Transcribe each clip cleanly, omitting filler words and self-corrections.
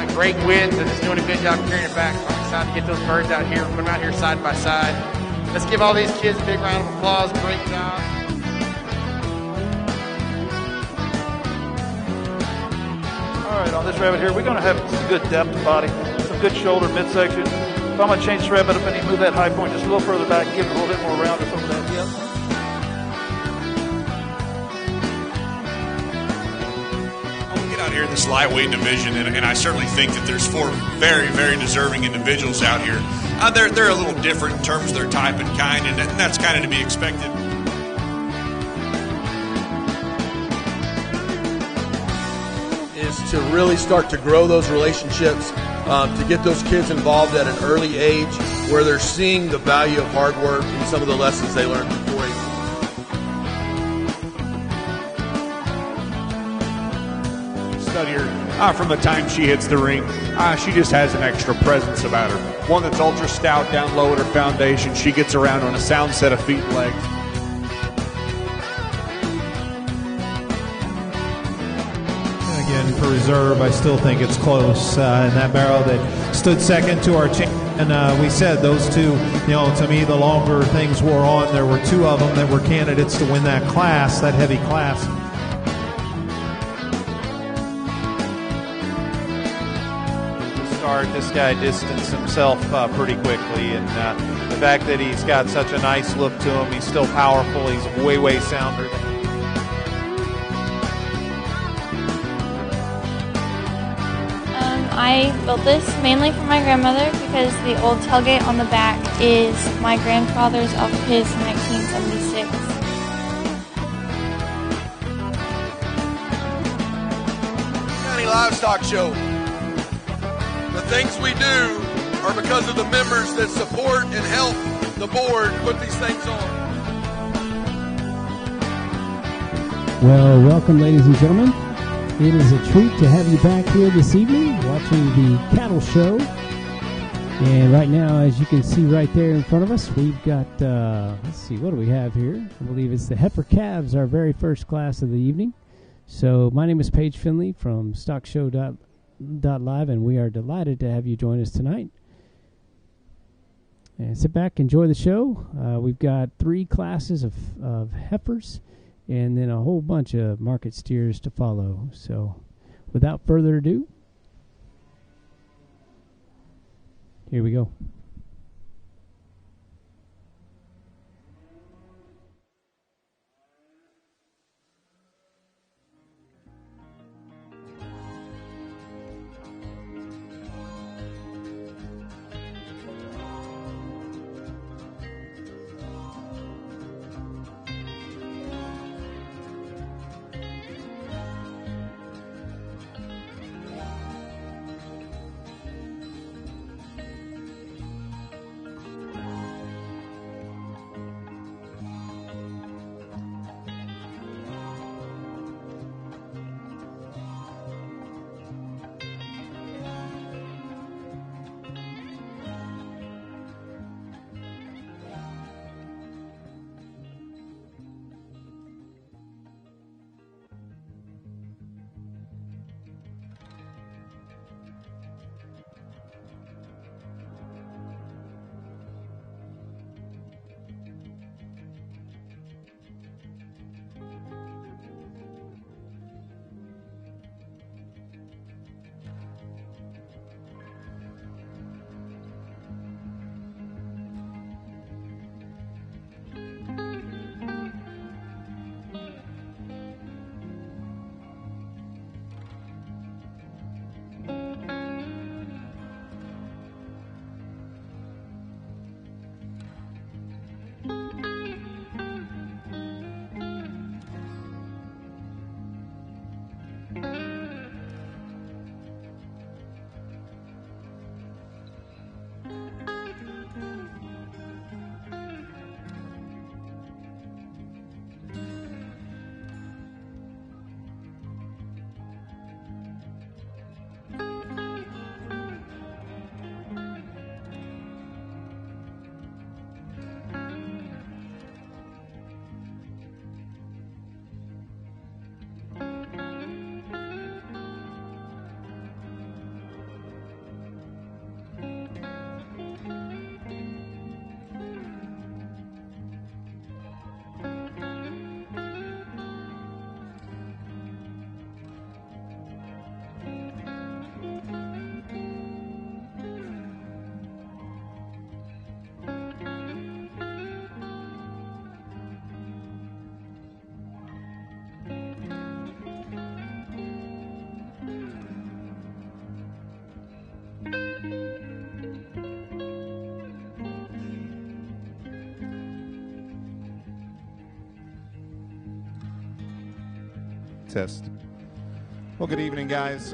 got great winds and it's doing a good job carrying it back. So I'm excited to get those birds out here, put them out here side by side. Let's give all these kids a big round of applause. Great job. All right, on this rabbit here, we're going to have some good depth of body, some good shoulder midsection. If I'm going to change this rabbit up, I need to move that high point just a little further back, give it a little bit more roundness over that hip. Here in this lightweight division, and I certainly think that there's 4 very, very deserving individuals out here. They're a little different in terms of their type and kind, and that's kind of to be expected. Is to really start to grow those relationships, to get those kids involved at an early age where they're seeing the value of hard work and some of the lessons they learned through 4-H. Here, from the time she hits the ring, she just has an extra presence about her. One that's ultra stout down low at her foundation. She gets around on a sound set of feet and legs. And again, for reserve, I still think it's close. In that barrel, they stood second to our champion. And we said those two, to me, the longer things wore on, there were 2 of them that were candidates to win that class, that heavy class. This guy distanced himself pretty quickly, and the fact that he's got such a nice look to him, he's still powerful, he's way, way sounder. I built this mainly for my grandmother because the old tailgate on the back is my grandfather's off of his 1976. County Livestock Show. The things we do are because of the members that support and help the board put these things on. Well, welcome, ladies and gentlemen. It is a treat to have you back here this evening watching the cattle show. And right now, as you can see right there in front of us, we've got, let's see, what do we have here? I believe it's the heifer calves, our very first class of the evening. So my name is Paige Finley from StockShow.live, and we are delighted to have you join us tonight. And sit back, enjoy the show. We've got 3 classes of heifers and then a whole bunch of market steers to follow. So without further ado, here we go. Test. Well, good evening, guys.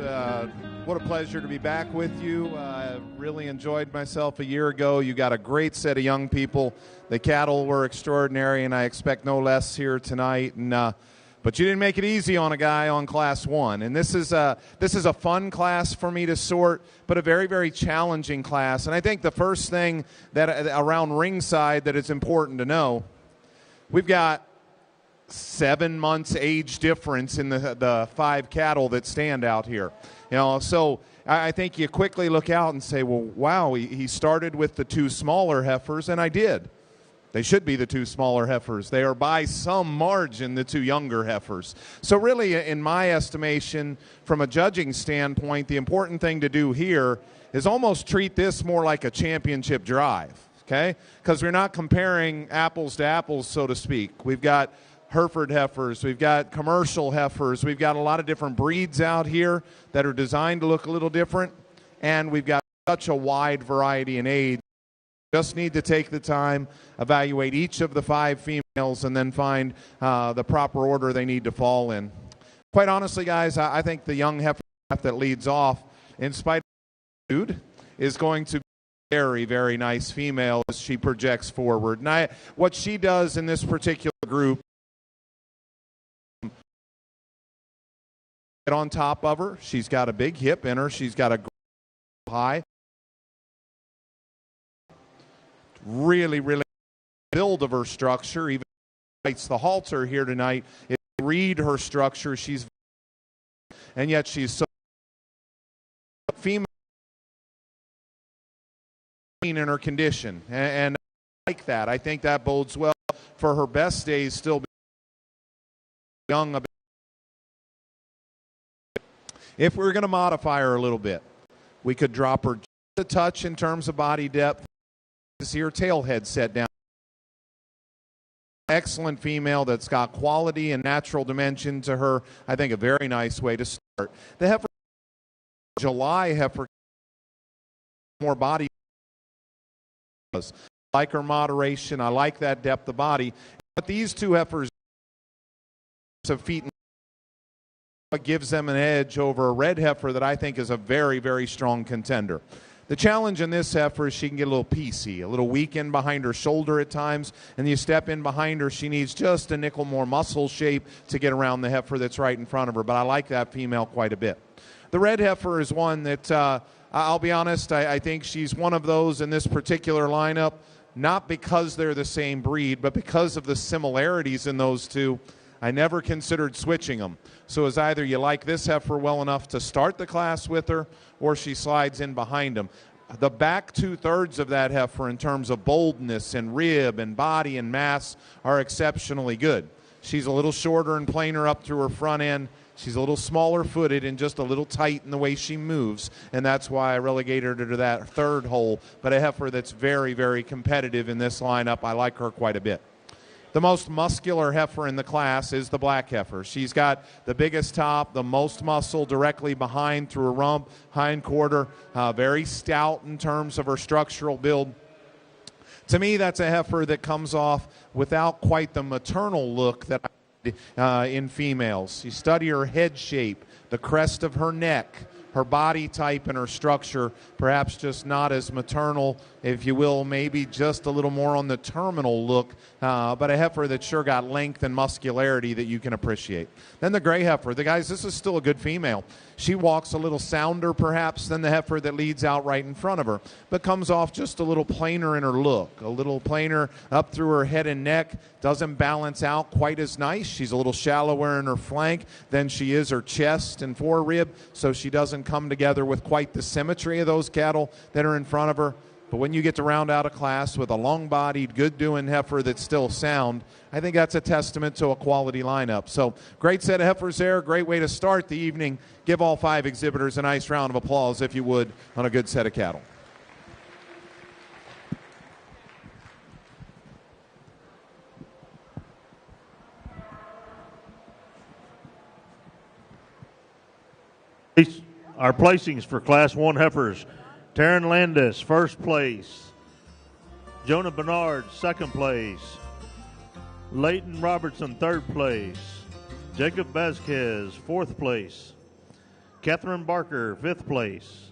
What a pleasure to be back with you. I really enjoyed myself a year ago. You got a great set of young people. The cattle were extraordinary, and I expect no less here tonight. But you didn't make it easy on a guy on Class 1. And this is a fun class for me to sort, but a very, very challenging class. And I think the first thing that around ringside that is important to know, we've got 7 months age difference in the 5 cattle that stand out here. So I think you quickly look out and say, well, wow, he started with the 2 smaller heifers, and I did. They should be the 2 smaller heifers. They are by some margin the 2 younger heifers. So really, in my estimation, from a judging standpoint, the important thing to do here is almost treat this more like a championship drive, okay? Because we're not comparing apples to apples, so to speak. We've got Hereford heifers, we've got commercial heifers, we've got a lot of different breeds out here that are designed to look a little different, and we've got such a wide variety in age. Just need to take the time, evaluate each of the 5 females, and then find the proper order they need to fall in. Quite honestly, guys, I think the young heifer that leads off, in spite of food, is going to be a very, very nice female as she projects forward. And what she does in this particular group, get on top of her. She's got a big hip in her. She's got a high. Really, really build of her structure. Even bites the halter here tonight. If you read her structure, and yet she's so female in her condition, and I like that. I think that bodes well for her best days. Still young. If we were going to modify her a little bit, we could drop her just a touch in terms of body depth. See her tail head set down. Excellent female that's got quality and natural dimension to her. I think a very nice way to start. The heifer, July heifer, more body. I like her moderation. I like that depth of body. But these 2 heifers of feet, what gives them an edge over a red heifer that I think is a very, very strong contender. The challenge in this heifer is she can get a little piecey, a little weak in behind her shoulder at times, and you step in behind her, she needs just a nickel more muscle shape to get around the heifer that's right in front of her, but I like that female quite a bit. The red heifer is one that, I'll be honest, I think she's one of those in this particular lineup, not because they're the same breed, but because of the similarities in those 2. I never considered switching them. So it's either you like this heifer well enough to start the class with her, or she slides in behind them. The back 2/3 of that heifer in terms of boldness and rib and body and mass are exceptionally good. She's a little shorter and plainer up through her front end. She's a little smaller footed and just a little tight in the way she moves, and that's why I relegated her to that 3rd hole. But a heifer that's very, very competitive in this lineup. I like her quite a bit. The most muscular heifer in the class is the black heifer. She's got the biggest top, the most muscle directly behind through her rump, hind quarter, very stout in terms of her structural build. To me, that's a heifer that comes off without quite the maternal look that in females. You study her head shape, the crest of her neck, her body type and her structure, perhaps just not as maternal, if you will, maybe just a little more on the terminal look, but a heifer that sure got length and muscularity that you can appreciate. Then the gray heifer. Guys, this is still a good female. She walks a little sounder perhaps than the heifer that leads out right in front of her, but comes off just a little plainer in her look, a little plainer up through her head and neck, doesn't balance out quite as nice. She's a little shallower in her flank than she is her chest and forerib, so she doesn't come together with quite the symmetry of those cattle that are in front of her. But when you get to round out a class with a long-bodied, good-doing heifer that's still sound, I think that's a testament to a quality lineup. So great set of heifers there, great way to start the evening. Give all 5 exhibitors a nice round of applause, if you would, on a good set of cattle. Our placings for Class 1 heifers. Taryn Landis, first place. Jonah Bernard, second place. Leighton Robertson, third place. Jacob Vasquez, fourth place. Catherine Barker, fifth place.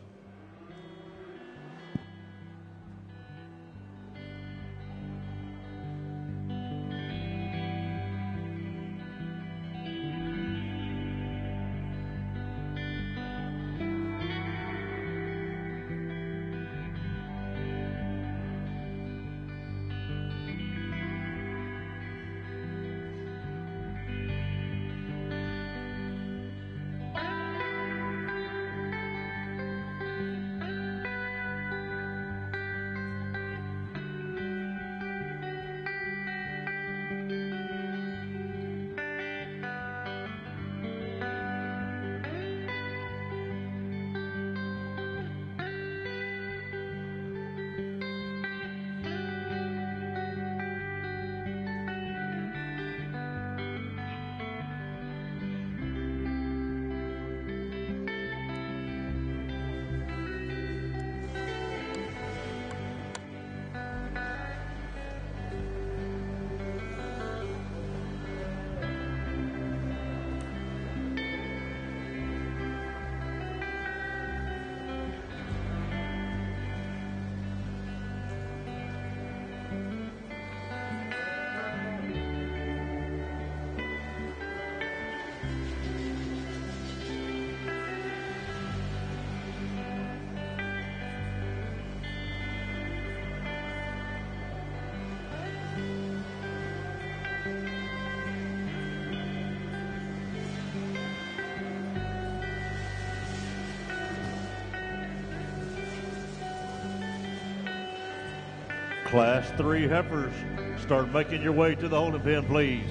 Class 3 heifers, start making your way to the holding pen, please.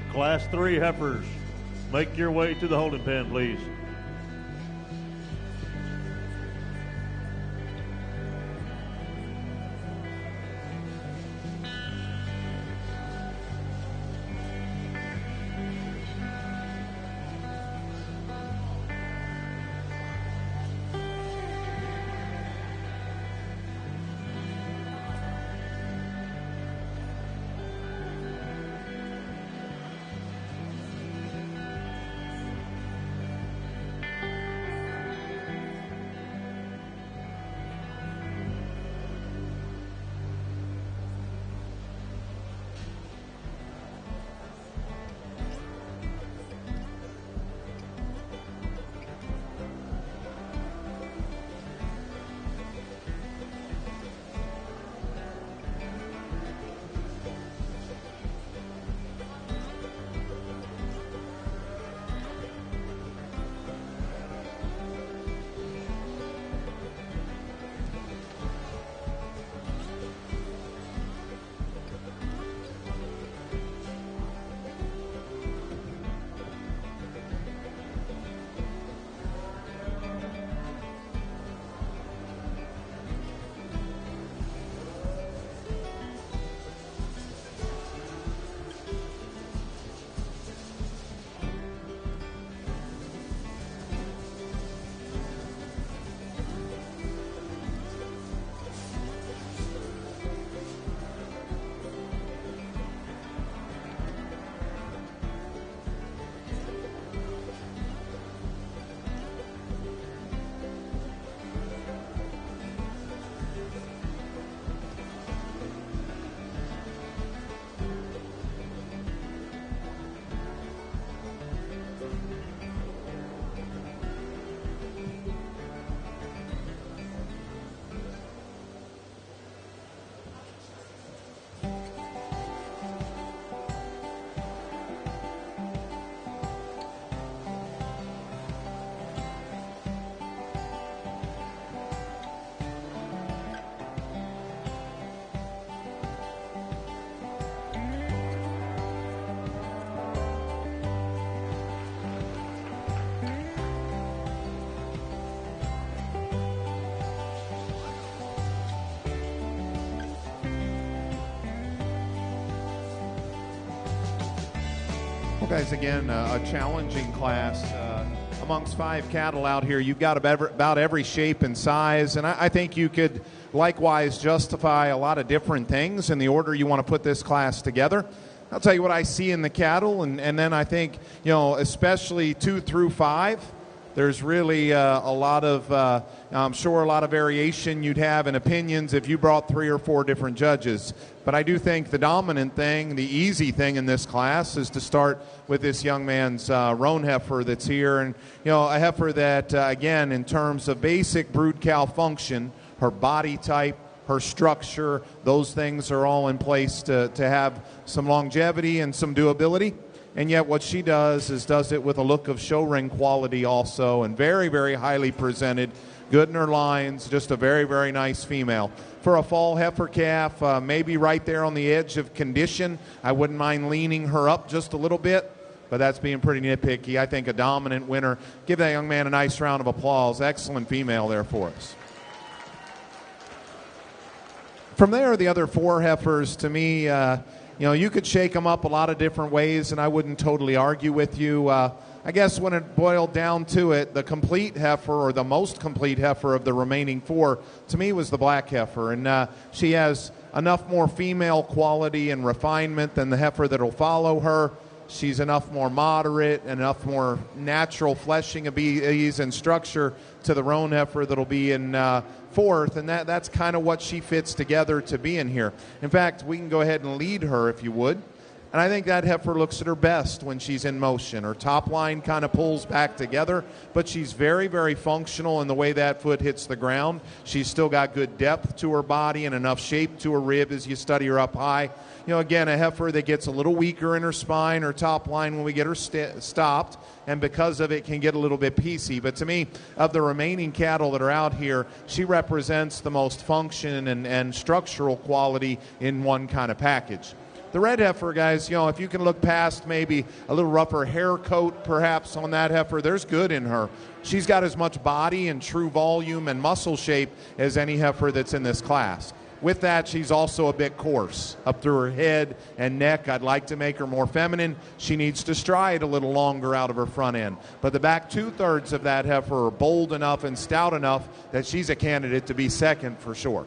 Class 3 heifers, make your way to the holding pen, please. Well, guys, again, a challenging class. amongst 5 cattle out here, you've got about every shape and size, and I think you could likewise justify a lot of different things in the order you want to put this class together. I'll tell you what I see in the cattle, and then I think, especially 2 through 5, there's really a lot of, I'm sure a lot of variation you'd have in opinions if you brought 3 or 4 different judges. But I do think the dominant thing, the easy thing in this class is to start with this young man's roan heifer that's here. And, a heifer that, again, in terms of basic brood cow function, her body type, her structure, those things are all in place to have some longevity and some doability. And yet what she does it with a look of show ring quality also, and very, very highly presented, good in her lines, just a very, very nice female. For a fall heifer calf, maybe right there on the edge of condition, I wouldn't mind leaning her up just a little bit, but that's being pretty nitpicky. I think a dominant winner. Give that young man a nice round of applause. Excellent female there for us. From there, the other 4 heifers, to me, you could shake them up a lot of different ways, and I wouldn't totally argue with you. I guess when it boiled down to it, the complete heifer, or the most complete heifer of the remaining 4, to me was the black heifer. And she has enough more female quality and refinement than the heifer that will follow her. She's enough more moderate, enough more natural fleshing of ease and structure to the roan heifer that'll be in 4th, and that's kind of what she fits together to be in here. In fact, we can go ahead and lead her if you would. And I think that heifer looks at her best when she's in motion. Her top line kind of pulls back together, but she's very, very functional in the way that foot hits the ground. She's still got good depth to her body and enough shape to her rib as you study her up high. Again, a heifer that gets a little weaker in her spine or top line when we get her stopped, and because of it can get a little bit piecey. But to me, of the remaining cattle that are out here, she represents the most function and structural quality in one kind of package. The red heifer, guys, if you can look past maybe a little rougher hair coat perhaps on that heifer, there's good in her. She's got as much body and true volume and muscle shape as any heifer that's in this class. With that, she's also a bit coarse up through her head and neck. I'd like to make her more feminine. She needs to stride a little longer out of her front end. But the back 2/3 of that heifer are bold enough and stout enough that she's a candidate to be second for sure.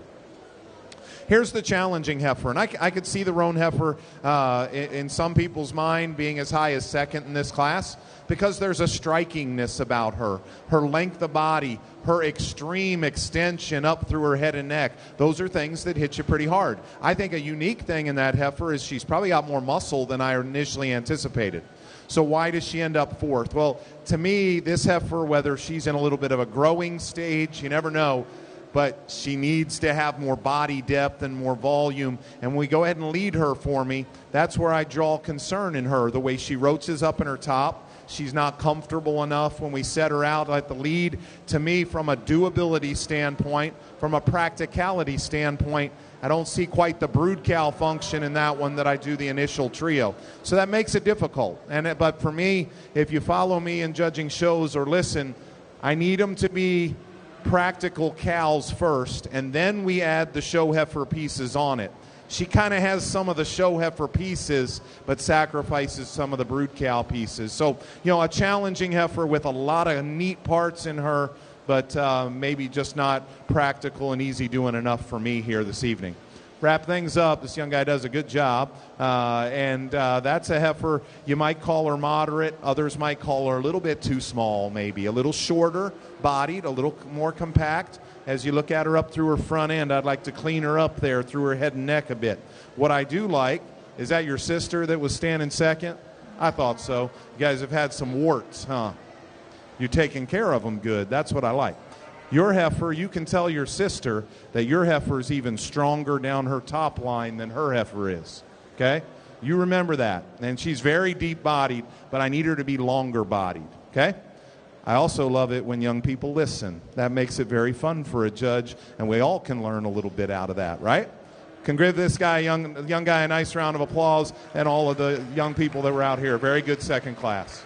Here's the challenging heifer, and I could see the roan heifer in some people's mind being as high as second in this class because there's a strikingness about her. Her length of body, her extreme extension up through her head and neck, those are things that hit you pretty hard. I think a unique thing in that heifer is she's probably got more muscle than I initially anticipated. So why does she end up 4th? Well, to me, this heifer, whether she's in a little bit of a growing stage, you never know, but she needs to have more body depth and more volume. And when we go ahead and lead her for me, that's where I draw concern in her. The way she roaches up in her top, she's not comfortable enough when we set her out at the lead. To me, from a doability standpoint, from a practicality standpoint, I don't see quite the brood cow function in that one that I do the initial trio. So that makes it difficult. But for me, if you follow me in judging shows or listen, I need them to be practical cows first, and then we add the show heifer pieces on it. She kind of has some of the show heifer pieces, but sacrifices some of the brood cow pieces. So, a challenging heifer with a lot of neat parts in her, but maybe just not practical and easy doing enough for me here this evening. Wrap things up. This young guy does a good job. And that's a heifer you might call her moderate. Others might call her a little bit too small, maybe. A little shorter bodied, a little more compact. As you look at her up through her front end, I'd like to clean her up there through her head and neck a bit. What I do like, is that your sister that was standing second? I thought so. You guys have had some warts, huh? You're taking care of them good. That's what I like. Your heifer, you can tell your sister that your heifer is even stronger down her top line than her heifer is, okay? You remember that. And she's very deep-bodied, but I need her to be longer-bodied, okay? I also love it when young people listen. That makes it very fun for a judge, and we all can learn a little bit out of that, right? Can give this guy, young guy, a nice round of applause, and all of the young people that were out here. Very good second class.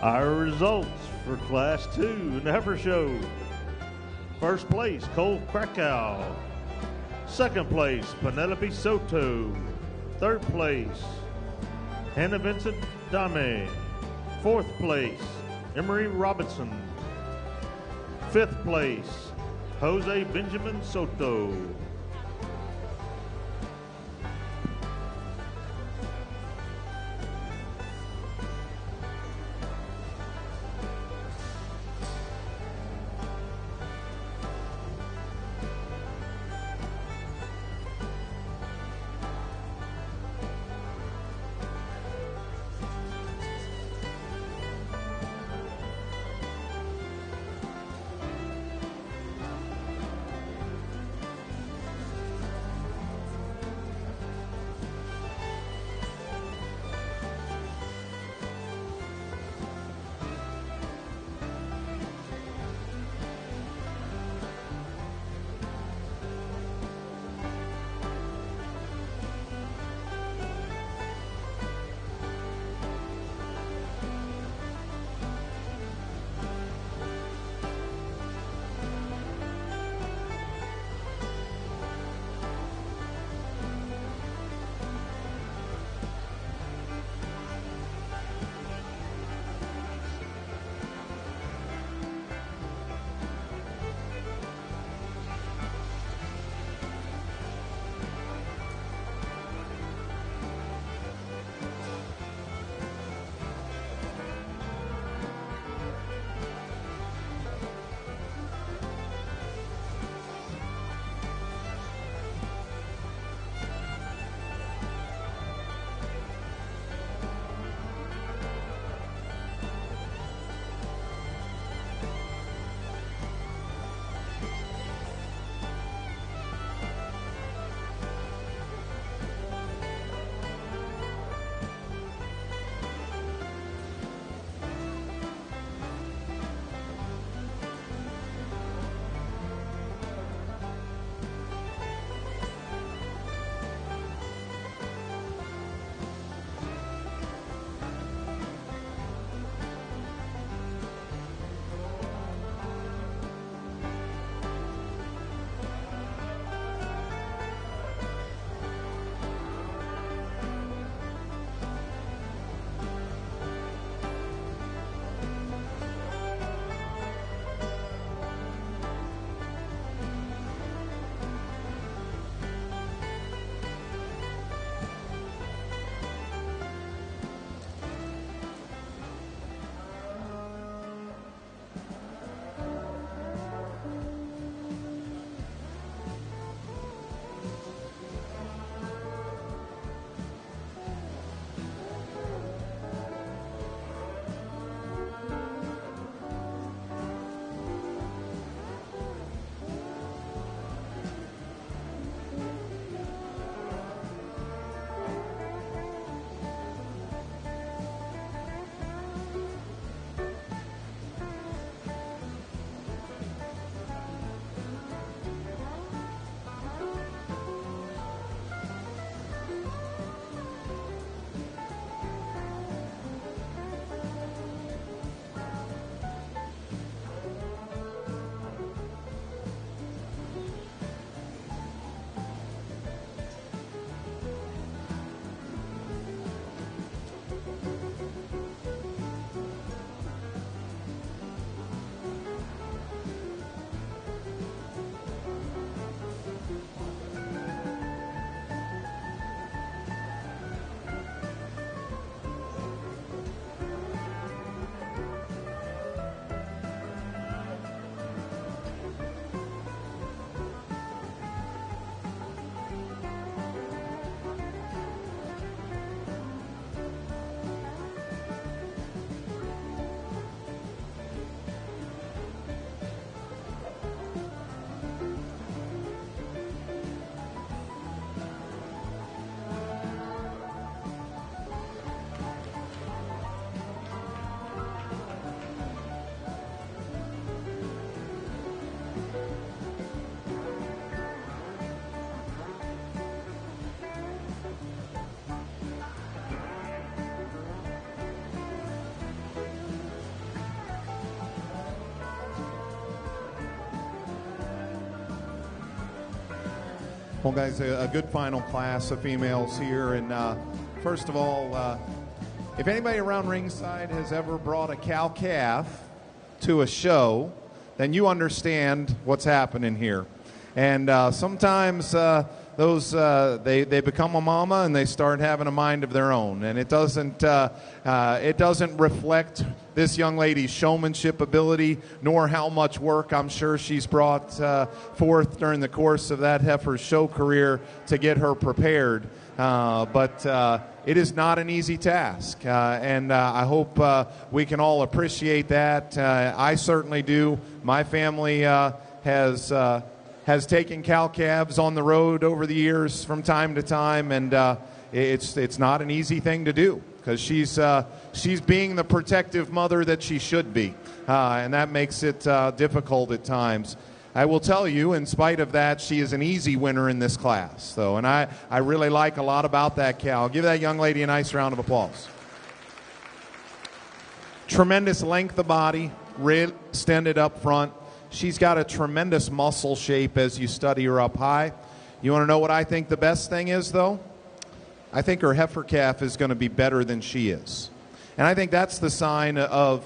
Our results for Class 2 in the Heifer Show. First place, Cole Krakow. Second place, Penelope Soto. Third place, Hannah Vincent Dame. Fourth place, Emery Robinson. Fifth place, Jose Benjamin Soto. Well, guys, a good final class of females here. And first of all, if anybody around ringside has ever brought a cow-calf to a show, then you understand what's happening here. And sometimes they become a mama and they start having a mind of their own. And it doesn't reflect this young lady's showmanship ability, nor how much work I'm sure she's brought forth during the course of that heifer's show career to get her prepared. But it is not an easy task, and I hope we can all appreciate that. I certainly do. My family has taken cow-calves on the road over the years from time to time, and it's not an easy thing to do, because she's being the protective mother that she should be, and that makes it difficult at times. I will tell you, in spite of that, she is an easy winner in this class, though, and I really like a lot about that cow. Give that young lady a nice round of applause. Tremendous length of body, really extended up front. She's got a tremendous muscle shape as you study her up high. You want to know what I think the best thing is, though? I think her heifer calf is going to be better than she is. And I think that's the sign of,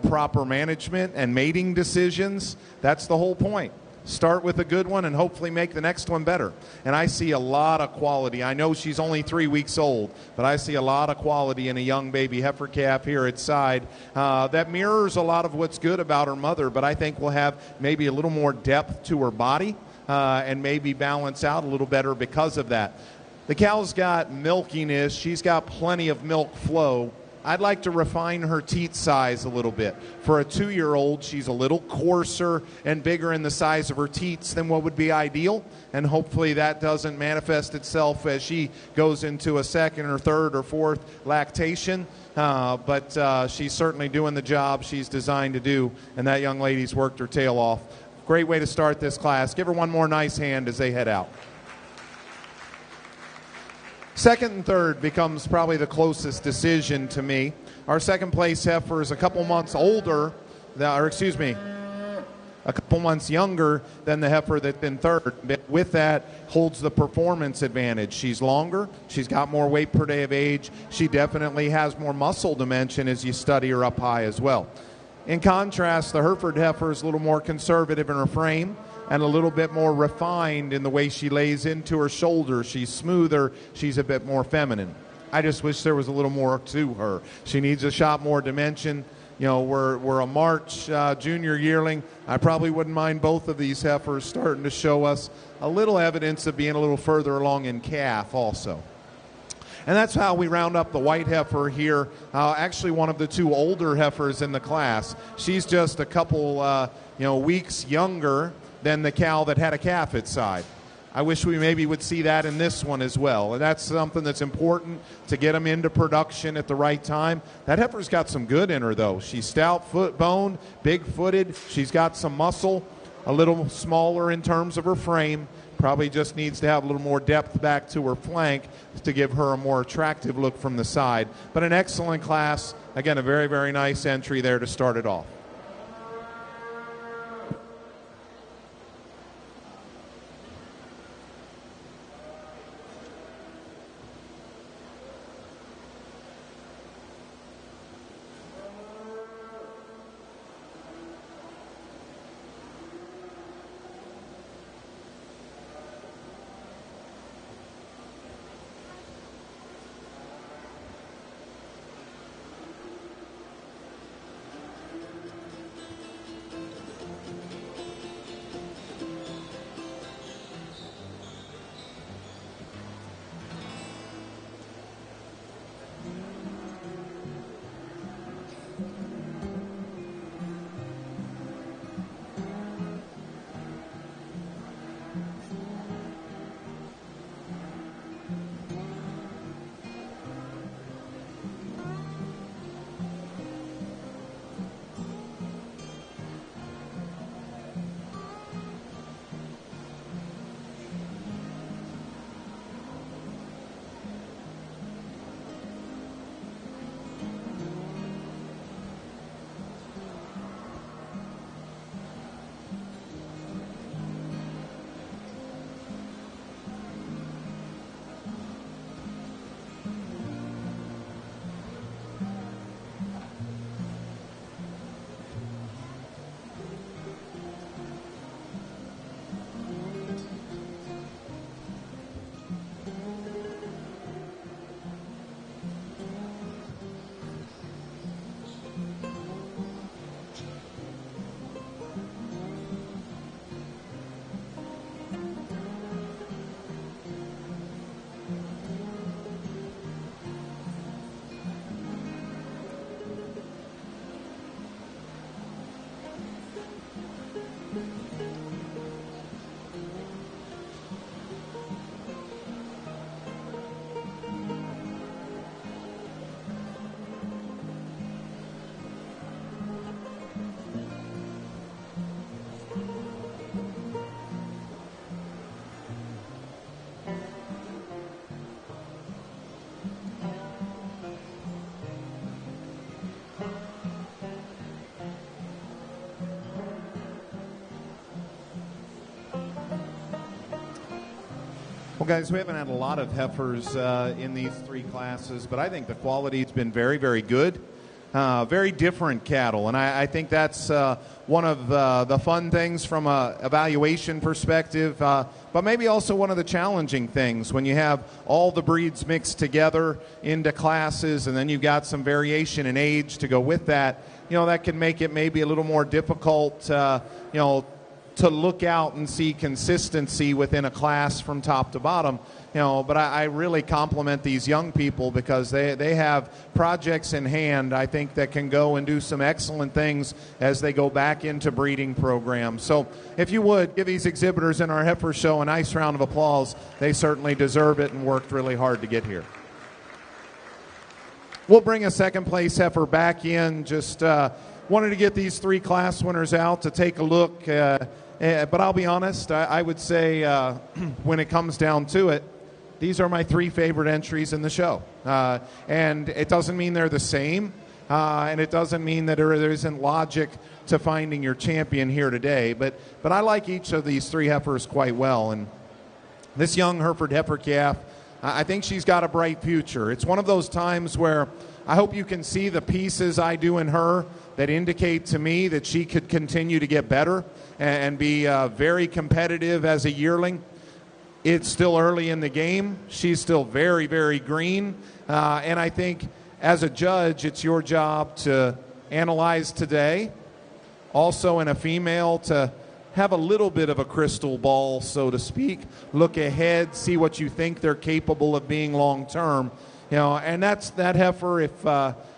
proper management and mating decisions. That's the whole point. Start with a good one and hopefully make the next one better. And I see a lot of quality. I know she's only 3 weeks old, but I see a lot of quality in a young baby heifer calf here at side that mirrors a lot of what's good about her mother, but I think will have maybe a little more depth to her body and maybe balance out a little better because of that. The cow's got milkiness. She's got plenty of milk flow. I'd like to refine her teat size a little bit. For a 2-year-old, she's a little coarser and bigger in the size of her teats than what would be ideal, and hopefully that doesn't manifest itself as she goes into a second or third or fourth lactation, but she's certainly doing the job she's designed to do, and that young lady's worked her tail off. Great way to start this class. Give her one more nice hand as they head out. Second and third becomes probably the closest decision to me. Our second place heifer is a couple months older, a couple months younger than the heifer that's been third. But with that holds the performance advantage. She's longer. She's got more weight per day of age. She definitely has more muscle dimension as you study her up high as well. In contrast, the Hereford heifer is a little more conservative in her frame and a little bit more refined in the way she lays into her shoulder. She's smoother. She's a bit more feminine. I just wish there was a little more to her. She needs a shot more dimension. We're a March junior yearling. I probably wouldn't mind both of these heifers starting to show us a little evidence of being a little further along in calf also. And that's how we round up the white heifer here. Actually, one of the 2 older heifers in the class. She's just a couple, weeks younger than the cow that had a calf at side. I wish we maybe would see that in this one as well. And that's something that's important to get them into production at the right time. That heifer's got some good in her, though. She's stout foot-boned, big-footed. She's got some muscle, a little smaller in terms of her frame. Probably just needs to have a little more depth back to her flank to give her a more attractive look from the side. But an excellent class. Again, a very, very nice entry there to start it off. Well, guys, we haven't had a lot of heifers in these three classes, but I think the quality's been very, very good. Very different cattle, and I think that's one of the fun things from a evaluation perspective, but maybe also one of the challenging things when you have all the breeds mixed together into classes, and then you've got some variation in age to go with that. That can make it maybe a little more difficult, to look out and see consistency within a class from top to bottom. But I really compliment these young people because they have projects in hand, I think, that can go and do some excellent things as they go back into breeding programs. So if you would, give these exhibitors in our heifer show a nice round of applause. They certainly deserve it and worked really hard to get here. We'll bring a second place heifer back in. Just wanted to get these three class winners out to take a look. But I'll be honest, I would say when it comes down to it, these are my three favorite entries in the show. And it doesn't mean they're the same, and it doesn't mean that there isn't logic to finding your champion here today. But I like each of these three heifers quite well. And this young Hereford heifer calf, I think she's got a bright future. It's one of those times where I hope you can see the pieces I do in her that indicate to me that she could continue to get better and be very competitive as a yearling. It's still early in the game. She's still very, very green. And I think as a judge, it's your job to analyze today. Also in a female, to have a little bit of a crystal ball, so to speak. Look ahead, see what you think they're capable of being long term. And that's that heifer.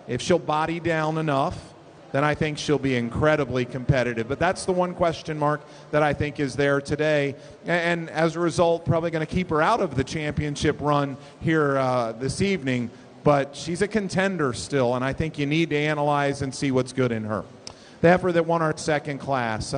If she'll body down enough, then I think she'll be incredibly competitive. But that's the one question mark that I think is there today. And as a result, probably going to keep her out of the championship run here this evening. But she's a contender still, and I think you need to analyze and see what's good in her. The heifer that won our second class,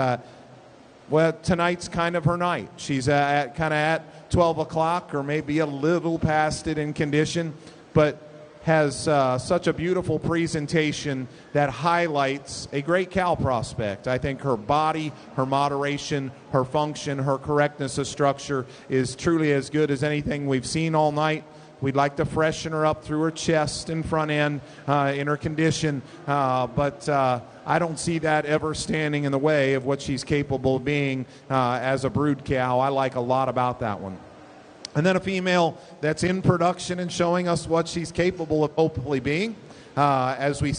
well, tonight's kind of her night. She's at 12 o'clock or maybe a little past it in condition, but has such a beautiful presentation that highlights a great cow prospect. I think her body, her moderation, her function, her correctness of structure is truly as good as anything we've seen all night. We'd like to freshen her up through her chest and front end in her condition, but I don't see that ever standing in the way of what she's capable of being as a brood cow. I like a lot about that one. And then a female that's in production and showing us what she's capable of hopefully being. As we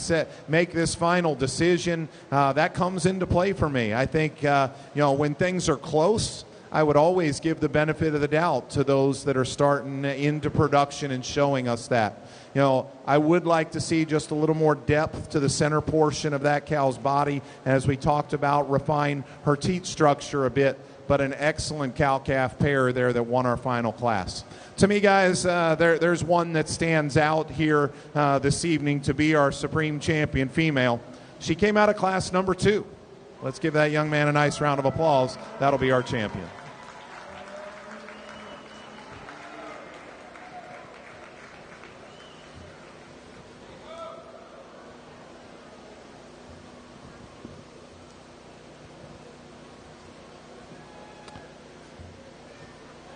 make this final decision, that comes into play for me. I think, when things are close, I would always give the benefit of the doubt to those that are starting into production and showing us that. I would like to see just a little more depth to the center portion of that cow's body. As we talked about, refine her teat structure a bit. But an excellent cow-calf pair there that won our final class. To me, guys, there's one that stands out here this evening to be our supreme champion female. She came out of class number 2. Let's give that young man a nice round of applause. That'll be our champion.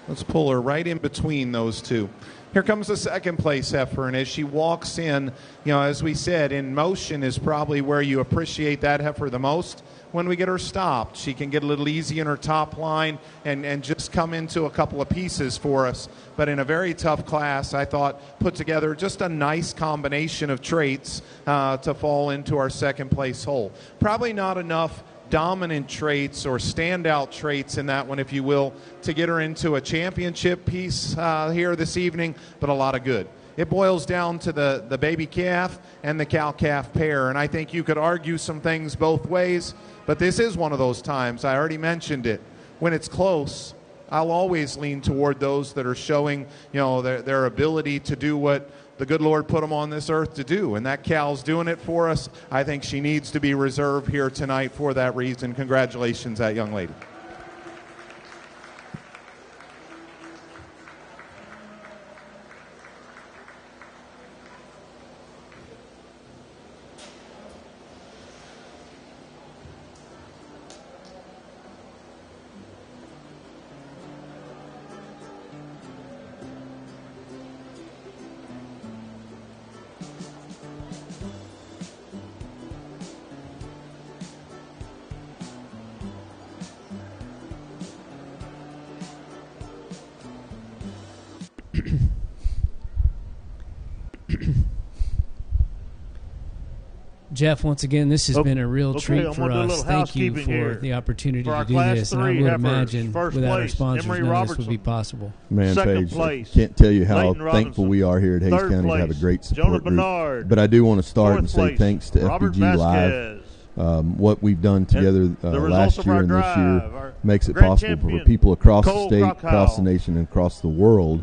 Let's pull her right in between those two. Here comes the second place heifer, and as she walks in, as we said, in motion is probably where you appreciate that heifer the most. When we get her stopped, she can get a little easy in her top line and just come into a couple of pieces for us. But in a very tough class, I thought put together just a nice combination of traits to fall into our second place hole. Probably not enough dominant traits or standout traits in that one, if you will, to get her into a championship piece here this evening, but a lot of good. It boils down to the baby calf and the cow-calf pair, and I think you could argue some things both ways, but this is one of those times. I already mentioned it. When it's close, I'll always lean toward those that are showing, their ability to do what the good Lord put them on this earth to do, and that cow's doing it for us. I think she needs to be reserved here tonight for that reason. Congratulations, that young lady. Jeff, once again, this has been a real treat for us. Thank you for the opportunity to do this. And I would imagine without our sponsors, none of this would be possible. Man, Paige, can't tell you how thankful we are here at Hays County to have a great support group. But I do want to start and say thanks to FBG Live. What we've done together last year and this year makes it possible for people across the state, across the nation, and across the world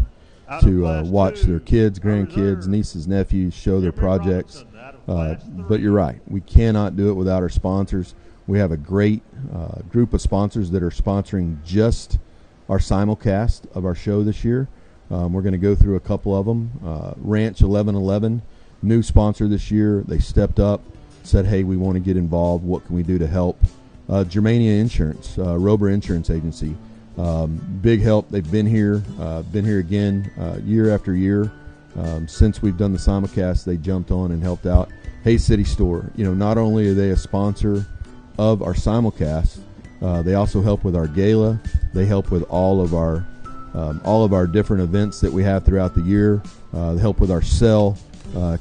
to watch their kids, grandkids, nieces, nephews show their projects. But you're right. We cannot do it without our sponsors. We have a great group of sponsors that are sponsoring just our simulcast of our show this year. We're going to go through a couple of them. Ranch 1111, new sponsor this year. They stepped up, said, hey, we want to get involved. What can we do to help? Germania Insurance, Rober Insurance Agency. Big help. They've been here again year after year. Since we've done the simulcast, they jumped on and helped out. Hays City Store, not only are they a sponsor of our simulcast, they also help with our gala. They help with all of our different events that we have throughout the year. They help with our sale.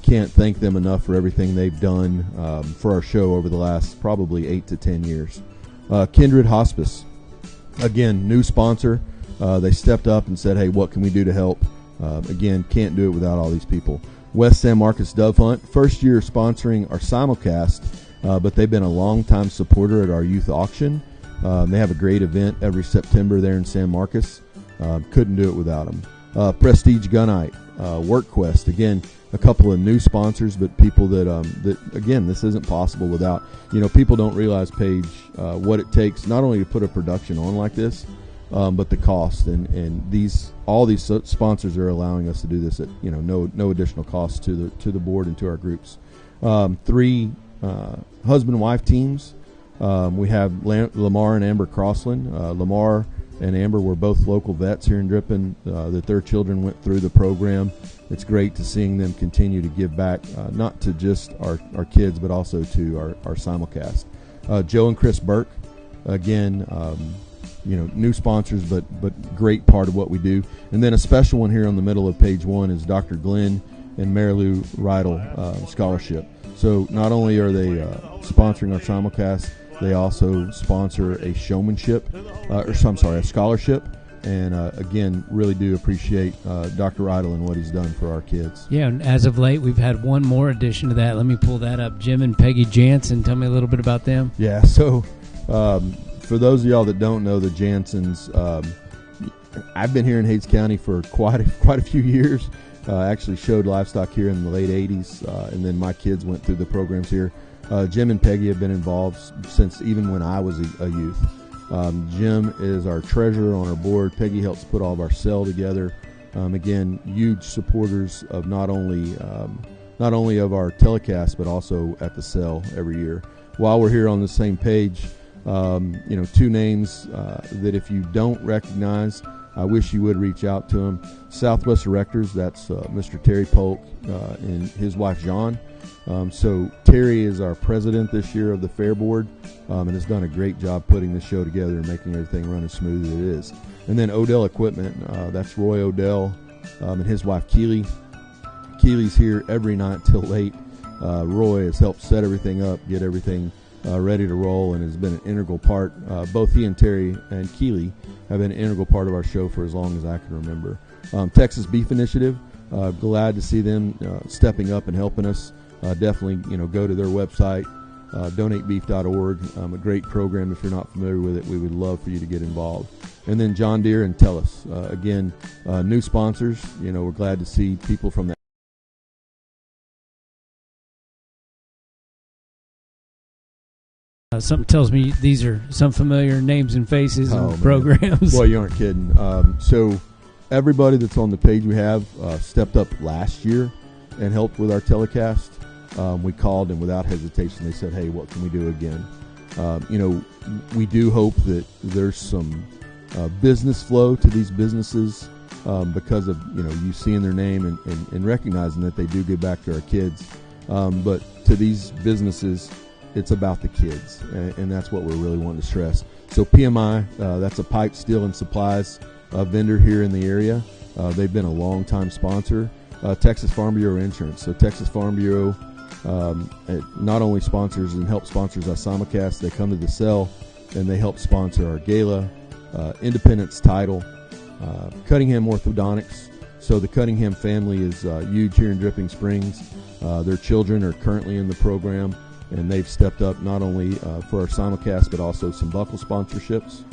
Can't thank them enough for everything they've done for our show over the last probably 8 to 10 years. Kindred Hospice, again, new sponsor. They stepped up and said, hey, what can we do to help? Again, can't do it without all these people. West San Marcos Dove Hunt, first year sponsoring our simulcast, but they've been a long-time supporter at our youth auction. They have a great event every September there in San Marcos. Couldn't do it without them. Prestige Gunite, WorkQuest, again, a couple of new sponsors, but people that again, this isn't possible without, people don't realize, Paige, what it takes not only to put a production on like this, but the cost, and all these sponsors are allowing us to do this at no additional cost to the board and to our groups. 3 husband and wife teams. We have Lamar and Amber Crossland. Lamar and Amber were both local vets here in Drippin, that their children went through the program. It's great to seeing them continue to give back, not to just our kids, but also to our simulcast. Joe and Chris Burke, again, new sponsors, but great part of what we do. And then a special one here on the middle of page 1 is Dr. Glenn and Marilou Rydell Scholarship. So not only are they sponsoring our simulcast, they also sponsor a a scholarship. And again, really do appreciate Dr. Rydell and what he's done for our kids. Yeah, and as of late, we've had one more addition to that. Let me pull that up. Jim and Peggy Jansen. Tell me a little bit about them. Yeah, so for those of y'all that don't know the Jansens, I've been here in Hays County for quite a few years. Actually showed Livestock here in the late 80s, and then my kids went through the programs here. Jim and Peggy have been involved since even when I was a youth. Jim is our treasurer on our board. Peggy helps put all of our sale together. Again, huge supporters of not only of our telecast, but also at the sale every year. While we're here on the same page, 2 names that if you don't recognize, I wish you would reach out to them. Southwest Erectors, that's Mr. Terry Polk and his wife, John. So Terry is our president this year of the Fair Board, and has done a great job putting the show together and making everything run as smooth as it is. And then Odell Equipment, that's Roy Odell and his wife, Keely. Keely's here every night till late. Roy has helped set everything up, get everything ready to roll, and has been an integral part. Both he and Terry and Keely have been an integral part of our show for as long as I can remember. Texas Beef Initiative, glad to see them stepping up and helping us. Definitely, go to their website, donatebeef.org. A great program. If you're not familiar with it, we would love for you to get involved. And then John Deere and Tellus, again, new sponsors. We're glad to see people from that. Something tells me these are some familiar names and faces and programs. Boy, you aren't kidding. So everybody that's on the page we have stepped up last year and helped with our telecast. We called, and without hesitation, they said, hey, what can we do again? We do hope that there's some business flow to these businesses because of, you seeing their name and recognizing that they do give back to our kids. But to these businesses, it's about the kids, and that's what we're really wanting to stress. So PMI, that's a pipe, steel, and supplies vendor here in the area. They've been a long-time sponsor. Texas Farm Bureau Insurance. So Texas Farm Bureau not only sponsors and helps sponsors our simulcast, they come to the cell and they help sponsor our gala, Independence Title, Cunningham Orthodontics. So the Cunningham family is huge here in Dripping Springs. Their children are currently in the program, and they've stepped up not only for our simulcast but also some buckle sponsorships.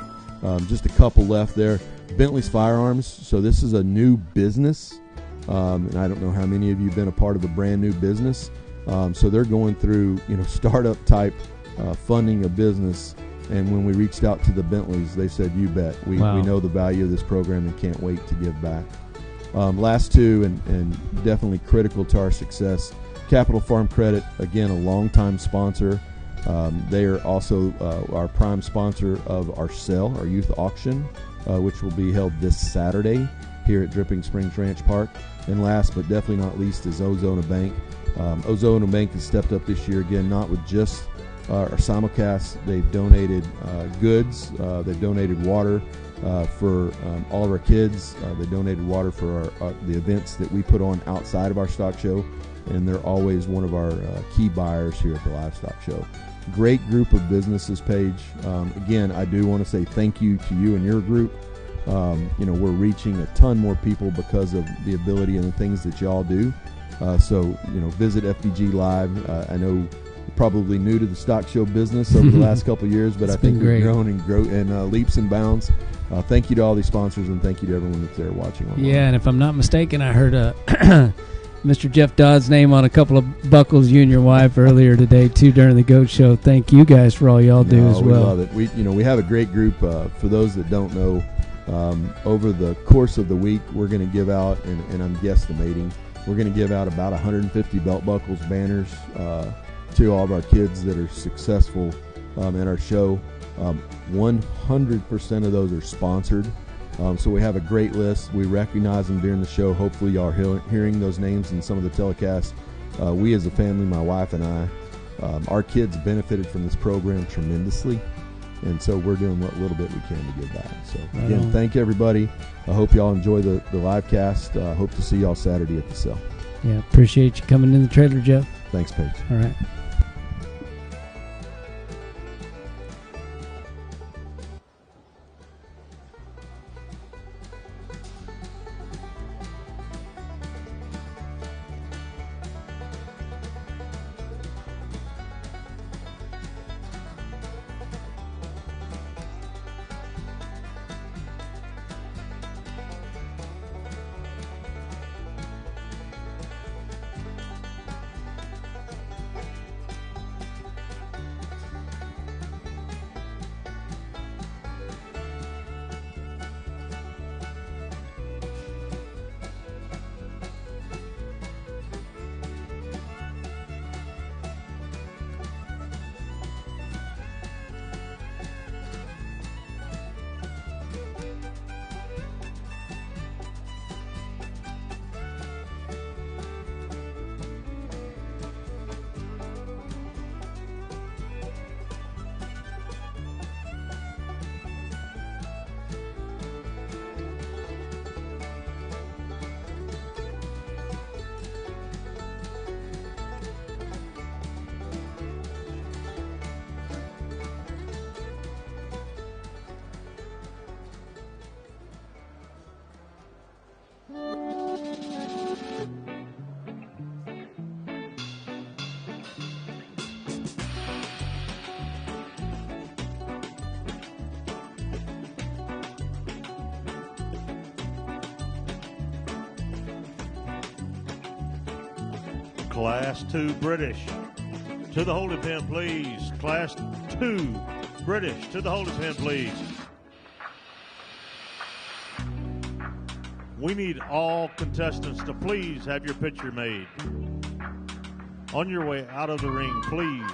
Just a couple left there. Bentley's Firearms. So this is a new business, and I don't know how many of you have been a part of a brand new business. So they're going through startup type funding of business. And when we reached out to the Bentleys, they said, "You bet, we know the value of this program and can't wait to give back." Last two, and definitely critical to our success, Capital Farm Credit, again, a longtime sponsor. They are also our prime sponsor of our sale, our youth auction, which will be held this Saturday here at Dripping Springs Ranch Park. And last but definitely not least is Ozona Bank. Ozona Bank has stepped up this year, again, not with just our simulcast. They've donated goods. They've donated water for all of our kids. They donated water for the events that we put on outside of our stock show, and they're always one of our key buyers here at the Livestock Show. Great group of businesses, Paige. Again, I do want to say thank you to you and your group. We're reaching a ton more people because of the ability and the things that y'all do. So visit FBG Live. I know you're probably new to the stock show business over the last couple of years, but I think we've grown in leaps and bounds. Thank you to all these sponsors, and thank you to everyone that's there watching online. Yeah, and if I'm not mistaken, I heard Mr. Jeff Dodd's name on a couple of buckles, you and your wife, earlier today too during the Goat Show. Thank you guys for all y'all do as well. We love it. We have a great group. For those that don't know, over the course of the week, we're going to give out, and I'm guesstimating, we're going to give out about 150 belt buckles, banners to all of our kids that are successful at our show. 100% of those are sponsored. So we have a great list. We recognize them during the show. Hopefully y'all are hearing those names in some of the telecasts. We as a family, my wife and I, our kids benefited from this program tremendously. And so we're doing what little bit we can to give back. So again, thank you everybody. I hope y'all enjoy the live cast. Hope to see y'all Saturday at the cell. Yeah, appreciate you coming in the trailer, Jeff. Thanks, Paige. All right. Class 2 British to the holding pen, please. Class 2 British to the holding pen, please. We need all contestants to please have your picture made. On your way out of the ring, please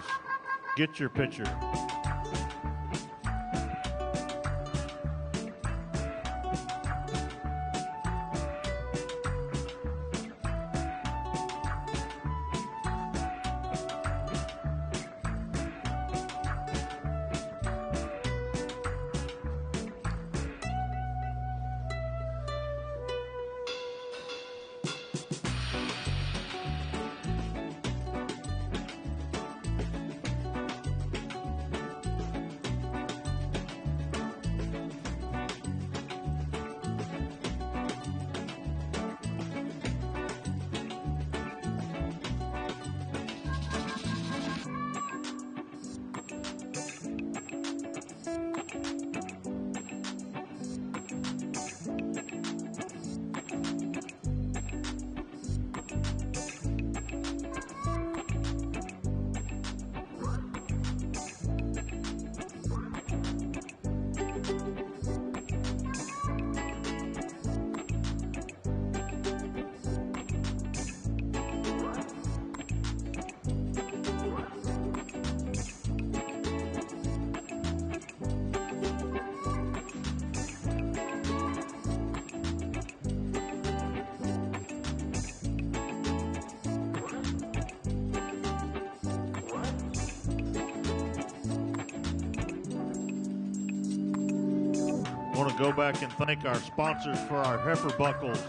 get your picture. Want to go back and thank our sponsors for our heifer buckles,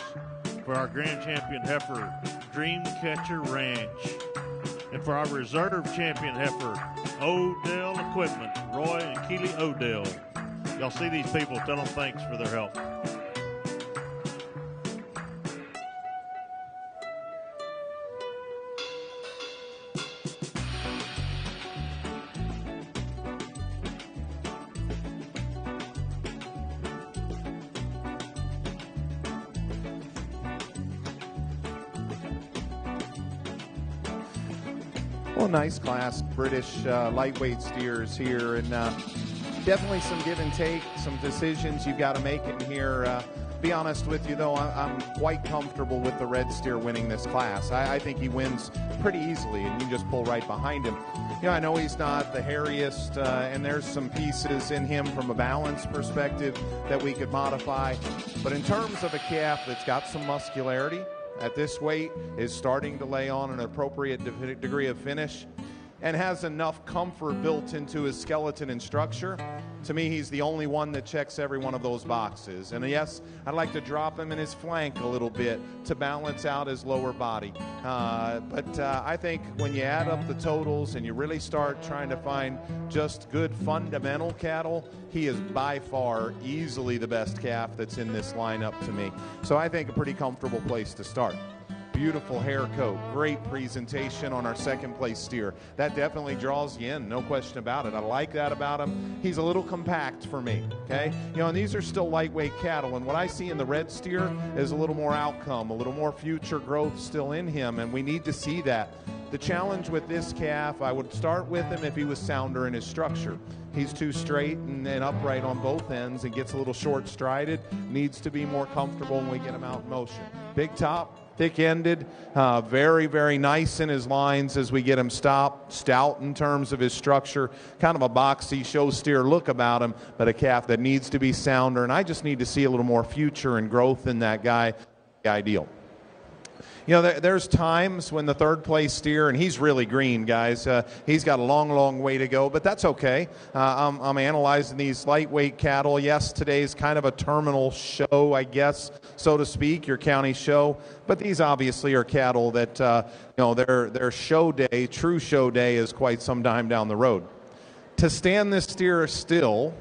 for our Grand Champion heifer, Dreamcatcher Ranch, and for our reserve champion heifer, Odell Equipment, Roy and Keely Odell. Y'all see these people, tell them thanks for their help. Well, nice class, British lightweight steers here, and definitely some give and take, some decisions you've got to make in here. Be honest with you, though, I'm quite comfortable with the red steer winning this class. I think he wins pretty easily, and you just pull right behind him. You know, I know he's not the hairiest, and there's some pieces in him from a balance perspective that we could modify. But in terms of a calf that's got some muscularity, at this weight is starting to lay on an appropriate degree of finish and has enough comfort built into his skeleton and structure. To me, he's the only one that checks every one of those boxes. And yes, I'd like to drop him in his flank a little bit to balance out his lower body. But I think when you add up the totals and you really start trying to find just good fundamental cattle, he is by far easily the best calf that's in this lineup to me. So I think a pretty comfortable place to start. Beautiful hair coat, great presentation on our second place steer. That definitely draws you in, no question about it. I like that about him. He's a little compact for me, okay? You know, and these are still lightweight cattle, and what I see in the red steer is a little more outcome, a little more future growth still in him, and we need to see that. The challenge with this calf, I would start with him if he was sounder in his structure. He's too straight and upright on both ends and gets a little short-strided, needs to be more comfortable when we get him out in motion. Big top, thick-ended, very, very nice in his lines as we get him stopped, stout in terms of his structure, kind of a boxy show steer look about him, but a calf that needs to be sounder, and I just need to see a little more future and growth in that guy. Ideal. You know, there's times when the third place steer, and he's really green, guys. He's got a long, long way to go, but that's okay. I'm analyzing these lightweight cattle. Yes, today's kind of a terminal show, I guess, so to speak, your county show. But these obviously are cattle that, you know, their show day, true show day, is quite some time down the road. To stand this steer still,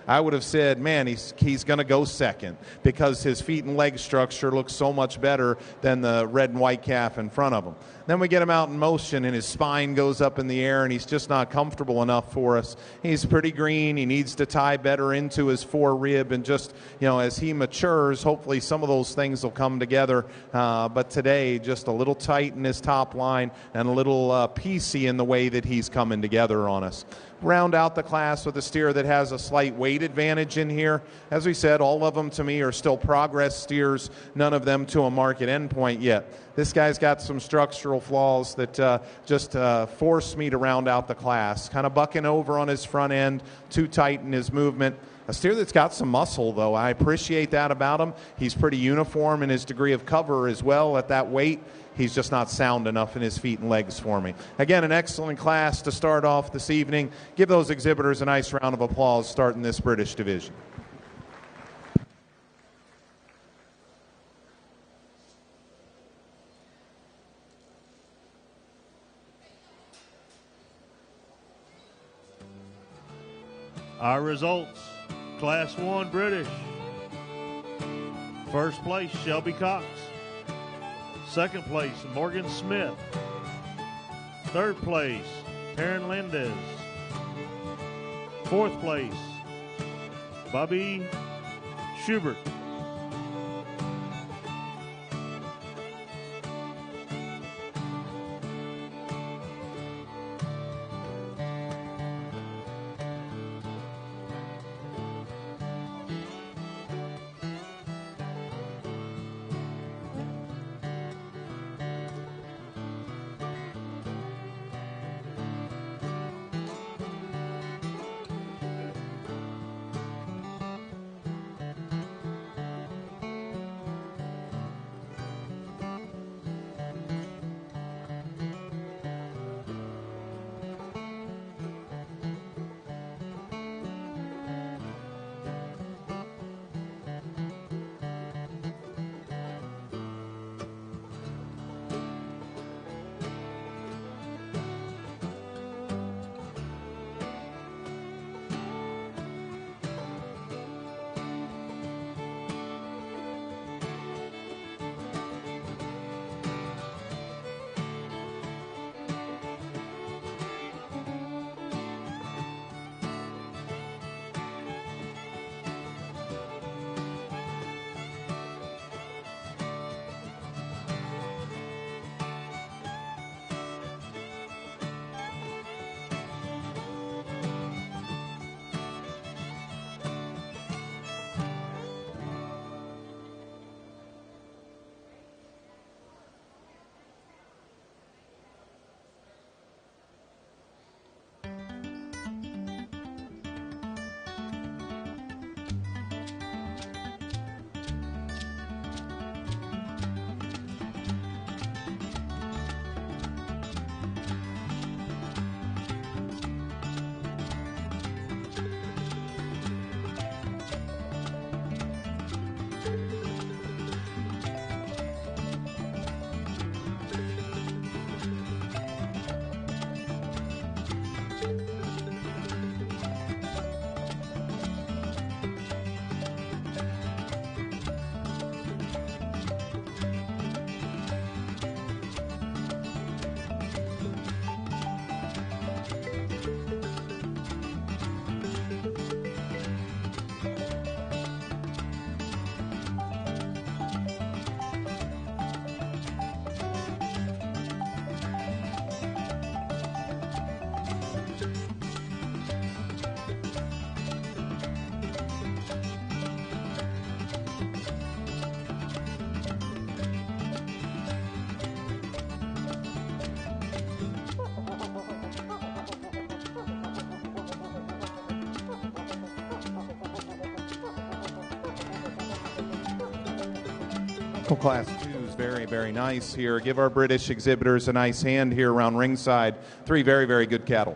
I would have said, man, he's going to go second because his feet and leg structure looks so much better than the red and white calf in front of him. Then we get him out in motion, and his spine goes up in the air, and he's just not comfortable enough for us. He's pretty green. He needs to tie better into his forerib, and just, you know, as he matures, hopefully some of those things will come together. But today, just a little tight in his top line and a little piecey in the way that he's coming together on us. Round out the class with a steer that has a slight weight advantage in here. As we said, all of them to me are still progress steers, none of them to a market endpoint yet. This guy's got some structural flaws that just force me to round out the class. Kind of bucking over on his front end, too tight in his movement. A steer that's got some muscle, though. I appreciate that about him. He's pretty uniform in his degree of cover as well at that weight. He's just not sound enough in his feet and legs for me. Again, an excellent class to start off this evening. Give those exhibitors a nice round of applause starting this British division. Our results, Class 1 British. First place, Shelby Cox. Second place, Morgan Smith. Third place, Taryn Lendez. Fourth place, Bobby Schubert. Class 2 is very, very nice here. Give our British exhibitors a nice hand here around ringside. 3 very, very good cattle.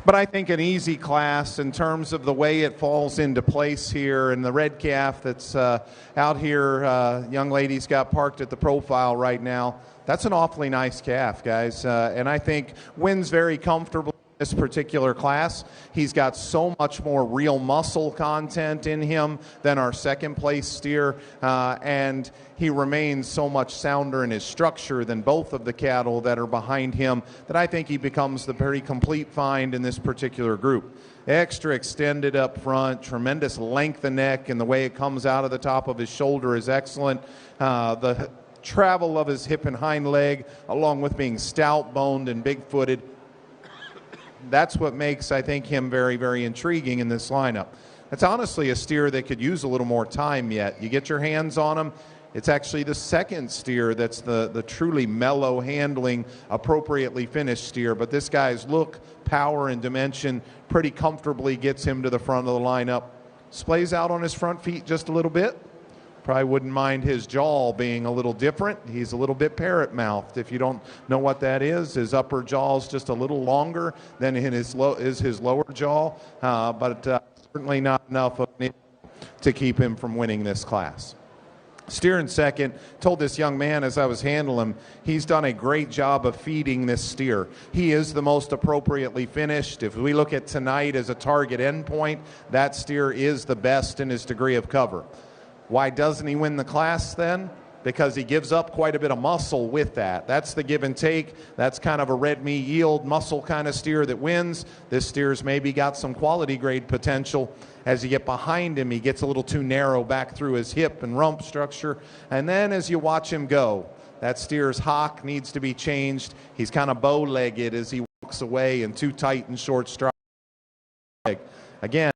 But I think an easy class in terms of the way it falls into place here. And the red calf that's out here, young lady's got parked at the profile right now. That's an awfully nice calf, guys. And I think wins very comfortably in this particular class. He's got so much more real muscle content in him than our second place steer. And he remains so much sounder in his structure than both of the cattle that are behind him that I think he becomes the very complete find in this particular group. Extra extended up front, tremendous length of neck, and the way it comes out of the top of his shoulder is excellent. The travel of his hip and hind leg, along with being stout-boned and big-footed, that's what makes, I think, him very, very intriguing in this lineup. It's honestly a steer that could use a little more time yet. You get your hands on him, it's actually the second steer that's the truly mellow handling, appropriately finished steer. But this guy's look, power, and dimension pretty comfortably gets him to the front of the lineup. Splays out on his front feet just a little bit. Probably wouldn't mind his jaw being a little different. He's a little bit parrot-mouthed. If you don't know what that is, his upper jaw is just a little longer than in his lower jaw, but certainly not enough of it to keep him from winning this class. Steer in second, told this young man as I was handling him, he's done a great job of feeding this steer. He is the most appropriately finished. If we look at tonight as a target endpoint, that steer is the best in his degree of cover. Why doesn't he win the class then? Because he gives up quite a bit of muscle with that. That's the give and take. That's kind of a red meat yield muscle kind of steer that wins. This steer's maybe got some quality grade potential. As you get behind him, he gets a little too narrow back through his hip and rump structure. And then as you watch him go, that steer's hock needs to be changed. He's kind of bow-legged as he walks away and too tight and short stride. Again,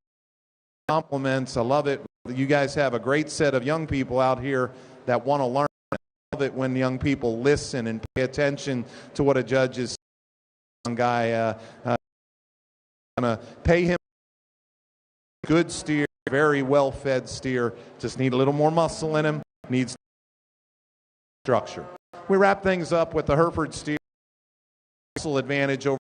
compliments. I love it. You guys have a great set of young people out here that want to learn. I love it when young people listen and pay attention to what a judge is saying. Young guy, gonna pay him. Good steer, very well-fed steer. Just need a little more muscle in him. Needs structure. We wrap things up with the Hereford steer. Muscle advantage over.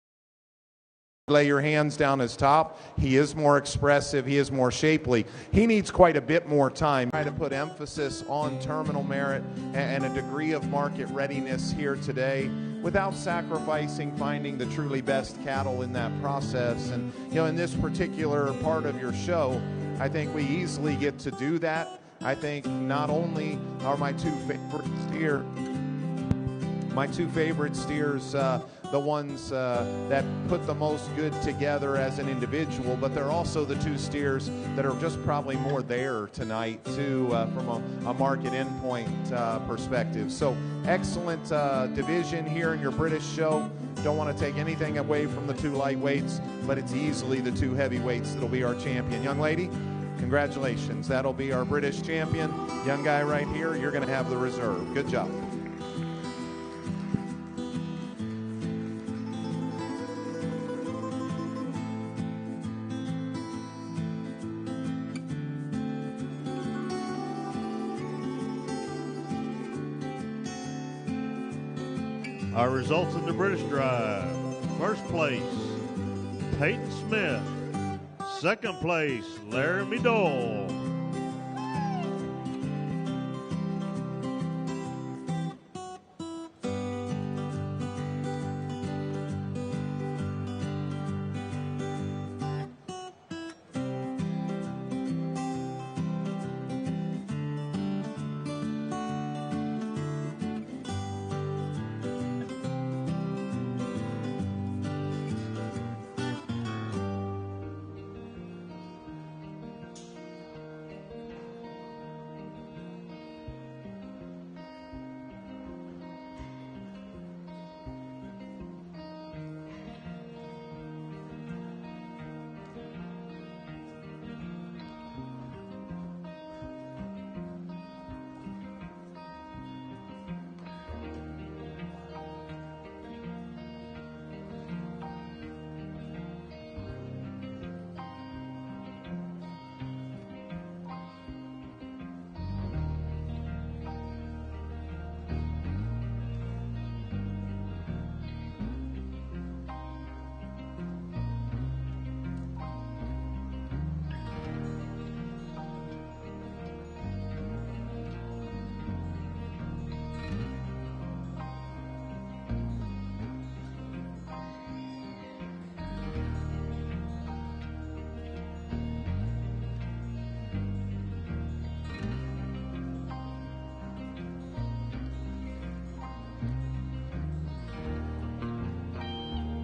Lay your hands down his top. He is more expressive. He is more shapely. He needs quite a bit more time. Try to put emphasis on terminal merit and a degree of market readiness here today without sacrificing finding the truly best cattle in that process. And, you know, in this particular part of your show, I think we easily get to do that. I think not only are my two favorite steers, the ones that put the most good together as an individual, but they're also the two steers that are just probably more there tonight too from a market endpoint perspective. So excellent division here in your British show. Don't want to take anything away from the two lightweights, but it's easily the two heavyweights that'll be our champion. Young lady, congratulations. That'll be our British champion. Young guy right here, you're going to have the reserve. Good job. Our results in the British Drive. First place, Peyton Smith. Second place, Laramie Dole.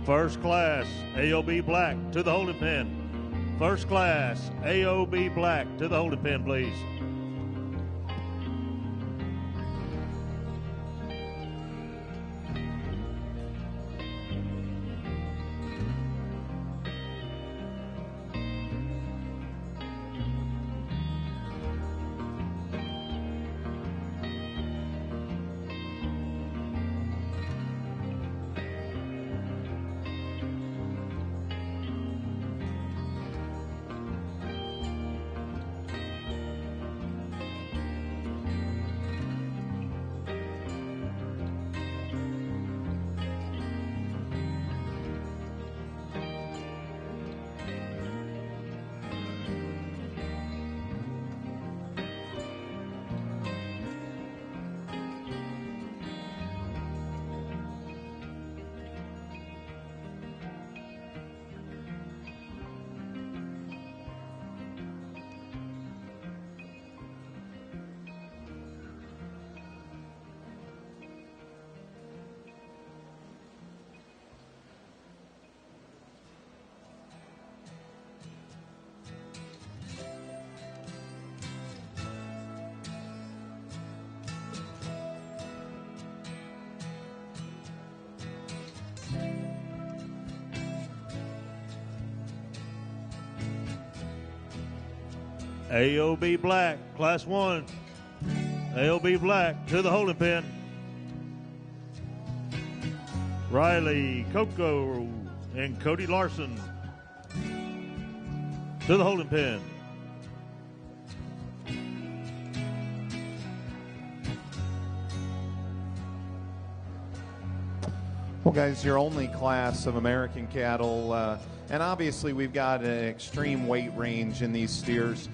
First class, AOB Black to the holding pen. First class, AOB Black to the holding pen, please. AOB Black, Class 1. AOB Black to the holding pen. Riley Coco and Cody Larson to the holding pen. Well, guys, your only class of American cattle, and obviously we've got an extreme weight range in these steers.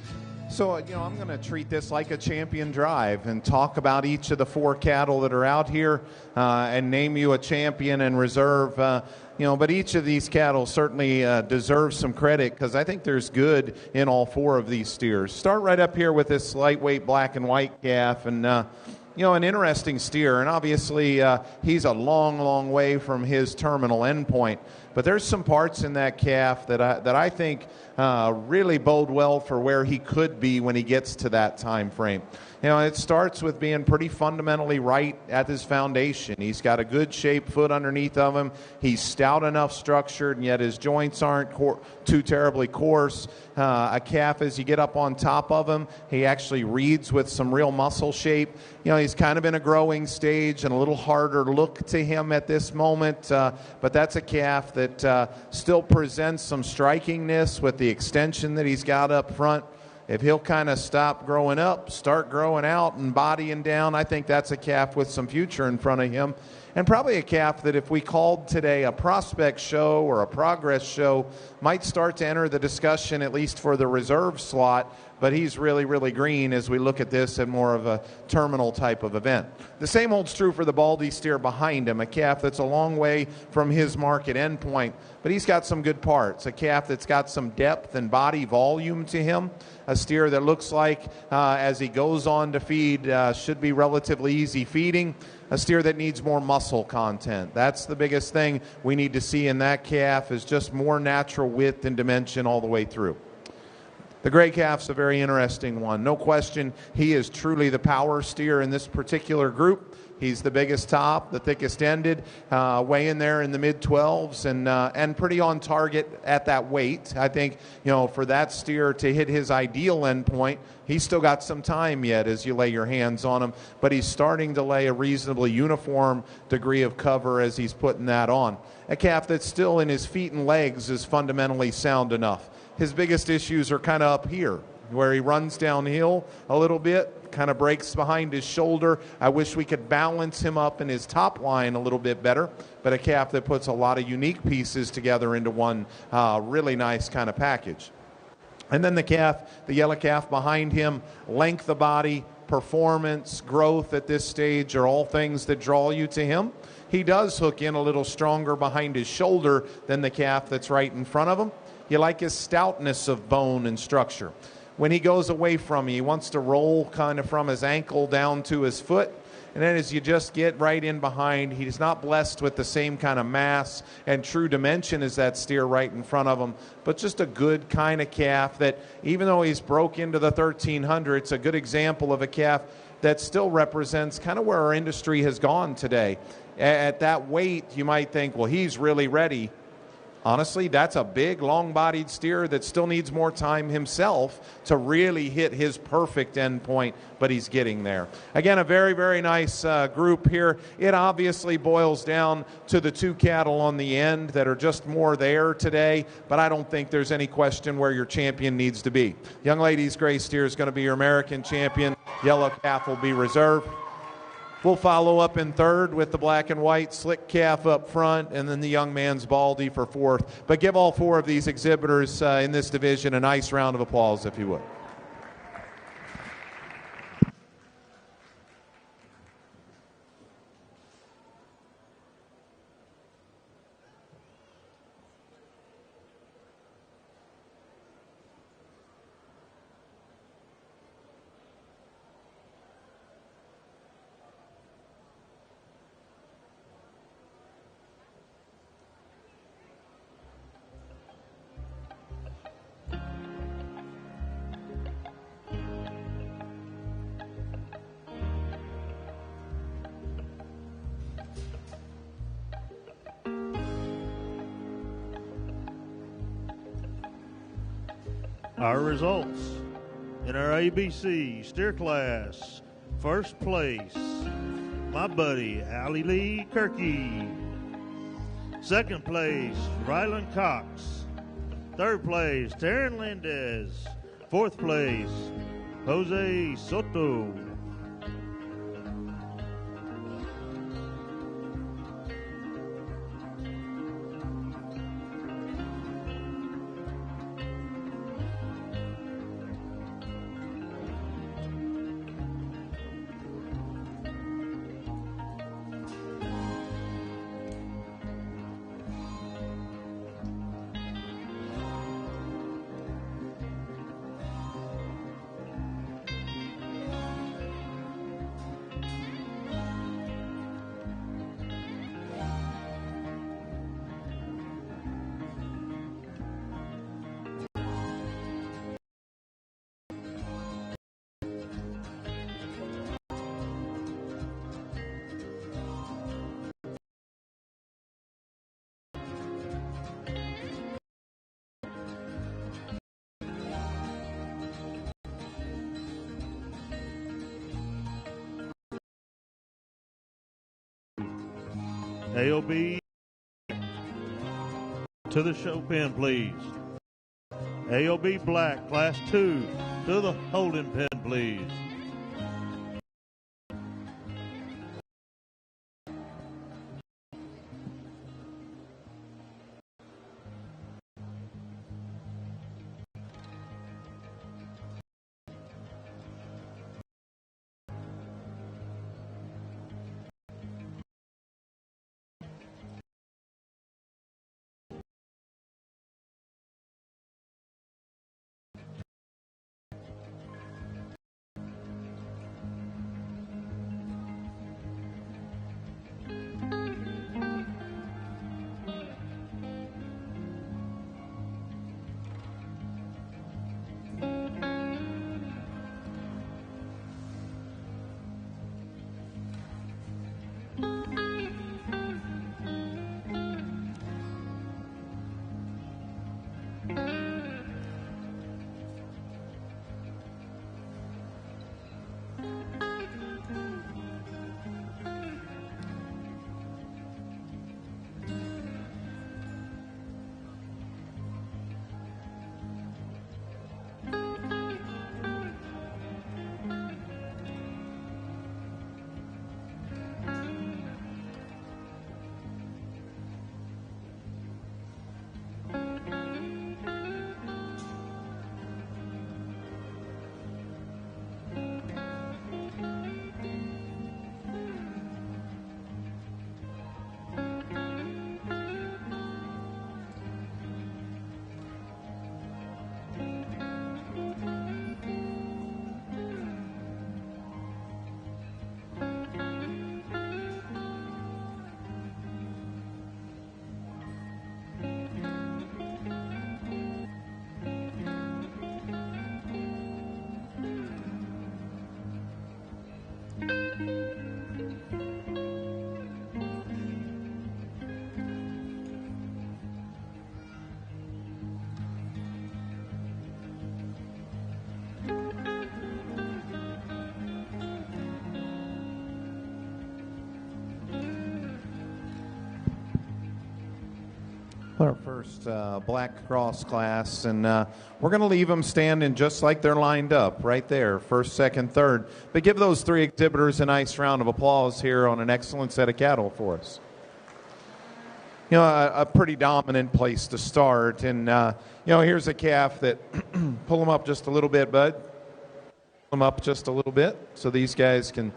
So, I'm going to treat this like a champion drive and talk about each of the 4 cattle that are out here and name you a champion and reserve. But each of these cattle certainly deserves some credit because I think there's good in all 4 of these steers. Start right up here with this lightweight black and white calf, and an interesting steer, and obviously he's a long, long way from his terminal endpoint. But there's some parts in that calf that I think really bode well for where he could be when he gets to that time frame. It starts with being pretty fundamentally right at his foundation. He's got a good shaped foot underneath of him. He's stout enough structured, and yet his joints aren't too terribly coarse. A calf, as you get up on top of him, he actually reads with some real muscle shape. He's kind of in a growing stage and a little harder look to him at this moment, but that's a calf that still presents some strikingness with the extension that he's got up front. If he'll kind of stop growing up, start growing out and bodying down, I think that's a calf with some future in front of him. And probably a calf that if we called today a prospect show or a progress show might start to enter the discussion, at least for the reserve slot. But he's really, really green as we look at this at more of a terminal type of event. The same holds true for the Baldy steer behind him, a calf that's a long way from his market endpoint, but he's got some good parts. A calf that's got some depth and body volume to him. A steer that looks like, as he goes on to feed, should be relatively easy feeding. A steer that needs more muscle content. That's the biggest thing we need to see in that calf, is just more natural width and dimension all the way through. The gray calf's a very interesting one. No question, he is truly the power steer in this particular group. He's the biggest top, the thickest ended, weighing there in the mid-12s, and pretty on target at that weight. I think, for that steer to hit his ideal endpoint, he's still got some time yet as you lay your hands on him, but he's starting to lay a reasonably uniform degree of cover as he's putting that on. A calf that's still in his feet and legs is fundamentally sound enough. His biggest issues are kind of up here, where he runs downhill a little bit, kind of breaks behind his shoulder. I wish we could balance him up in his top line a little bit better, but a calf that puts a lot of unique pieces together into one really nice kind of package. And then the yellow calf behind him, length of body, performance, growth at this stage are all things that draw you to him. He does hook in a little stronger behind his shoulder than the calf that's right in front of him. You like his stoutness of bone and structure. When he goes away from you, he wants to roll kind of from his ankle down to his foot. And then as you just get right in behind, he's not blessed with the same kind of mass and true dimension as that steer right in front of him, but just a good kind of calf that, even though he's broke into the 1,300, it's a good example of a calf that still represents kind of where our industry has gone today. At that weight, you might think, well, he's really ready. Honestly, that's a big, long-bodied steer that still needs more time himself to really hit his perfect end point, but he's getting there. Again, a very, very nice group here. It obviously boils down to the two cattle on the end that are just more there today, but I don't think there's any question where your champion needs to be. Young lady's gray steer is going to be your American champion. Yellow calf will be reserved. We'll follow up in third with the black and white slick calf up front, and then the young man's Baldy for fourth. But give all four of these exhibitors in this division a nice round of applause, if you would. Our results in our ABC steer class. First place, my buddy Allie Lee Kirky. Second place, Ryland Cox. Third place, Taryn Lendez. Fourth place, Jose Soto. AOB to the show pen, please. AOB Black, Class 2, to the holding pen, please. our first black cross class, and we're going to leave them standing just like they're lined up right there, first, second, third. But give those three exhibitors a nice round of applause here on an excellent set of cattle for us. You know, a pretty dominant place to start, and here's a calf that pull them up just a little bit, bud. Pull them up just a little bit so these guys can.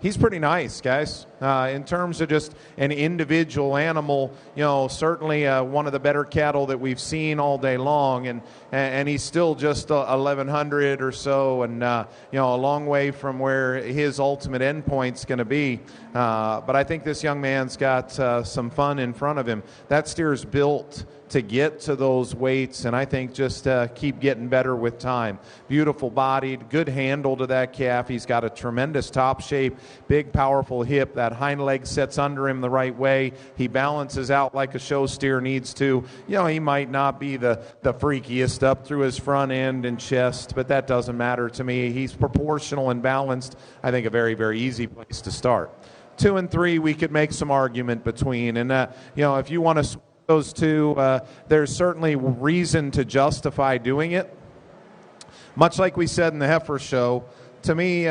He's pretty nice, guys. In terms of just an individual animal, certainly one of the better cattle that we've seen all day long, and he's still just 1,100 or so, and a long way from where his ultimate endpoint's going to be. But I think this young man's got some fun in front of him. That steer's built to get to those weights, and I think just keep getting better with time. Beautiful bodied, good handle to that calf. He's got a tremendous top shape, big powerful hip. That hind leg sets under him the right way. He balances out like a show steer needs to. He might not be the freakiest up through his front end and chest, but that doesn't matter to me. He's proportional and balanced. I think a very, very easy place to start. 2 and 3 we could make some argument between, and if you want to those two, there's certainly reason to justify doing it. Much like we said in the heifer show, to me,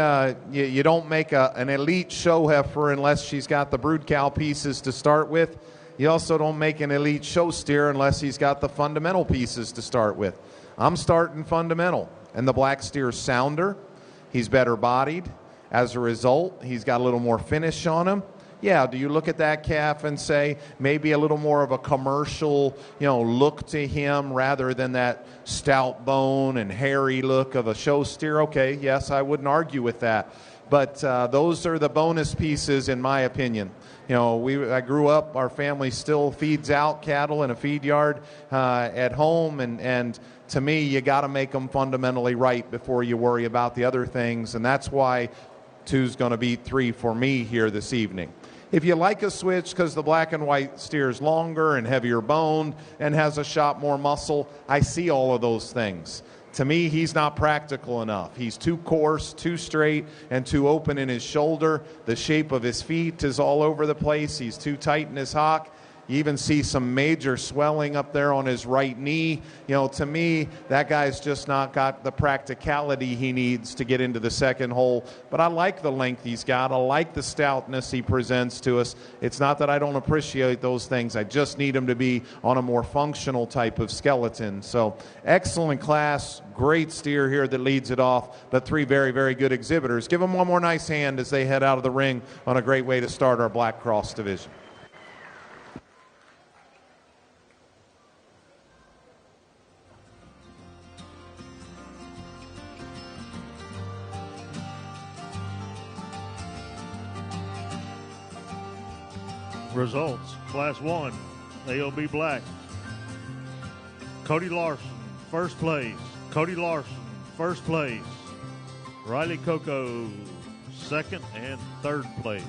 you don't make an elite show heifer unless she's got the brood cow pieces to start with. You also don't make an elite show steer unless he's got the fundamental pieces to start with. I'm starting fundamental, and the black steer's sounder. He's better bodied. As a result, he's got a little more finish on him. Yeah, do you look at that calf and say maybe a little more of a commercial, look to him rather than that stout bone and hairy look of a show steer? Okay, yes, I wouldn't argue with that. But those are the bonus pieces, in my opinion. I grew up, our family still feeds out cattle in a feed yard at home, and to me, you got to make them fundamentally right before you worry about the other things, and that's why 2's going to beat 3 for me here this evening. If you like a switch because the black and white steer is longer and heavier boned and has a shot more muscle, I see all of those things. To me, he's not practical enough. He's too coarse, too straight, and too open in his shoulder. The shape of his feet is all over the place. He's too tight in his hock. You even see some major swelling up there on his right knee. To me, that guy's just not got the practicality he needs to get into the second hole. But I like the length he's got. I like the stoutness he presents to us. It's not that I don't appreciate those things. I just need him to be on a more functional type of skeleton. So excellent class, great steer here that leads it off. But 3 very, very good exhibitors. Give them one more nice hand as they head out of the ring on a great way to start our Black Cross division. Results, Class 1, AOB Black. Cody Larson, first place. Cody Larson, first place. Riley Coco, second and third place.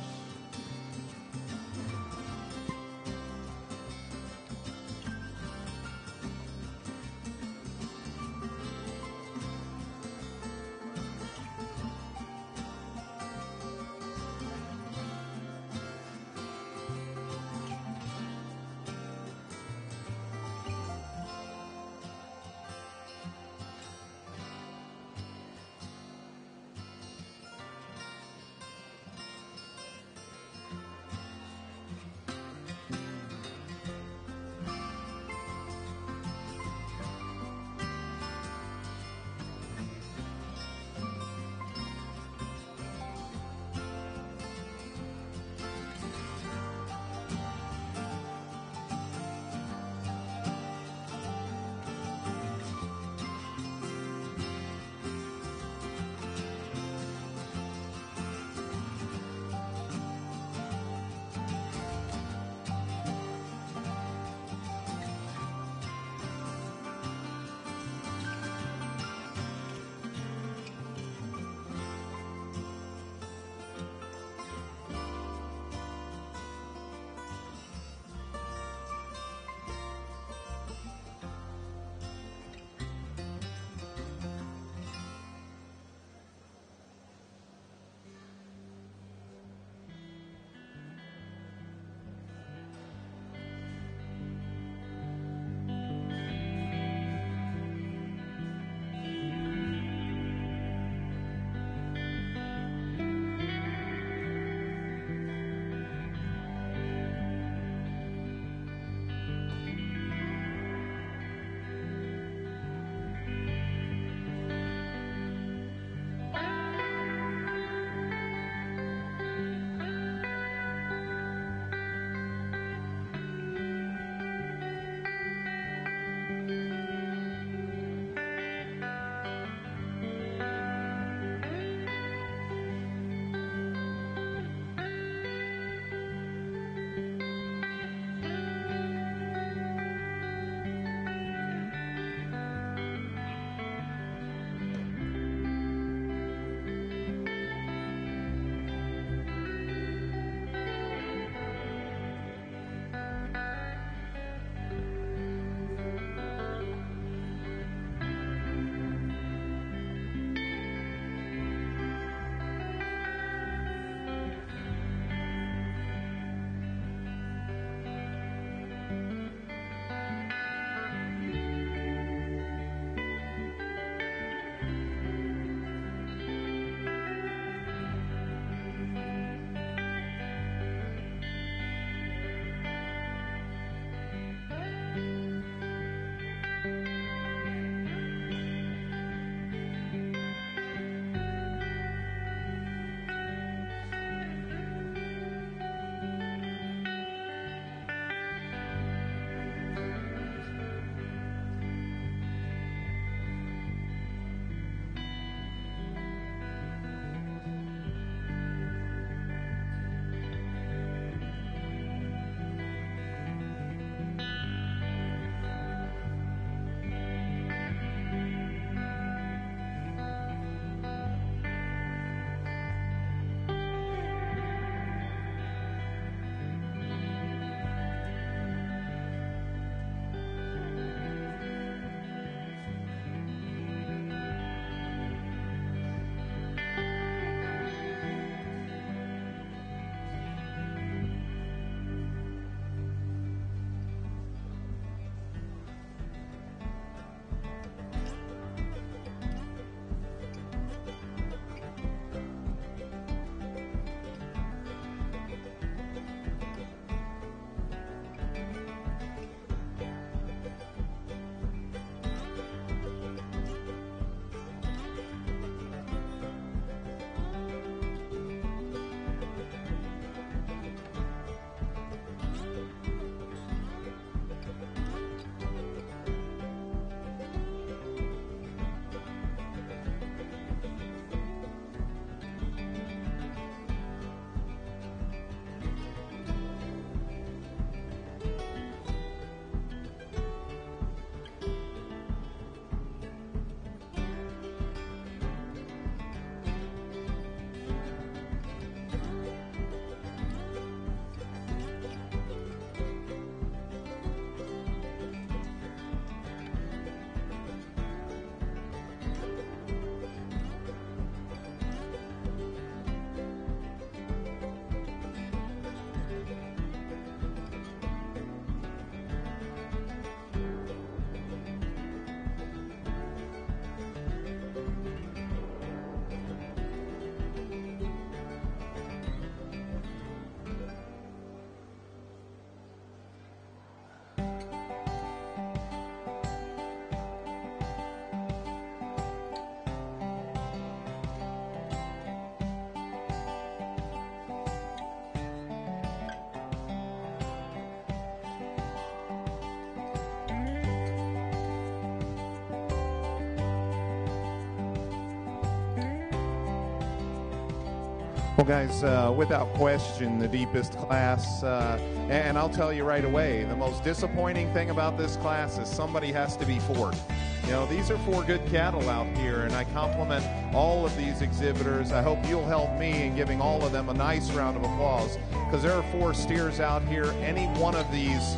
Well, guys, without question, the deepest class, and I'll tell you right away, the most disappointing thing about this class is somebody has to be fourth. You know, these are 4 good cattle out here, and I compliment all of these exhibitors. I hope you'll help me in giving all of them a nice round of applause, because there are 4 steers out here. Any one of these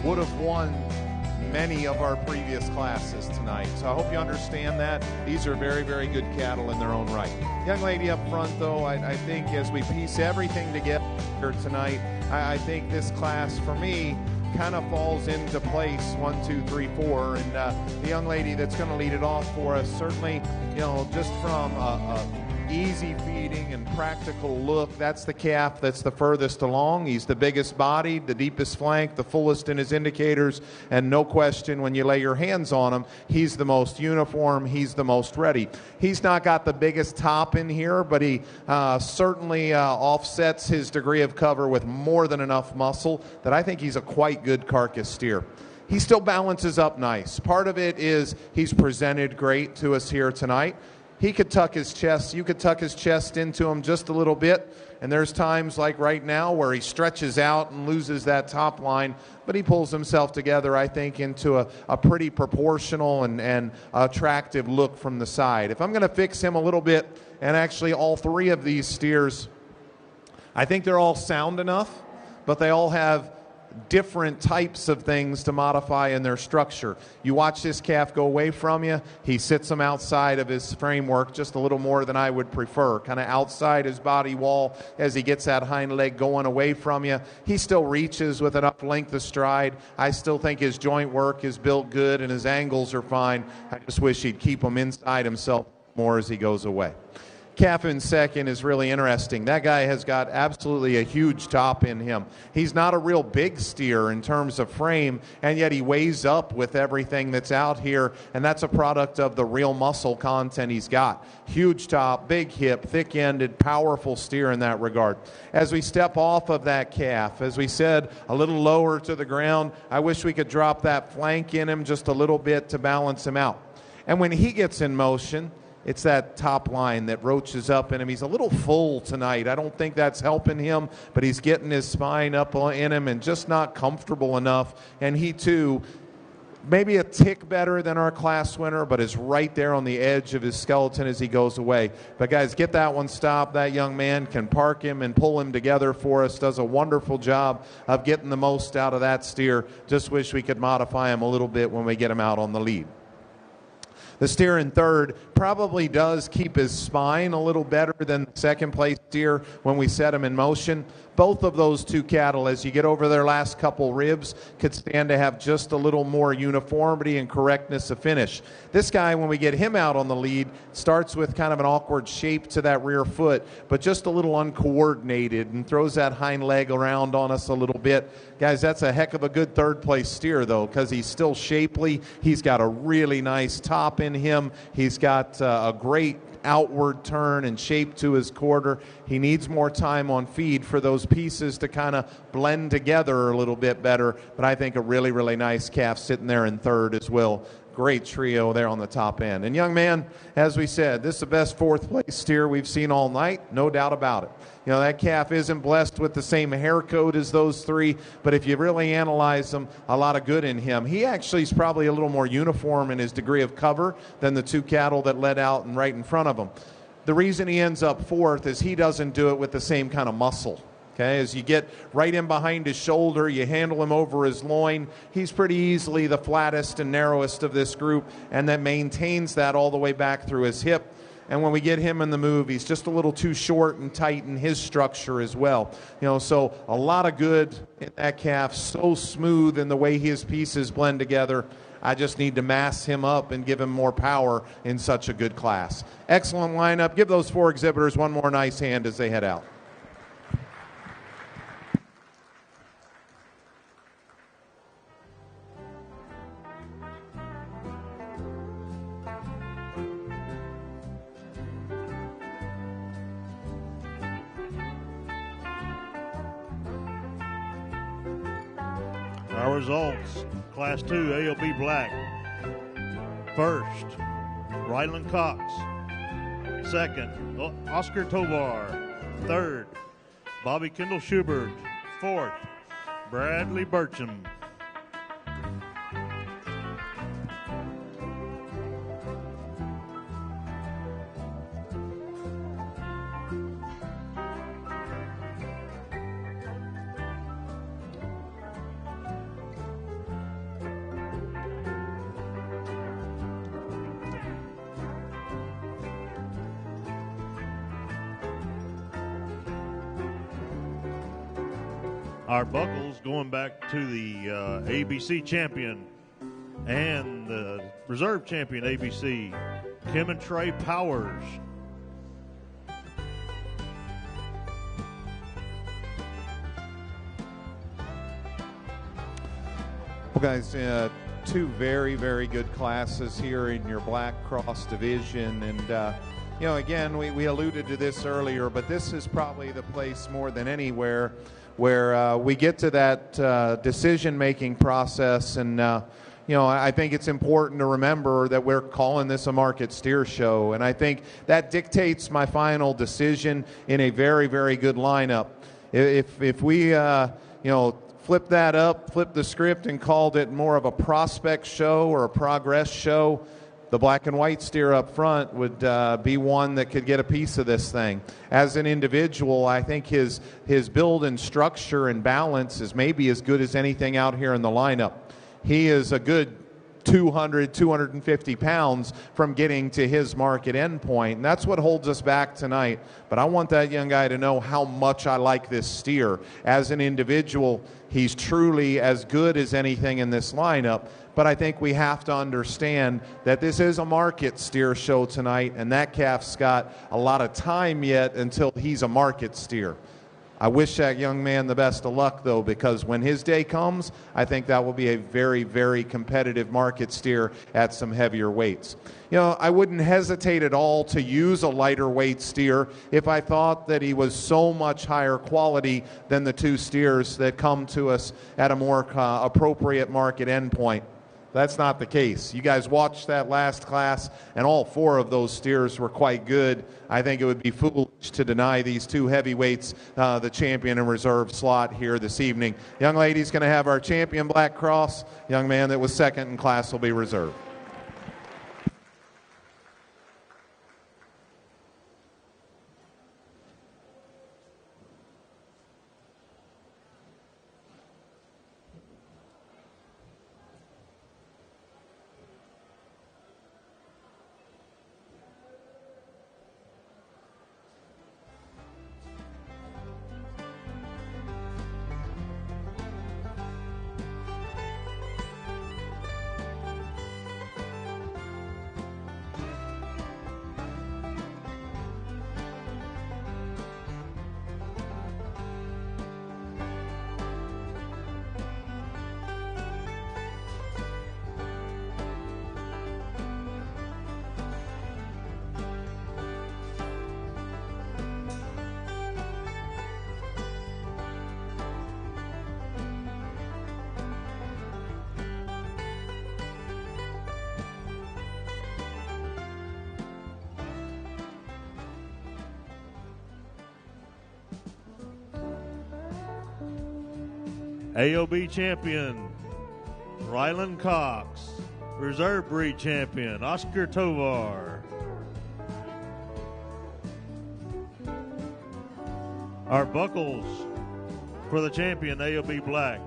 would have won many of our previous classes tonight. So I hope you understand that. These are very, very good cattle in their own right. Young lady up front, though, I think as we piece everything together tonight, I think this class, for me, kind of falls into place 1, 2, 3, 4. And the young lady that's going to lead it off for us, certainly, you know, just from easy feeding and practical look, that's the calf that's the furthest along. He's the biggest bodied, the deepest flank, the fullest in his indicators, and no question when you lay your hands on him, he's the most uniform, he's the most ready. He's not got the biggest top in here, but he certainly offsets his degree of cover with more than enough muscle that I think he's a quite good carcass steer. He still balances up nice. Part of it is he's presented great to us here tonight. He could tuck his chest, you could tuck his chest into him just a little bit, and there's times like right now where he stretches out and loses that top line, but he pulls himself together, I think, into a pretty proportional and attractive look from the side. If I'm going to fix him a little bit, and actually all 3 of these steers, I think they're all sound enough, but they all have different types of things to modify in their structure. You watch this calf go away from you, he sits him outside of his framework just a little more than I would prefer, kind of outside his body wall as he gets that hind leg going away from you. He still reaches with enough length of stride. I still think his joint work is built good and his angles are fine. I just wish he'd keep him inside himself more as he goes away. Calf in second is really interesting. That guy has got absolutely a huge top in him. He's not a real big steer in terms of frame, and yet he weighs up with everything that's out here, and that's a product of the real muscle content he's got. Huge top, big hip, thick-ended, powerful steer in that regard. As we step off of that calf, as we said, a little lower to the ground, I wish we could drop that flank in him just a little bit to balance him out. And when he gets in motion, it's that top line that roaches up in him. He's a little full tonight. I don't think that's helping him, but he's getting his spine up in him and just not comfortable enough. And he, too, maybe a tick better than our class winner, but is right there on the edge of his skeleton as he goes away. But, guys, get that one stopped. That young man can park him and pull him together for us. Does a wonderful job of getting the most out of that steer. Just wish we could modify him a little bit when we get him out on the lead. The steer in third probably does keep his spine a little better than the second place steer when we set him in motion. Both of those 2 cattle, as you get over their last couple ribs, could stand to have just a little more uniformity and correctness of finish. This guy, when we get him out on the lead, starts with kind of an awkward shape to that rear foot, but just a little uncoordinated and throws that hind leg around on us a little bit. Guys, that's a heck of a good third place steer, though, because he's still shapely. He's got a really nice top in him. He's got a great outward turn and shape to his quarter. He needs more time on feed for those pieces to kind of blend together a little bit better, but I think a really, really nice calf sitting there in third as well. Great trio there on the top end. And young man, as we said, this is the best 4th place steer we've seen all night, no doubt about it. You know, that calf isn't blessed with the same hair coat as those 3, but if you really analyze them, a lot of good in him. He actually is probably a little more uniform in his degree of cover than the 2 cattle that led out and right in front of him. The reason he ends up 4th is he doesn't do it with the same kind of muscle. Okay, as you get right in behind his shoulder, you handle him over his loin. He's pretty easily the flattest and narrowest of this group, and that maintains that all the way back through his hip. And when we get him in the move, he's just a little too short and tight in his structure as well. You know, so a lot of good in that calf, so smooth in the way his pieces blend together. I just need to mass him up and give him more power in such a good class. Excellent lineup. Give those 4 exhibitors one more nice hand as they head out. Our results, Class 2, AOB Black. First, Ryland Cox. Second, Oscar Tovar. Third, Bobby Kendall Schubert. Fourth, Bradley Burcham. Our buckles going back to the ABC champion and the reserve champion ABC, Kim and Trey Powers. Well, guys, two very, very good classes here in your Black Cross division. And, again, we alluded to this earlier, but this is probably the place more than anywhere where we get to that decision-making process. And, I think it's important to remember that we're calling this a market steer show. And I think that dictates my final decision in a very, very good lineup. If we, flip that up, flip the script and called it more of a prospect show or a progress show, the black and white steer up front would be one that could get a piece of this thing. As an individual, I think his build and structure and balance is maybe as good as anything out here in the lineup. He is a good 200, 250 pounds from getting to his market endpoint, and that's what holds us back tonight. But I want that young guy to know how much I like this steer. As an individual, he's truly as good as anything in this lineup. But I think we have to understand that this is a market steer show tonight, and that calf's got a lot of time yet until he's a market steer. I wish that young man the best of luck, though, because when his day comes, I think that will be a very, very competitive market steer at some heavier weights. I wouldn't hesitate at all to use a lighter weight steer if I thought that he was so much higher quality than the two steers that come to us at a more appropriate market endpoint. That's not the case. You guys watched that last class, and all four of those steers were quite good. I think it would be foolish to deny these two heavyweights the champion and reserve slot here this evening. Young lady's going to have our champion Black Cross. Young man that was second in class will be reserved. AOB champion, Rylan Cox. Reserve breed champion, Oscar Tovar. Our buckles for the champion, AOB Black.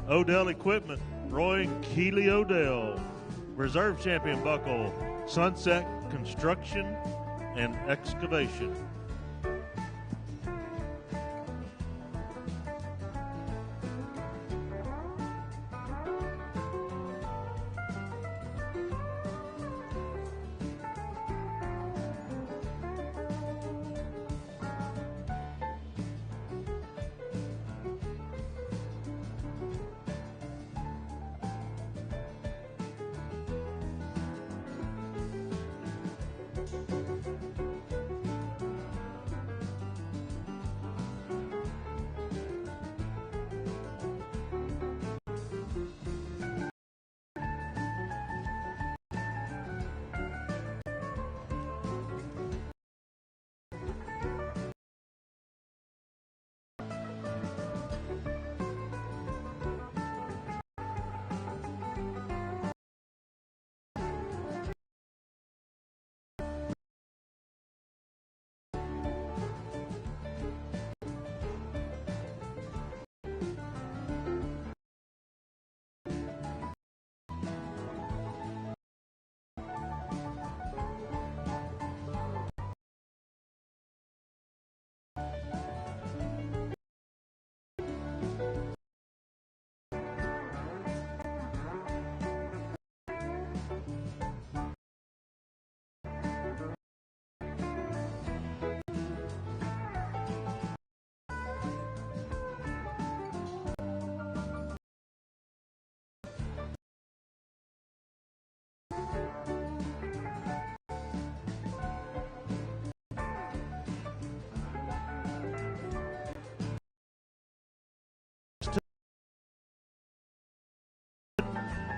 Odell Equipment, Roy Keeley Odell. Reserve champion buckle, Sunset Construction and Excavation.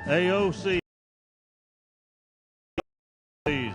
AOC, please.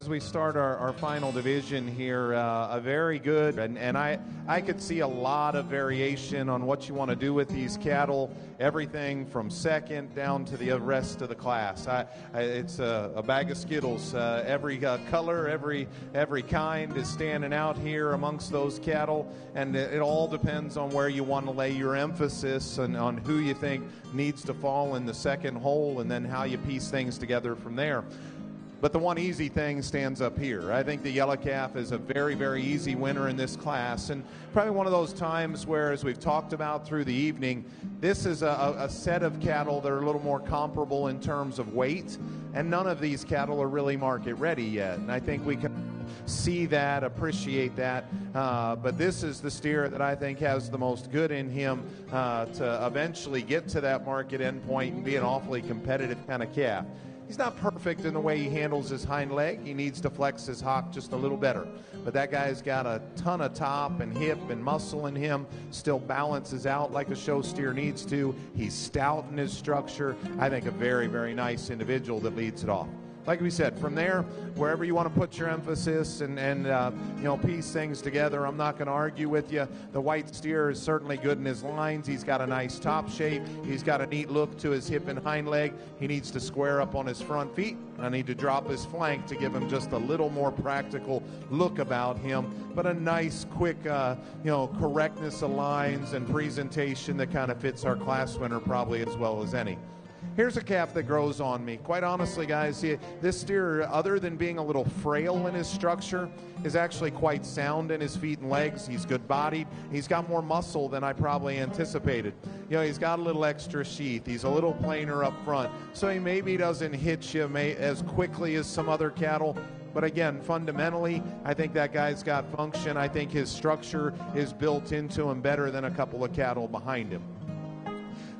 As we start our final division here, a very good, and I could see a lot of variation on what you want to do with these cattle, everything from second down to the rest of the class. It's a bag of Skittles. Every color, every kind is standing out here amongst those cattle, and it all depends on where you want to lay your emphasis and on who you think needs to fall in the second hole, and then how you piece things together from there. But the one easy thing stands up here. I think the yellow calf is a very, very easy winner in this class, and probably one of those times where, as we've talked about through the evening, this is a set of cattle that are a little more comparable in terms of weight, and none of these cattle are really market ready yet. And I think we can see that, appreciate that, but this is the steer that I think has the most good in him to eventually get to that market endpoint and be an awfully competitive kind of calf. He's not perfect in the way he handles his hind leg. He needs to flex his hock just a little better. But that guy's got a ton of top and hip and muscle in him, still balances out like a show steer needs to. He's stout in his structure. I think a very, very nice individual that leads it off. Like we said, from there, wherever you want to put your emphasis and piece things together, I'm not going to argue with you. The white steer is certainly good in his lines. He's got a nice top shape. He's got a neat look to his hip and hind leg. He needs to square up on his front feet. I need to drop his flank to give him just a little more practical look about him, but a nice, quick, correctness of lines and presentation that kind of fits our class winner probably as well as any. Here's a calf that grows on me. Quite honestly, guys, this steer, other than being a little frail in his structure, is actually quite sound in his feet and legs. He's good-bodied. He's got more muscle than I probably anticipated. He's got a little extra sheath. He's a little plainer up front, so he maybe doesn't hit you as quickly as some other cattle. But again, fundamentally, I think that guy's got function. I think his structure is built into him better than a couple of cattle behind him.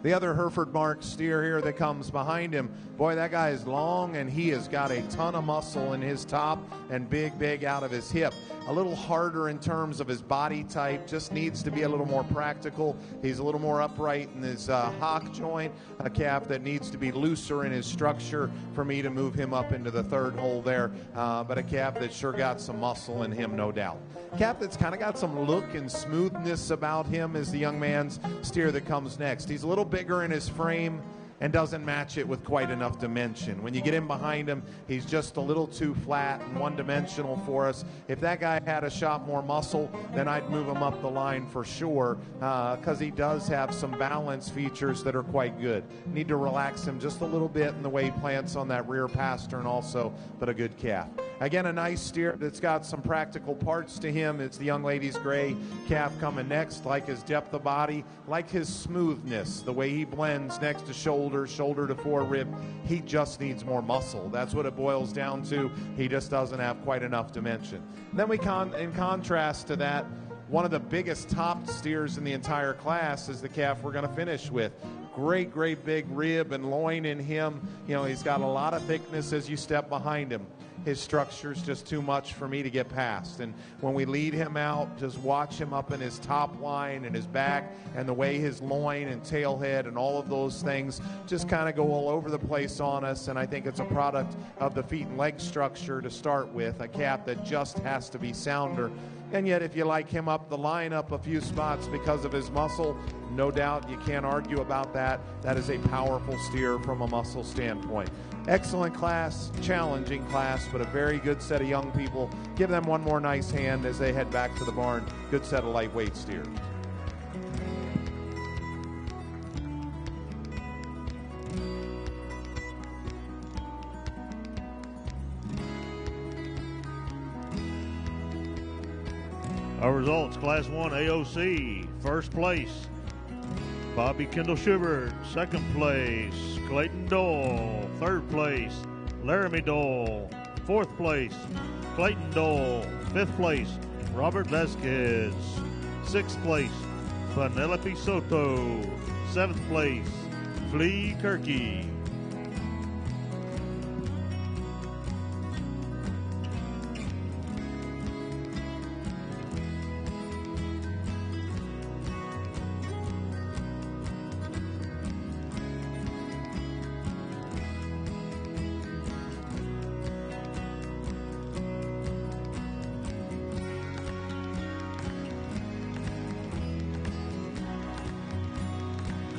The other Hereford mark steer here that comes behind him, boy, that guy is long, and he has got a ton of muscle in his top and big out of his hip. A little harder in terms of his body type, just needs to be a little more practical. He's a little more upright in his hock joint, a calf that needs to be looser in his structure for me to move him up into the third hole there, but a calf that sure got some muscle in him, no doubt. Calf that's kind of got some look and smoothness about him is the young man's steer that comes next. He's a little bigger in his frame, and doesn't match it with quite enough dimension. When you get in behind him, he's just a little too flat and one-dimensional for us. If that guy had a shot more muscle, then I'd move him up the line for sure, because he does have some balance features that are quite good. Need to relax him just a little bit in the way he plants on that rear pastern also, but a good calf. Again, a nice steer that's got some practical parts to him. It's the young lady's gray calf coming next. Like his depth of body, like his smoothness, the way he blends next to shoulder to forearm. He just needs more muscle. That's what it boils down to. He just doesn't have quite enough dimension. Then in contrast to that, one of the biggest topped steers in the entire class is the calf we're going to finish with. Great big rib and loin in him. You know, he's got a lot of thickness as you step behind him. His structure's just too much for me to get past. And when we lead him out, just watch him up in his top line and his back and the way his loin and tail head and all of those things just kind of go all over the place on us. And I think it's a product of the feet and leg structure to start with, a calf that just has to be sounder. And yet if you like him up the line up a few spots because of his muscle, no doubt you can't argue about that. That is a powerful steer from a muscle standpoint. Excellent class, challenging class, but a very good set of young people. Give them one more nice hand as they head back to the barn. Good set of lightweight steers. Our results, Class 1 AOC, first place, Bobby Kendall Schubert. Second place, Clayton Dole. Third place, Laramie Dole. Fourth place, Clayton Dole. Fifth place, Robert Vasquez. Sixth place, Penelope Soto. Seventh place, Flea Kirky.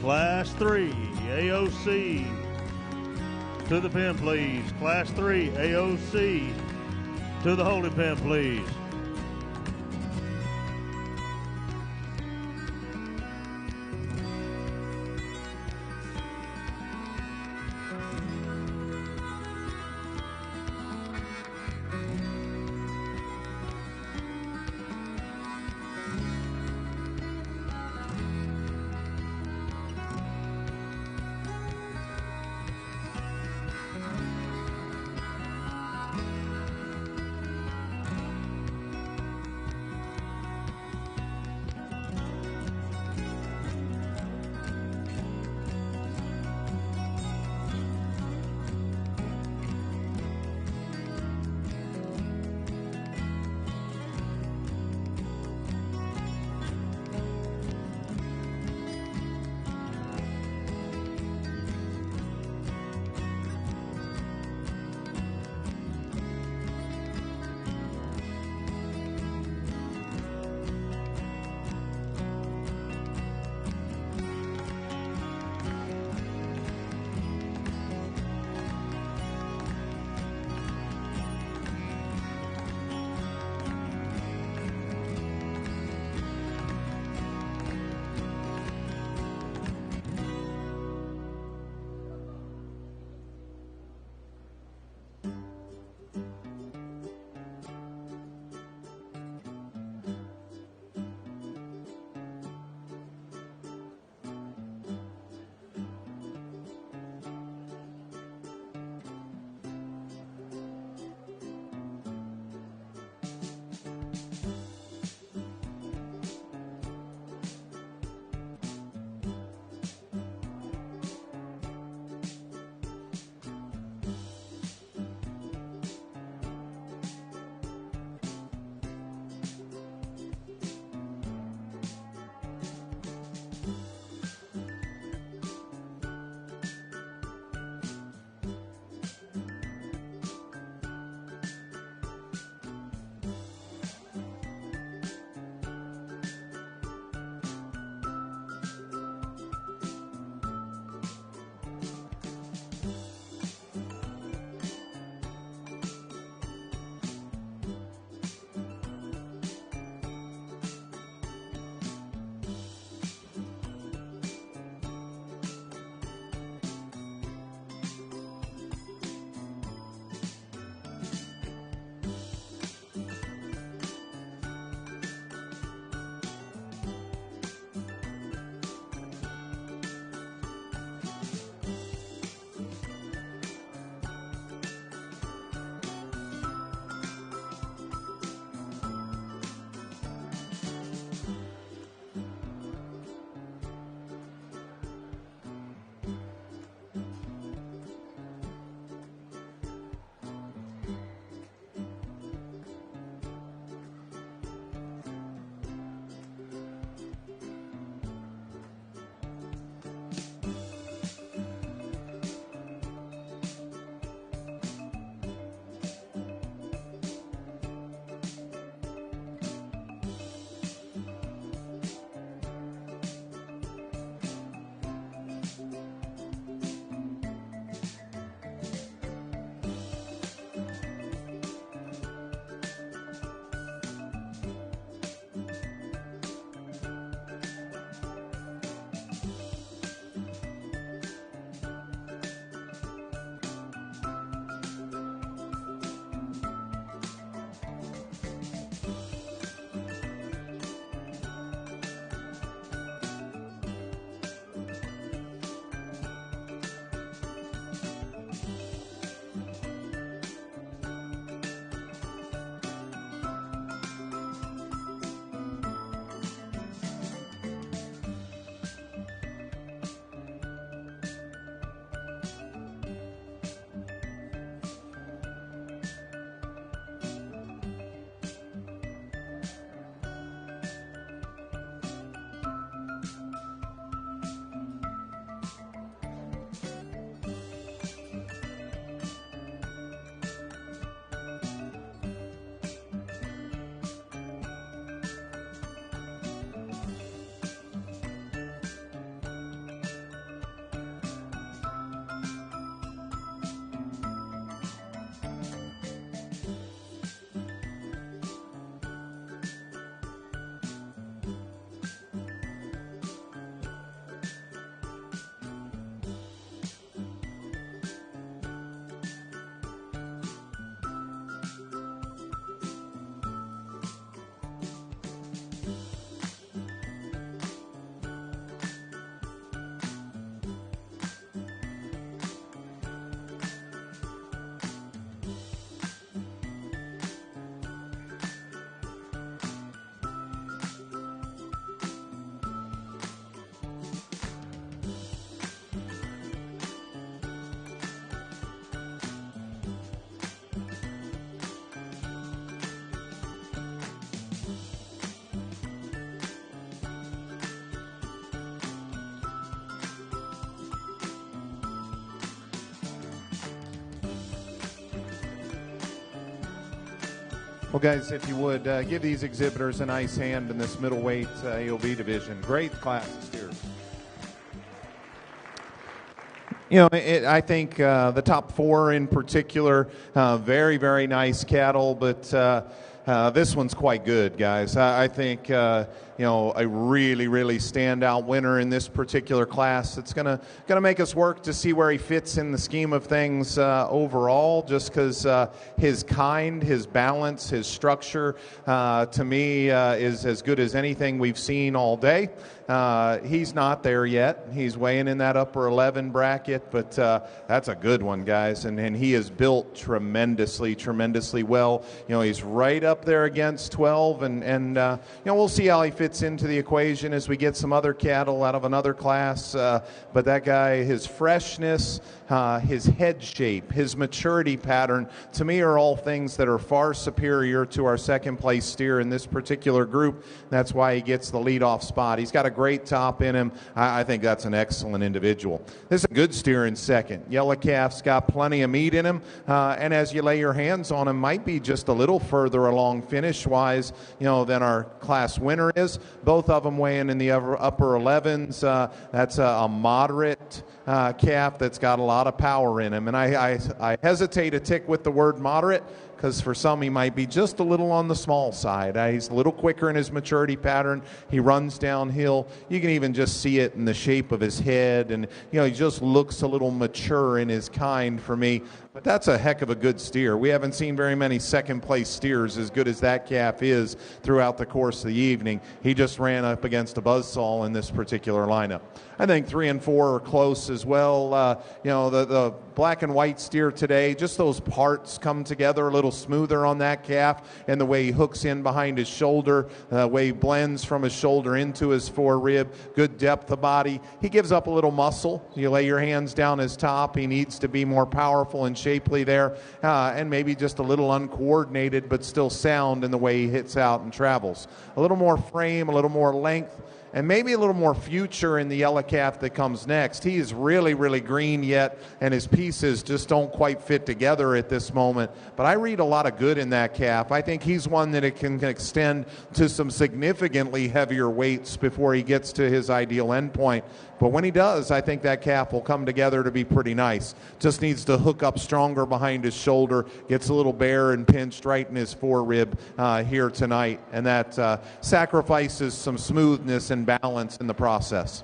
Class 3 AOC to the pen, please. Class 3 AOC to the holding pen, please. Well, guys, if you would, give these exhibitors a nice hand in this middleweight AOB division. Great class of steers. You know, I think the top four in particular, very, very nice cattle, but this one's quite good, guys. I think, you know, a really, really standout winner in this particular class. It's gonna make us work to see where he fits in the scheme of things overall, just because his kind, his balance, his structure, to me, is as good as anything we've seen all day. He's not there yet. He's weighing in that upper 11 bracket, but that's a good one, guys. And he is built tremendously, tremendously well. You know, he's right up there against 12, and you know, we'll see how he fits into the equation as we get some other cattle out of another class. But that guy, his freshness, his head shape, his maturity pattern, to me are all things that are far superior to our second place steer in this particular group. That's why he gets the leadoff spot. He's got a great top in him. I think that's an excellent individual. This is a good steer in second. Yellow Calf's got plenty of meat in him, and as you lay your hands on him, might be just a little further along finish-wise, you know, than our class winner is. Both of them weighing in the upper 11s. That's a moderate calf that's got a lot of power in him, and I hesitate to tick with the word moderate, because for some he might be just a little on the small side. He's a little quicker in his maturity pattern. He runs downhill. You can even just see it in the shape of his head, and you know, he just looks a little mature in his kind for me. But that's a heck of a good steer. We haven't seen very many second place steers as good as that calf is throughout the course of the evening. He just ran up against a buzzsaw in this particular lineup. I think 3 and 4 are close as well. You know, the black and white steer today, just those parts come together a little smoother on that calf, and the way he hooks in behind his shoulder, the way he blends from his shoulder into his forerib, good depth of body. He gives up a little muscle. You lay your hands down his top. He needs to be more powerful and shapely there, and maybe just a little uncoordinated, but still sound in the way he hits out and travels. A little more frame, a little more length, and maybe a little more future in the yellow calf that comes next. He is really, really green yet, and his pieces just don't quite fit together at this moment. But I read a lot of good in that calf. I think he's one that it can extend to some significantly heavier weights before he gets to his ideal endpoint. But when he does, I think that calf will come together to be pretty nice. Just needs to hook up stronger behind his shoulder, gets a little bare and pinched right in his forerib here tonight, and that sacrifices some smoothness and balance in the process.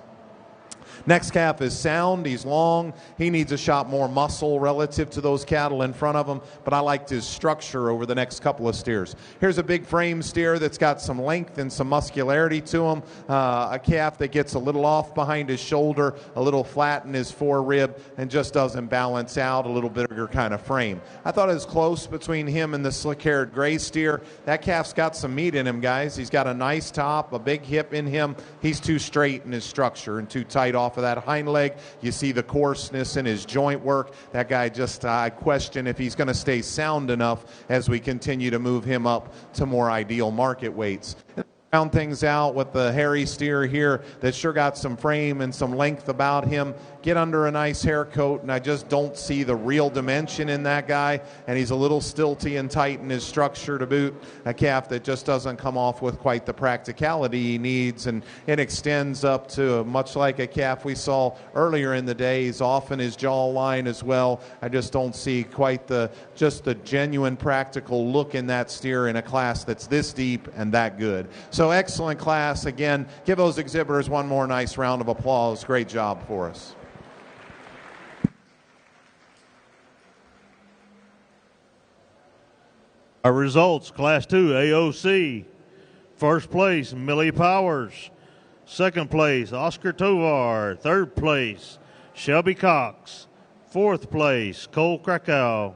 Next calf is sound. He's long. He needs a shot more muscle relative to those cattle in front of him, but I liked his structure over the next couple of steers. Here's a big frame steer that's got some length and some muscularity to him. A calf that gets a little off behind his shoulder, a little flat in his forerib, and just doesn't balance out, a little bigger kind of frame. I thought it was close between him and the slick-haired gray steer. That calf's got some meat in him, guys. He's got a nice top, a big hip in him. He's too straight in his structure and too tight off of that hind leg. You see the coarseness in his joint work. That guy just, I question if he's going to stay sound enough as we continue to move him up to more ideal market weights. Round things out with the hairy steer here that sure got some frame and some length about him. Get under a nice hair coat, and I just don't see the real dimension in that guy, and he's a little stilty and tight in his structure to boot. A calf that just doesn't come off with quite the practicality he needs, and it extends up to much like a calf we saw earlier in the day. He's off in his jaw line as well. I just don't see quite the genuine practical look in that steer in a class that's this deep and that good. So excellent class. Again, give those exhibitors one more nice round of applause. Great job for us. Our results, Class 2 AOC. First place, Millie Powers. Second place, Oscar Tovar. Third place, Shelby Cox. Fourth place, Cole Krakow.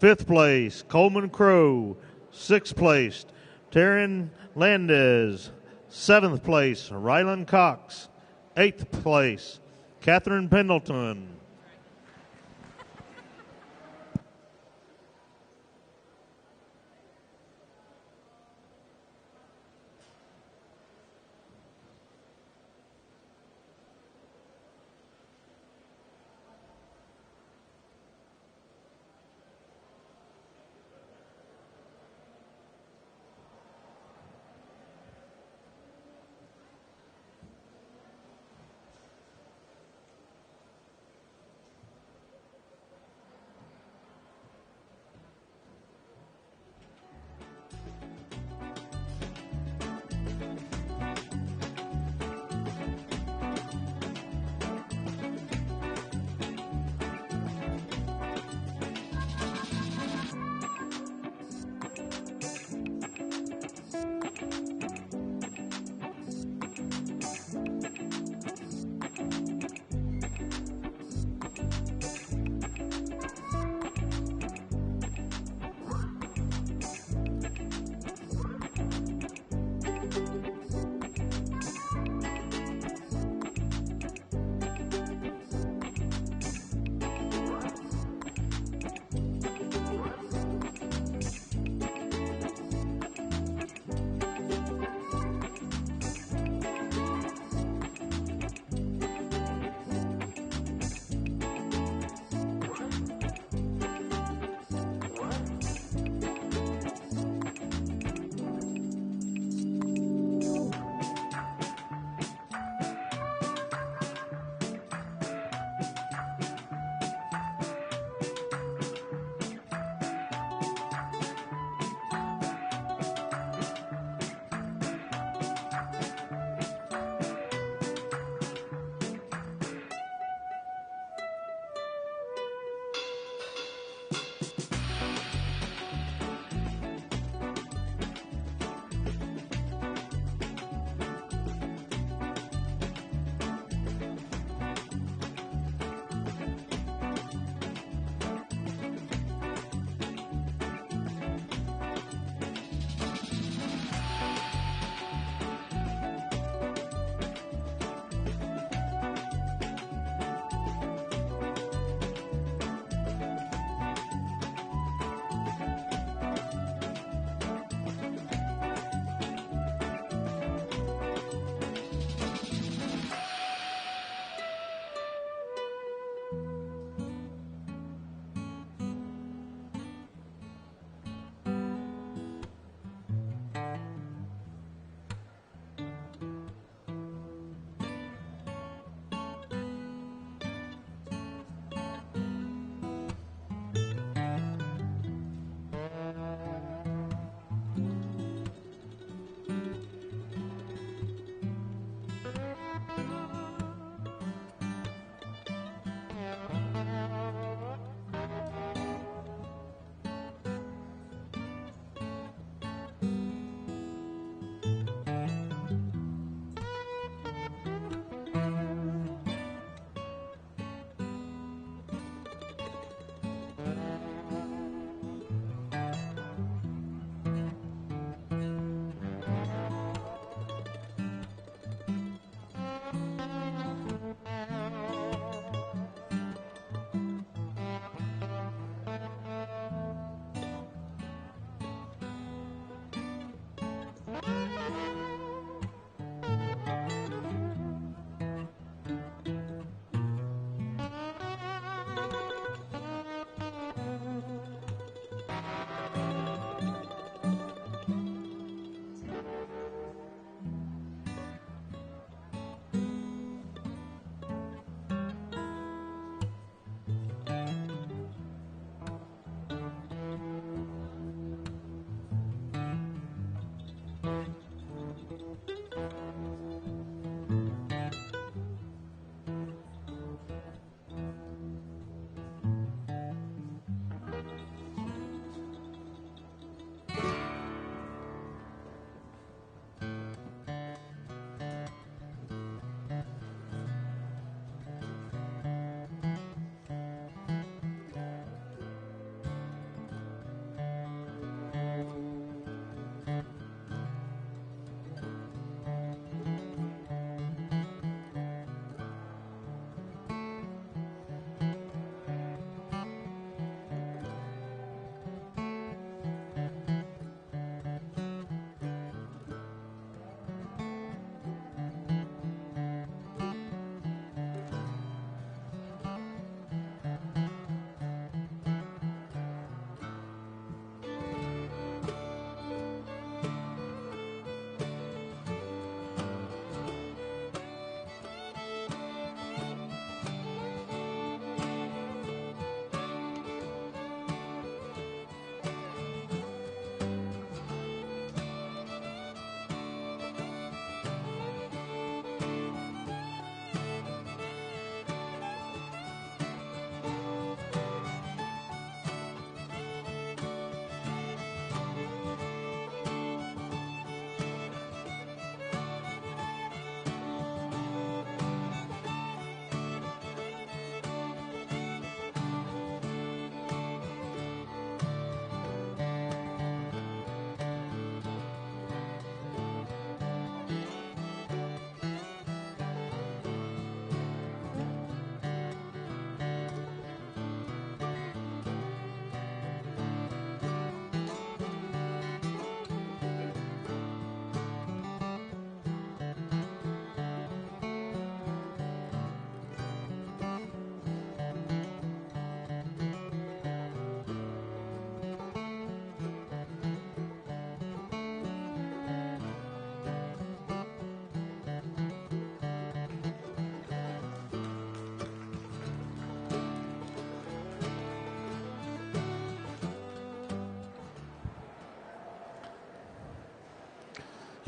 Fifth place, Coleman Crow. Sixth place, Taryn Landez. Seventh place, Rylan Cox. Eighth place, Catherine Pendleton.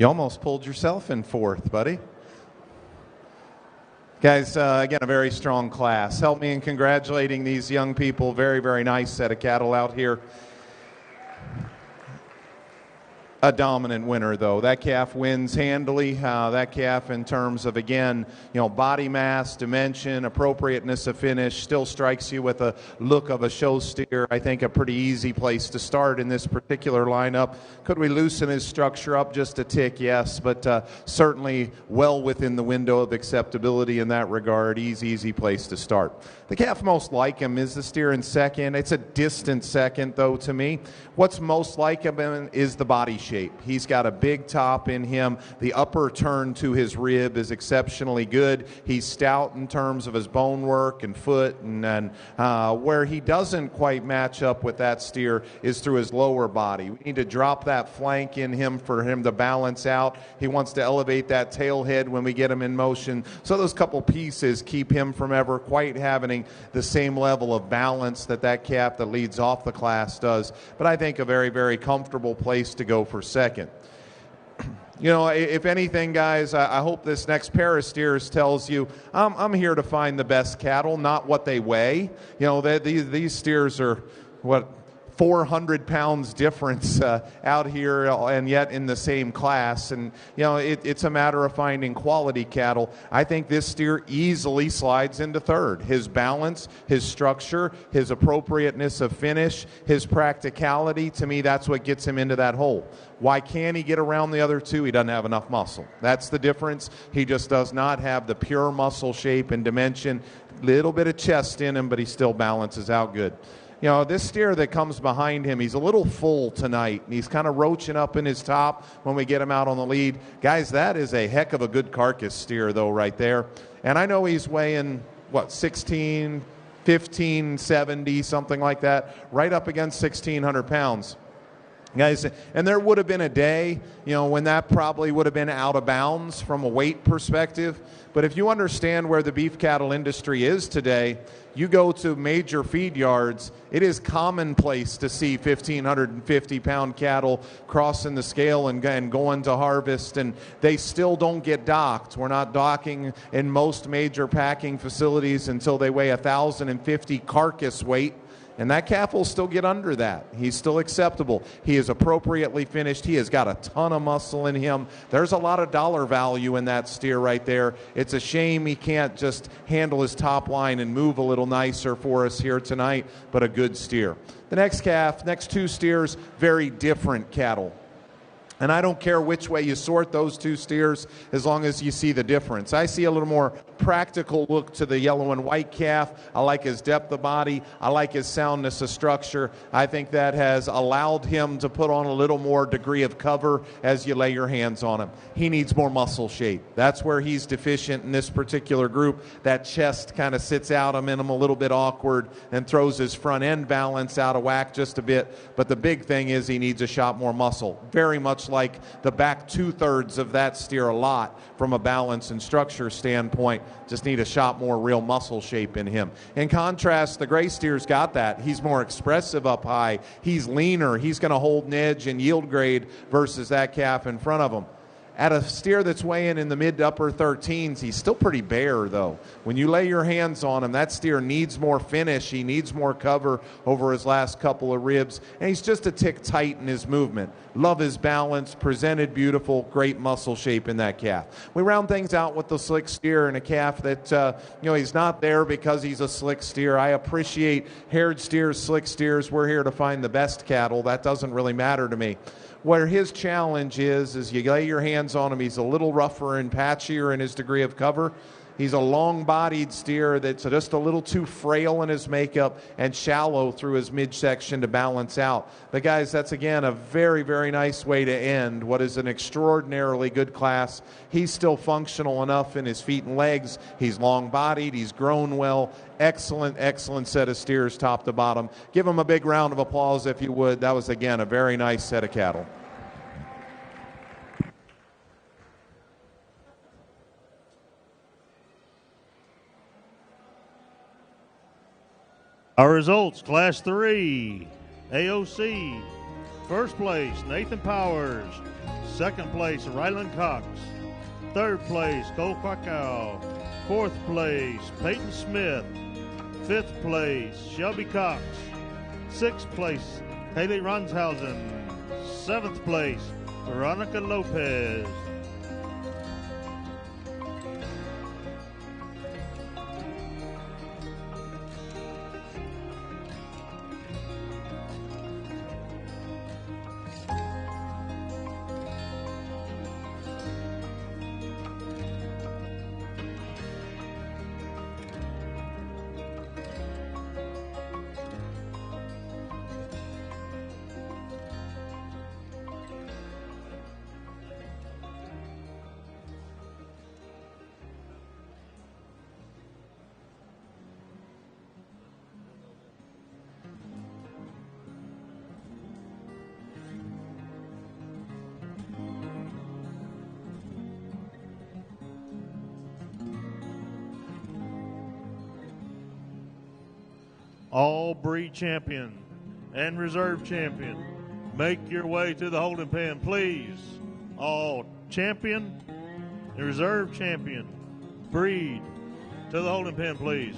You almost pulled yourself in fourth, buddy. Guys, again, a very strong class. Help me in congratulating these young people. Very, very nice set of cattle out here. A dominant winner, though. That calf wins handily. That calf, in terms of, again, body mass, dimension, appropriateness of finish, still strikes you with a look of a show steer. I think a pretty easy place to start in this particular lineup. Could we loosen his structure up just a tick? Yes, but certainly well within the window of acceptability in that regard. Easy place to start. The calf most like him is the steer in second. It's a distant second, though, to me. What's most like him is the body shape. He's got a big top in him. The upper turn to his rib is exceptionally good. He's stout in terms of his bone work and foot, and where he doesn't quite match up with that steer is through his lower body. We need to drop that flank in him for him to balance out. He wants to elevate that tail head when we get him in motion. So those couple pieces keep him from ever quite having the same level of balance that calf that leads off the class does. But I think a very, very comfortable place to go for second. If anything, guys, I hope this next pair of steers tells you I'm here to find the best cattle, not what they weigh. These steers are 400 pounds difference out here, and yet in the same class. And it's a matter of finding quality cattle. I think this steer easily slides into third. His balance, his structure, his appropriateness of finish, his practicality, to me, that's what gets him into that hole. Why can't he get around the other two? He doesn't have enough muscle. That's the difference. He just does not have the pure muscle shape and dimension. Little bit of chest in him, but he still balances out good. This steer that comes behind him, he's a little full tonight. He's kind of roaching up in his top when we get him out on the lead. Guys, that is a heck of a good carcass steer, though, right there. And I know he's weighing, 16, 15, 70, something like that, right up against 1,600 pounds. Guys, and there would have been a day, when that probably would have been out of bounds from a weight perspective. But if you understand where the beef cattle industry is today, you go to major feed yards, it is commonplace to see 1,550-pound cattle crossing the scale and going to harvest, and they still don't get docked. We're not docking in most major packing facilities until they weigh 1,050 carcass weight. And that calf will still get under that. He's still acceptable. He is appropriately finished. He has got a ton of muscle in him. There's a lot of dollar value in that steer right there. It's a shame he can't just handle his top line and move a little nicer for us here tonight, but a good steer. The next calf, next two steers, very different cattle. And I don't care which way you sort those two steers as long as you see the difference. I see a little more practical look to the yellow and white calf. I like his depth of body. I like his soundness of structure. I think that has allowed him to put on a little more degree of cover as you lay your hands on him. He needs more muscle shape. That's where he's deficient in this particular group. That chest kind of sits out him, and him a little bit awkward and throws his front end balance out of whack just a bit. But the big thing is he needs a shot more muscle. Very much like the back two-thirds of that steer a lot from a balance and structure standpoint. Just need a shot more real muscle shape in him. In contrast, the gray steer's got that. He's more expressive up high. He's leaner. He's going to hold an edge and yield grade versus that calf in front of him. At a steer that's weighing in the mid to upper 13s, he's still pretty bare, though. When you lay your hands on him, that steer needs more finish. He needs more cover over his last couple of ribs, and he's just a tick tight in his movement. Love his balance, presented beautiful, great muscle shape in that calf. We round things out with the slick steer and a calf that, he's not there because he's a slick steer. I appreciate haired steers, slick steers. We're here to find the best cattle. That doesn't really matter to me. Where his challenge is you lay your hands on him, he's a little rougher and patchier in his degree of cover. He's a long-bodied steer that's just a little too frail in his makeup and shallow through his midsection to balance out. But guys, that's again a very, very nice way to end what is an extraordinarily good class. He's still functional enough in his feet and legs. He's long-bodied. He's grown well. Excellent, excellent set of steers top to bottom. Give him a big round of applause if you would. That was, again, a very nice set of cattle. Our results, Class 3, AOC, first place, Nathan Powers, Second place, Ryland Cox. Third place, Cole Krakow. Fourth place, Peyton Smith. Fifth place, Shelby Cox. Sixth place, Haley Ronshausen. Seventh place, Veronica Lopez. All breed champion and reserve champion, make your way to the holding pen, please. All champion and reserve champion, breed, to the holding pen, please.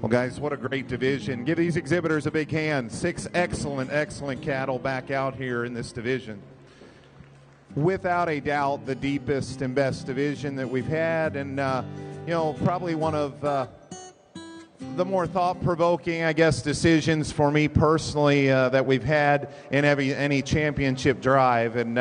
Well, guys, what a great division. Give these exhibitors a big hand. 6 excellent, excellent cattle back out here in this division. Without a doubt, the deepest and best division that we've had, and, you know, probably one of the more thought-provoking, I guess, decisions for me personally that we've had in any championship drive. And,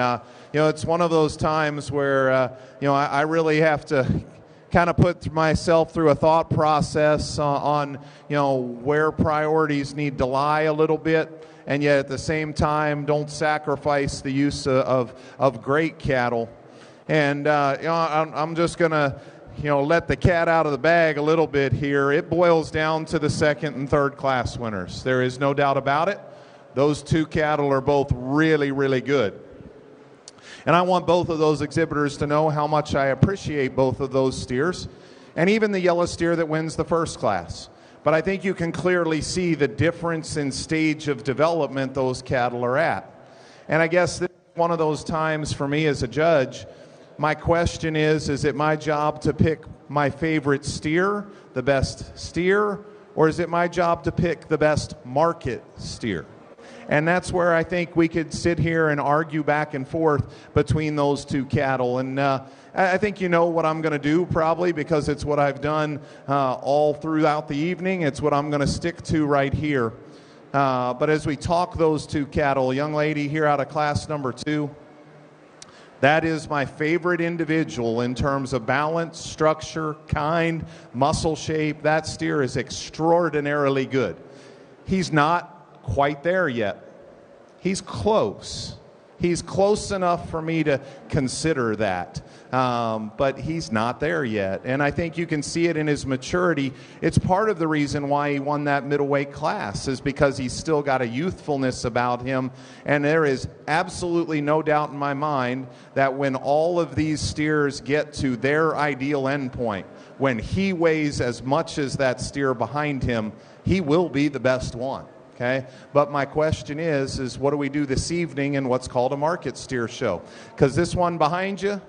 you know, it's one of those times where, you know, I really have to kind of put myself through a thought process on, you know, where priorities need to lie a little bit, and yet at the same time don't sacrifice the use of great cattle. And, you know, I'm just going to, you know, let the cat out of the bag a little bit here. It boils down to the second and third class winners. There is no doubt about it. Those 2 cattle are both really, really good. And I want both of those exhibitors to know how much I appreciate both of those steers, and even the yellow steer that wins the first class. But I think you can clearly see the difference in stage of development those cattle are at. And I guess this is one of those times for me as a judge. My question is it my job to pick my favorite steer, the best steer, or is it my job to pick the best market steer? And that's where I think we could sit here and argue back and forth between those 2 cattle. And I think you know what I'm going to do probably, because it's what I've done all throughout the evening. It's what I'm going to stick to right here. But as we talk those 2 cattle, young lady here out of class number 2, that is my favorite individual in terms of balance, structure, kind, muscle shape. That steer is extraordinarily good. He's not quite there yet. He's close. He's close enough for me to consider that. But he's not there yet. And I think you can see it in his maturity. It's part of the reason why he won that middleweight class, is because he's still got a youthfulness about him. And there is absolutely no doubt in my mind that when all of these steers get to their ideal endpoint, when he weighs as much as that steer behind him, he will be the best one. Okay, but my question is what do we do this evening in what's called a market steer show? Because this one behind you,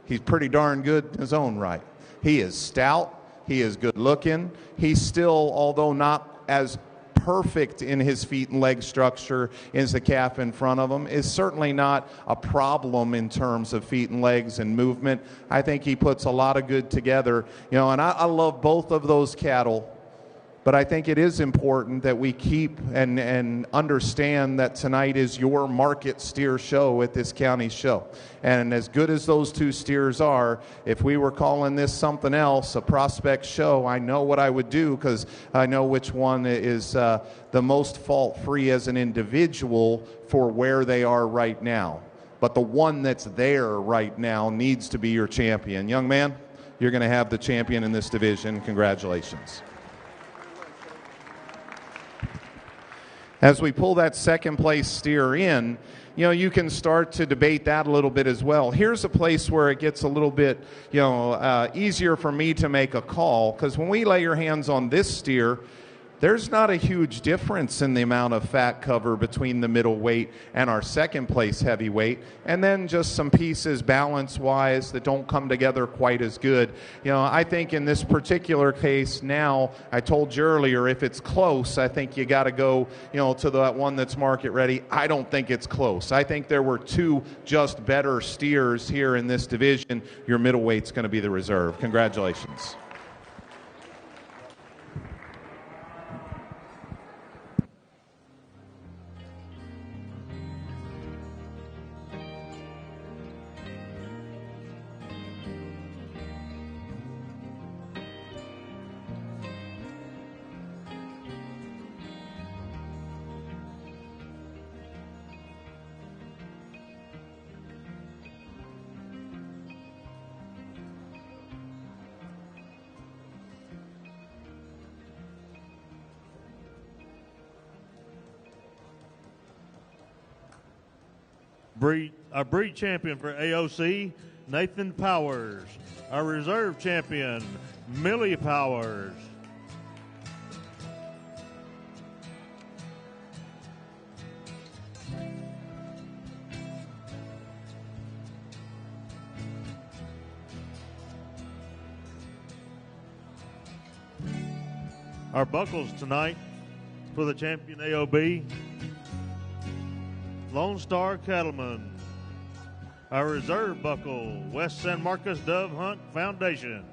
he's pretty darn good in his own right. He is stout. He is good looking. He's still, although not as perfect in his feet and leg structure as the calf in front of him, is certainly not a problem in terms of feet and legs and movement. I think he puts a lot of good together. You know, and I love both of those cattle But I think it is important that we keep and understand that tonight is your market steer show at this county show. And as good as those two steers are, if we were calling this something else, a prospect show, I know what I would do, because I know which one is the most fault-free as an individual for where they are right now. But the one that's there right now needs to be your champion. Young man, you're going to have the champion in this division. Congratulations. As we pull that second place steer in, you know, you can start to debate that a little bit as well. Here's a place where it gets a little bit, easier for me to make a call, because when we lay your hands on this steer, there's not a huge difference in the amount of fat cover between the middleweight and our second place heavyweight, and then just some pieces balance-wise that don't come together quite as good. You know, I think in this particular case now, I told you earlier, if it's close, I think you got to go, to the one that's market ready. I don't think it's close. I think there were two just better steers here in this division. Your middleweight's going to be the reserve. Congratulations. Our breed champion for AOC, Nathan Powers. Our reserve champion, Millie Powers. Our buckles tonight for the champion AOB, Lone Star Cattleman. Our reserve buckle, West San Marcos Dove Hunt Foundation.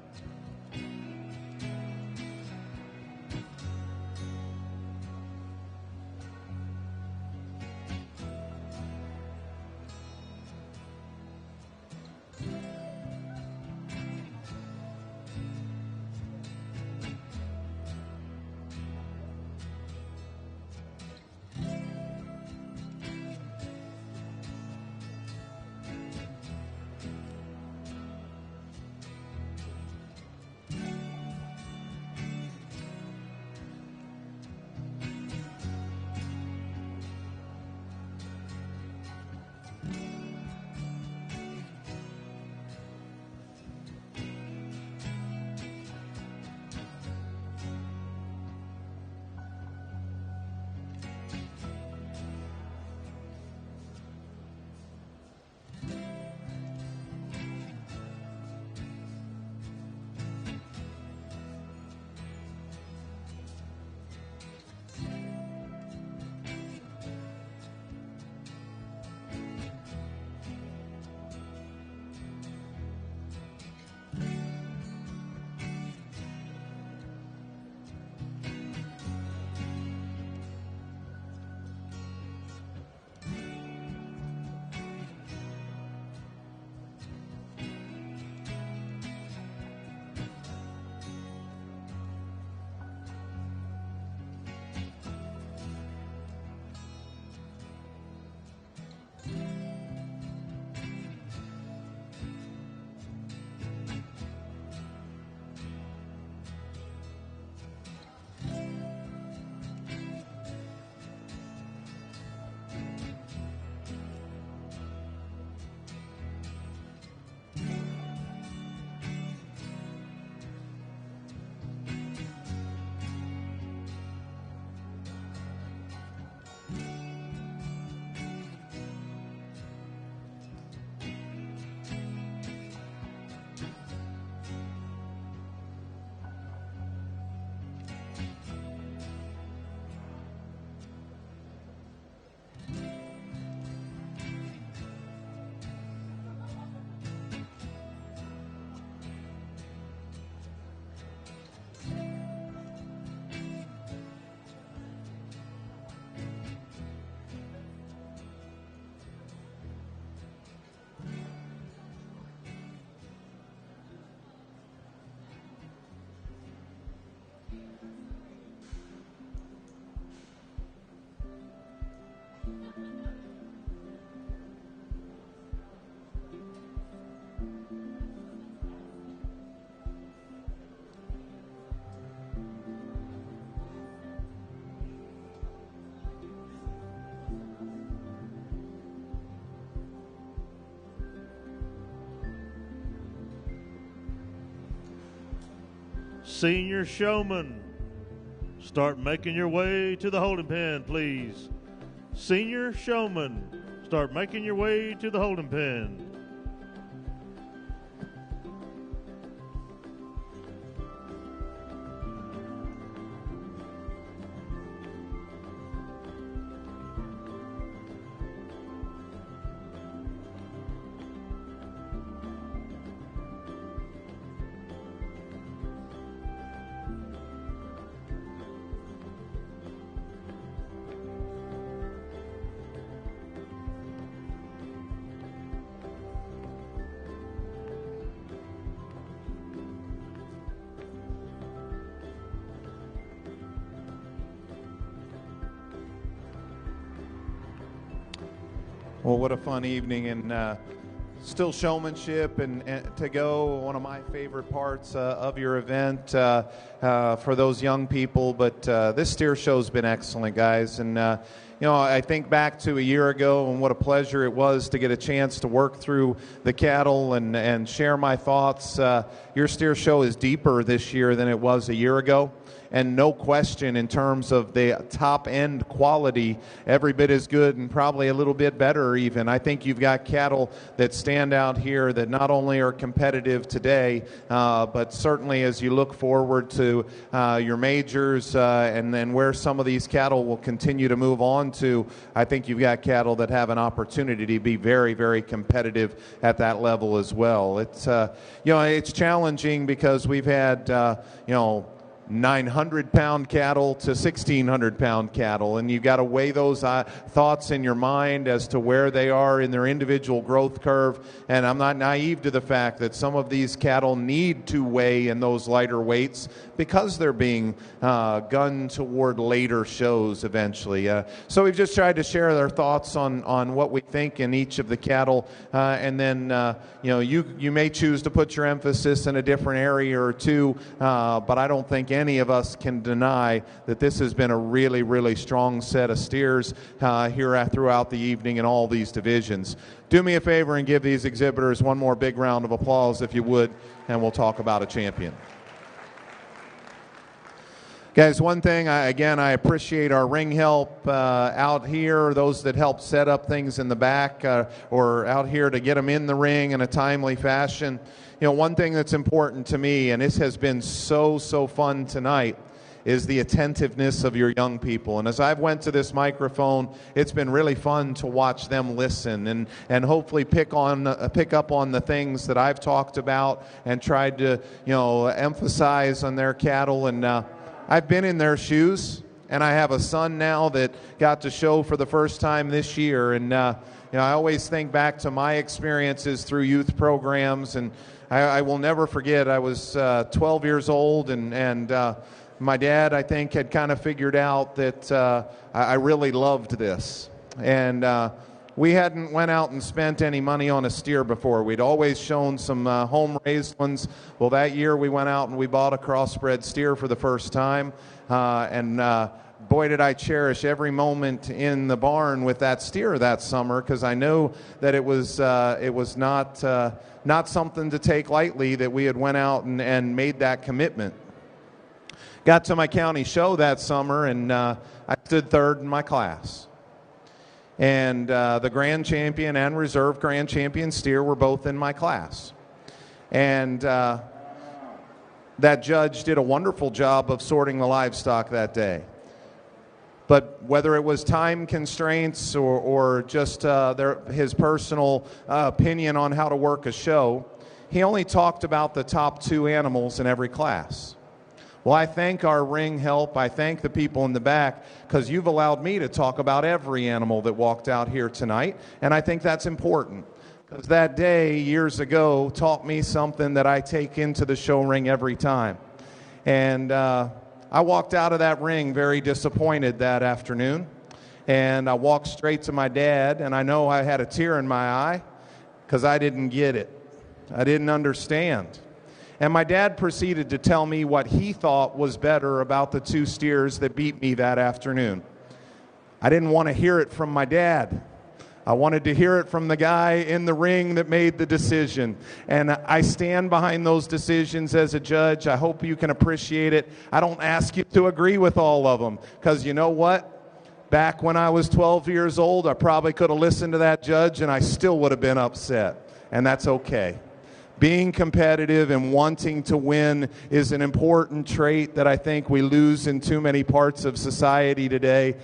Senior Showman, start making your way to the holding pen, please. Senior Showman, start making your way to the holding pen. Well, what a fun evening, and still showmanship and to go, one of my favorite parts of your event for those young people. But this steer show's been excellent, guys. And, you know, I think back to a year ago and what a pleasure it was to get a chance to work through the cattle and share my thoughts. Your steer show is deeper this year than it was a year ago. And no question, in terms of the top-end quality, every bit as good and probably a little bit better even. I think you've got cattle that stand out here that not only are competitive today, but certainly as you look forward to your majors and then where some of these cattle will continue to move on to, I think you've got cattle that have an opportunity to be very, very competitive at that level as well. It's, you know, it's challenging because we've had, you know, 900-pound cattle to 1,600-pound cattle, and you've got to weigh those thoughts in your mind as to where they are in their individual growth curve. And I'm not naive to the fact that some of these cattle need to weigh in those lighter weights because they're being gunned toward later shows eventually. So we've just tried to share their thoughts on what we think in each of the cattle, and then you know, you may choose to put your emphasis in a different area or two, but I don't think any of us can deny that this has been a really, really strong set of steers here throughout the evening in all these divisions. Do me a favor and give these exhibitors one more big round of applause if you would, and we'll talk about a champion. Guys, one thing, I appreciate our ring help out here, those that help set up things in the back or out here to get them in the ring in a timely fashion. You know, one thing that's important to me, and this has been so fun tonight, is the attentiveness of your young people. And as I've went to this microphone, it's been really fun to watch them listen and hopefully pick up on the things that I've talked about and tried to, you know, emphasize on their cattle. And I've been in their shoes, and I have a son now that got to show for the first time this year. And you know, I always think back to my experiences through youth programs, and I will never forget, I was 12 years old, and my dad, I think, had kind of figured out that I really loved this. And we hadn't went out and spent any money on a steer before. We'd always shown some home-raised ones. Well, that year we went out and we bought a crossbred steer for the first time, and boy, did I cherish every moment in the barn with that steer that summer, because I know that it was not something to take lightly that we had went out and made that commitment. Got to my county show that summer, and I stood third in my class. And the grand champion and reserve grand champion steer were both in my class. And that judge did a wonderful job of sorting the livestock that day. But whether it was time constraints or just his personal opinion on how to work a show, he only talked about the top 2 animals in every class. Well, I thank our ring help. I thank the people in the back, because you've allowed me to talk about every animal that walked out here tonight, and I think that's important, because that day years ago taught me something that I take into the show ring every time. And I walked out of that ring very disappointed that afternoon, and I walked straight to my dad, and I know I had a tear in my eye because I didn't get it. I didn't understand. And my dad proceeded to tell me what he thought was better about the 2 steers that beat me that afternoon. I didn't want to hear it from my dad. I wanted to hear it from the guy in the ring that made the decision. And I stand behind those decisions as a judge. I hope you can appreciate it. I don't ask you to agree with all of them, because you know what? Back when I was 12 years old, I probably could have listened to that judge and I still would have been upset. And that's okay. Being competitive and wanting to win is an important trait that I think we lose in too many parts of society today.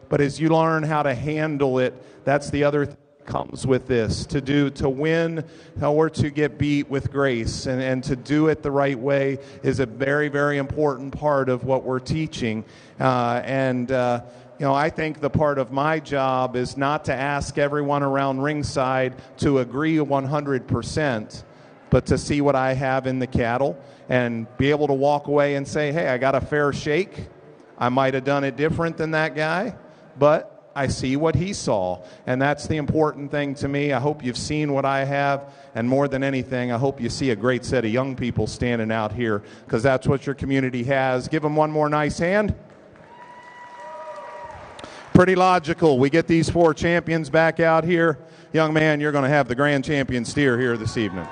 But as you learn how to handle it, that's the other thing that comes with this. To win or to get beat with grace and to do it the right way is a very, very important part of what we're teaching. You know, I think the part of my job is not to ask everyone around ringside to agree 100%, but to see what I have in the cattle and be able to walk away and say, hey, I got a fair shake. I might have done it different than that guy, but I see what he saw. And that's the important thing to me. I hope you've seen what I have. And more than anything, I hope you see a great set of young people standing out here, because that's what your community has. Give them one more nice hand. Pretty logical. We get these 4 champions back out here. Young man, you're going to have the grand champion steer here this evening.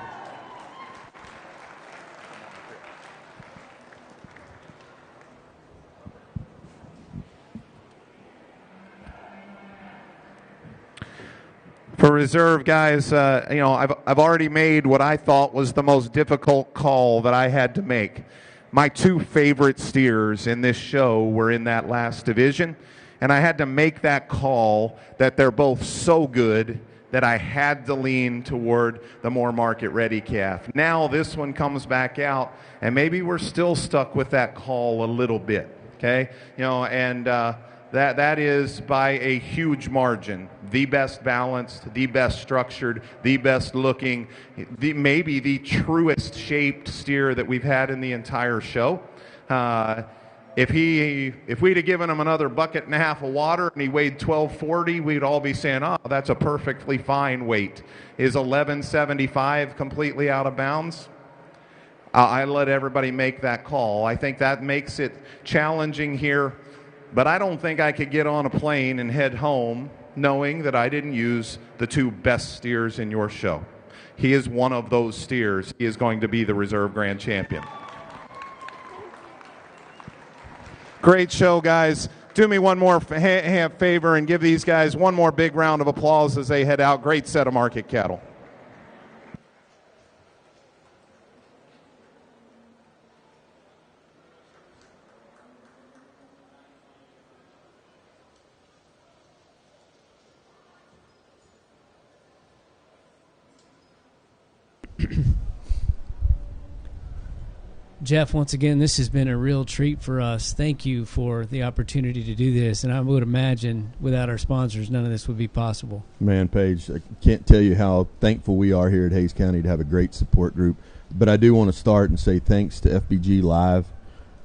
For reserve, guys, you know, I've already made what I thought was the most difficult call that I had to make. My 2 favorite steers in this show were in that last division. And I had to make that call that they're both so good that I had to lean toward the more market-ready calf. Now this one comes back out, and maybe we're still stuck with that call a little bit, okay? You know, and that is by a huge margin. The best balanced, the best structured, the best looking, maybe the truest shaped steer that we've had in the entire show. If we'd have given him another bucket and a half of water and he weighed 1240, we'd all be saying, oh, that's a perfectly fine weight. Is 1175 completely out of bounds? I let everybody make that call. I think that makes it challenging here, but I don't think I could get on a plane and head home knowing that I didn't use the 2 best steers in your show. He is one of those steers. He is going to be the reserve grand champion. Great show, guys. Do me one more favor and give these guys one more big round of applause as they head out. Great set of market cattle. Jeff, once again, this has been a real treat for us. Thank you for the opportunity to do this. And I would imagine without our sponsors, none of this would be possible. Man, Paige, I can't tell you how thankful we are here at Hays County to have a great support group. But I do want to start and say thanks to FBG Live.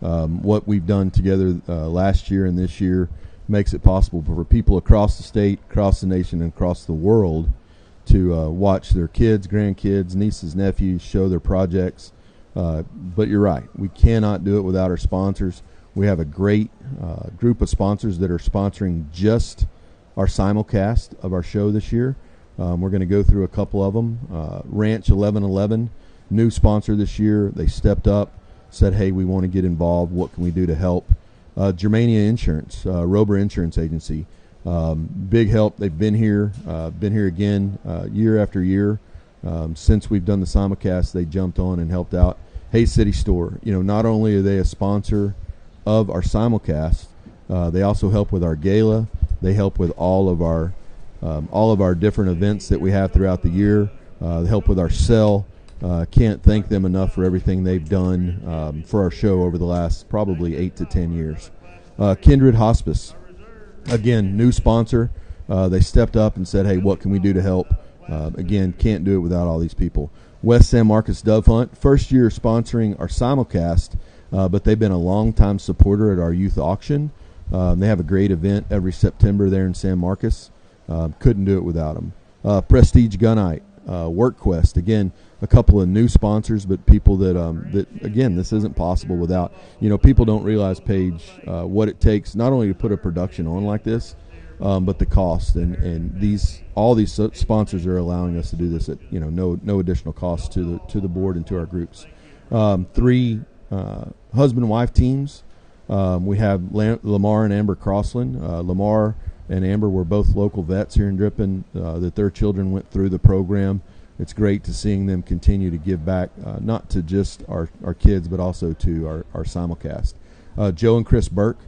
What we've done together last year and this year makes it possible for people across the state, across the nation, and across the world to watch their kids, grandkids, nieces, nephews show their projects. But you're right. We cannot do it without our sponsors. We have a great group of sponsors that are sponsoring just our simulcast of our show this year. We're going to go through a couple of them. Ranch 1111, new sponsor this year. They stepped up, said, hey, we want to get involved. What can we do to help? Germania Insurance, Rober Insurance Agency. Big help. They've been here again year after year. Since we've done the simulcast, they jumped on and helped out. Hays City Store, you know, not only are they a sponsor of our simulcast, they also help with our gala. They help with all of our different events that we have throughout the year. They help with our sale. Can't thank them enough for everything they've done for our show over the last probably 8 to 10 years. Kindred Hospice, again, new sponsor. They stepped up and said, hey, what can we do to help? Again, can't do it without all these people. West San Marcos Dove Hunt, first year sponsoring our simulcast, but they've been a long-time supporter at our youth auction. They have a great event every September there in San Marcos. Couldn't do it without them. Prestige Gunite, WorkQuest, again, a couple of new sponsors, but people that again, this isn't possible without. You know, people don't realize, Paige, what it takes not only to put a production on like this, but the cost and all these sponsors are allowing us to do this at no additional cost to the board and to our groups. 3 husband-wife teams. We have Lamar and Amber Crossland. Lamar and Amber were both local vets here in Drippin, that their children went through the program. It's great to seeing them continue to give back, not to just our kids, but also to our simulcast. Joe and Chris Burke,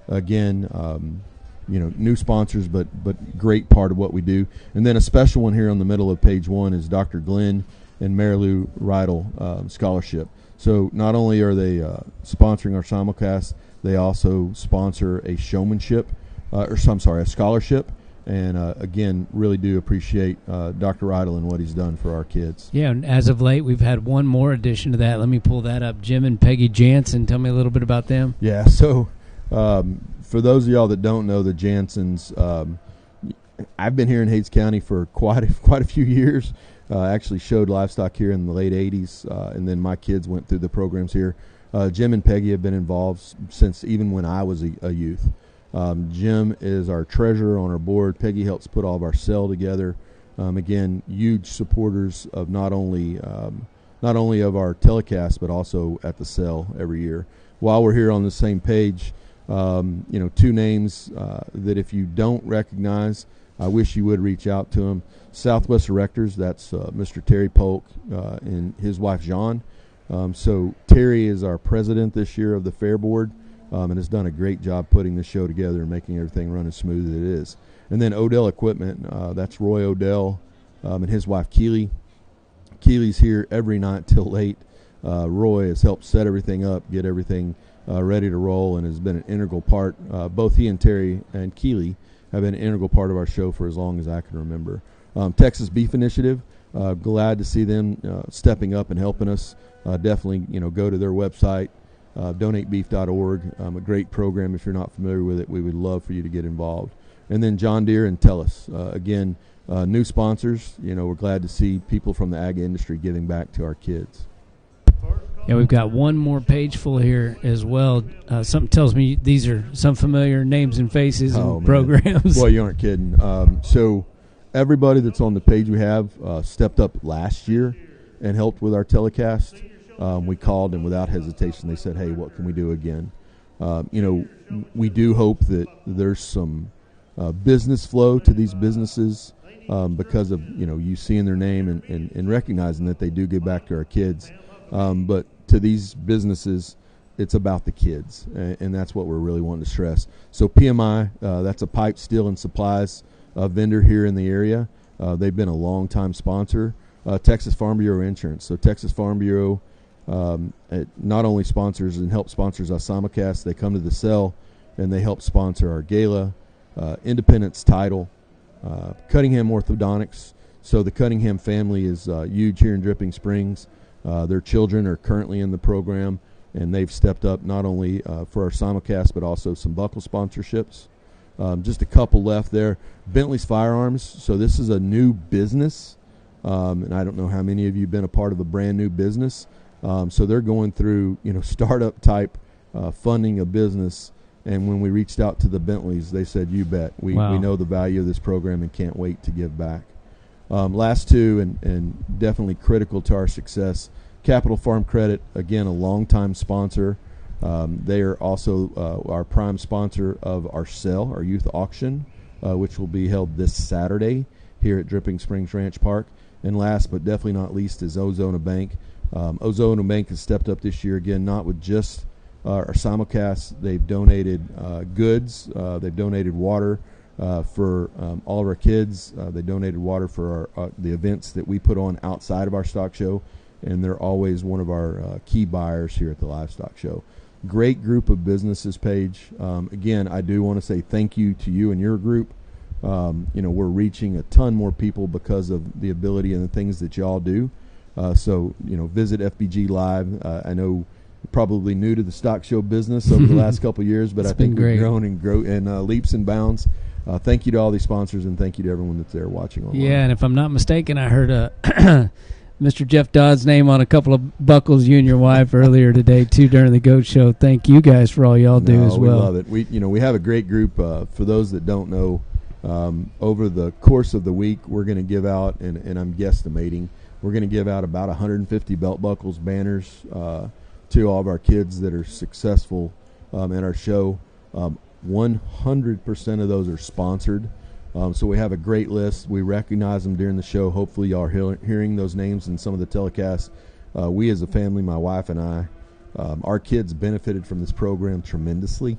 again, new sponsors, but great part of what we do. And then a special one here on the middle of page 1 is Dr. Glenn and Marilou Rydell Scholarship. So not only are they sponsoring our simulcast, they also sponsor a scholarship. And again, really do appreciate Dr. Rydell and what he's done for our kids. Yeah, and as of late, we've had one more addition to that. Let me pull that up. Jim and Peggy Jansen. Tell me a little bit about them. Yeah, so for those of y'all that don't know the Jansens, I've been here in Hays County for quite a few years. Actually showed livestock here in the late 80s, and then my kids went through the programs here. Jim and Peggy have been involved since even when I was a youth. Jim is our treasurer on our board. Peggy helps put all of our sale together. Again, huge supporters of not only of our telecast, but also at the sale every year. While we're here on the same page, 2 names that if you don't recognize, I wish you would reach out to them. Southwest Erectors, that's Mr. Terry Polk and his wife, Jean. So Terry is our president this year of the Fair Board. And has done a great job putting the show together and making everything run as smooth as it is. And then Odell Equipment, that's Roy Odell and his wife Keely. Keely's here every night till late. Roy has helped set everything up, get everything ready to roll, and has been an integral part. Both he and Terry and Keely have been an integral part of our show for as long as I can remember. Texas Beef Initiative, glad to see them stepping up and helping us. Definitely, go to their website. Donatebeef.org, a great program. If you're not familiar with it, we would love for you to get involved. And then John Deere and Tellus, again, new sponsors. We're glad to see people from the ag industry giving back to our kids. Yeah, we've got one more page full here as well. Something tells me these are some familiar names and faces and programs. Boy, you aren't kidding. So everybody that's on the page we have stepped up last year and helped with our telecast. We called, and without hesitation, they said, hey, what can we do again? We do hope that there's some business flow to these businesses because of, you seeing their name and recognizing that they do give back to our kids. But to these businesses, it's about the kids, and that's what we're really wanting to stress. So PMI, that's a pipe, steel, and supplies vendor here in the area. They've been a long-time sponsor. Texas Farm Bureau Insurance. So Texas Farm Bureau not only sponsors and help sponsors our simulcast, they come to the cell and they help sponsor our gala, Independence Title, Cunningham Orthodontics. So the Cunningham family is huge here in Dripping Springs. Their children are currently in the program, and they've stepped up not only for our simulcast but also some buckle sponsorships. Just a couple left there. Bentley's Firearms. So this is a new business, and I don't know how many of you have been a part of a brand new business. So they're going through, startup type funding of business. And when we reached out to the Bentleys, they said, "You bet, we know the value of this program and can't wait to give back." Last 2 and definitely critical to our success. Capital Farm Credit, again, a longtime sponsor. They are also our prime sponsor of our sale, our youth auction, which will be held this Saturday here at Dripping Springs Ranch Park. And last but definitely not least is Ozona Bank. Ozona Bank has stepped up this year again, not with just our simulcasts. They've donated goods. They've donated water for all of our kids. They donated water for the events that we put on outside of our stock show, and they're always one of our key buyers here at the Livestock Show. Great group of businesses, Paige. Again, I do want to say thank you to you and your group. We're reaching a ton more people because of the ability and the things that y'all do. So visit FBG Live. I know you're probably new to the stock show business over the last couple of years, but I think we've grown in leaps and bounds. Thank you to all these sponsors, and thank you to everyone that's there watching online. Yeah, and if I'm not mistaken, I heard Mr. Jeff Dodd's name on a couple of buckles, you and your wife, earlier today, too, during the GOAT Show. Thank you guys for all y'all do as well. We love it. We have a great group. For those that don't know, Over the course of the week, we're going to give out, and I'm guesstimating, we're going to give out about 150 belt buckles, banners to all of our kids that are successful at our show. 100% of those are sponsored. So we have a great list. We recognize them during the show. Hopefully y'all are hearing those names in some of the telecasts. We as a family, my wife and I, our kids benefited from this program tremendously.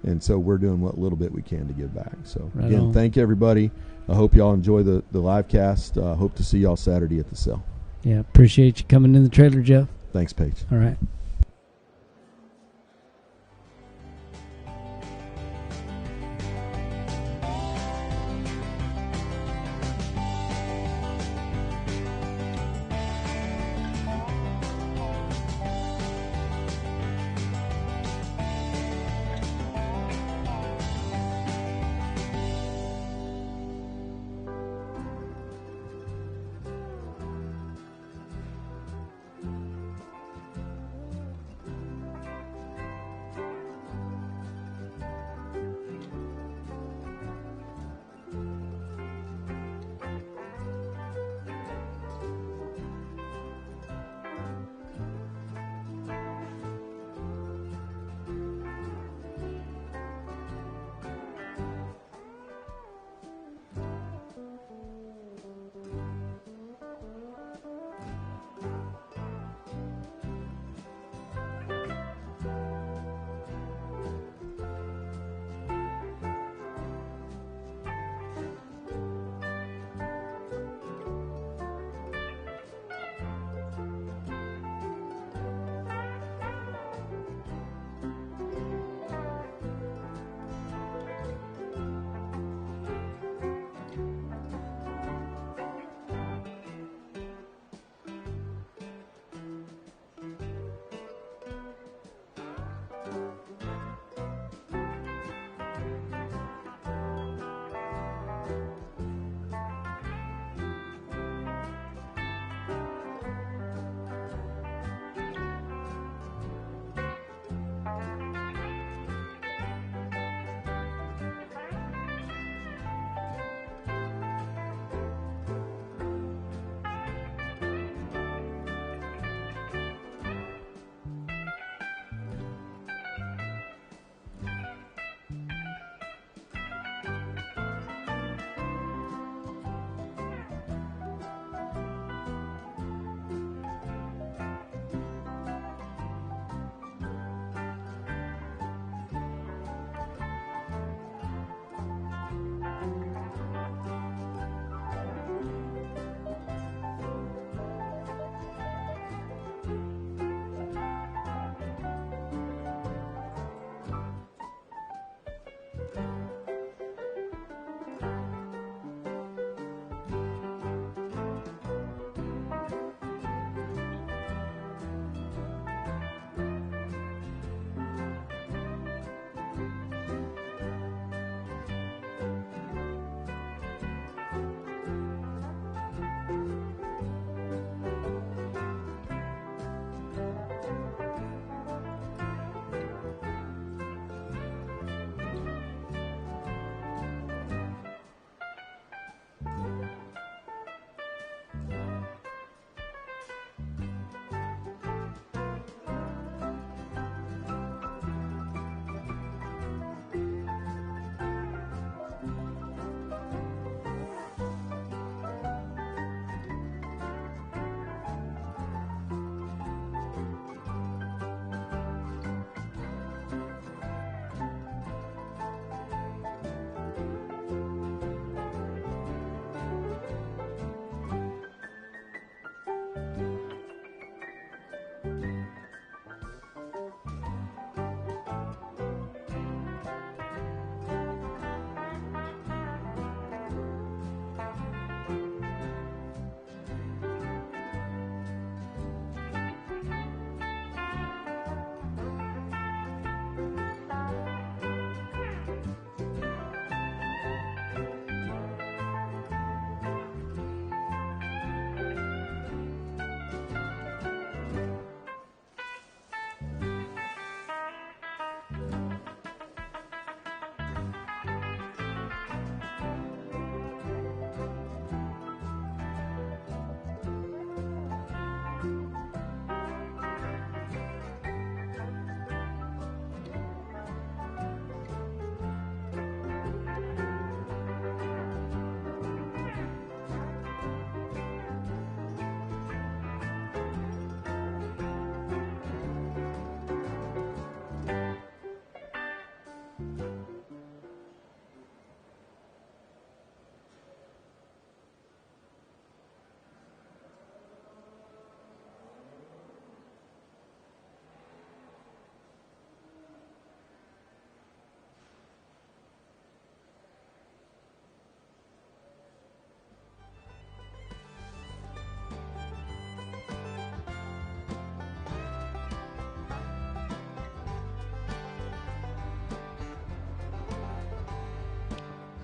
And so we're doing what little bit we can to give back. So, right again, on. Thank you, everybody. I hope y'all enjoy the live cast. Hope to see y'all Saturday at the cell. Yeah, appreciate you coming in the trailer, Jeff. Thanks, Paige. All right.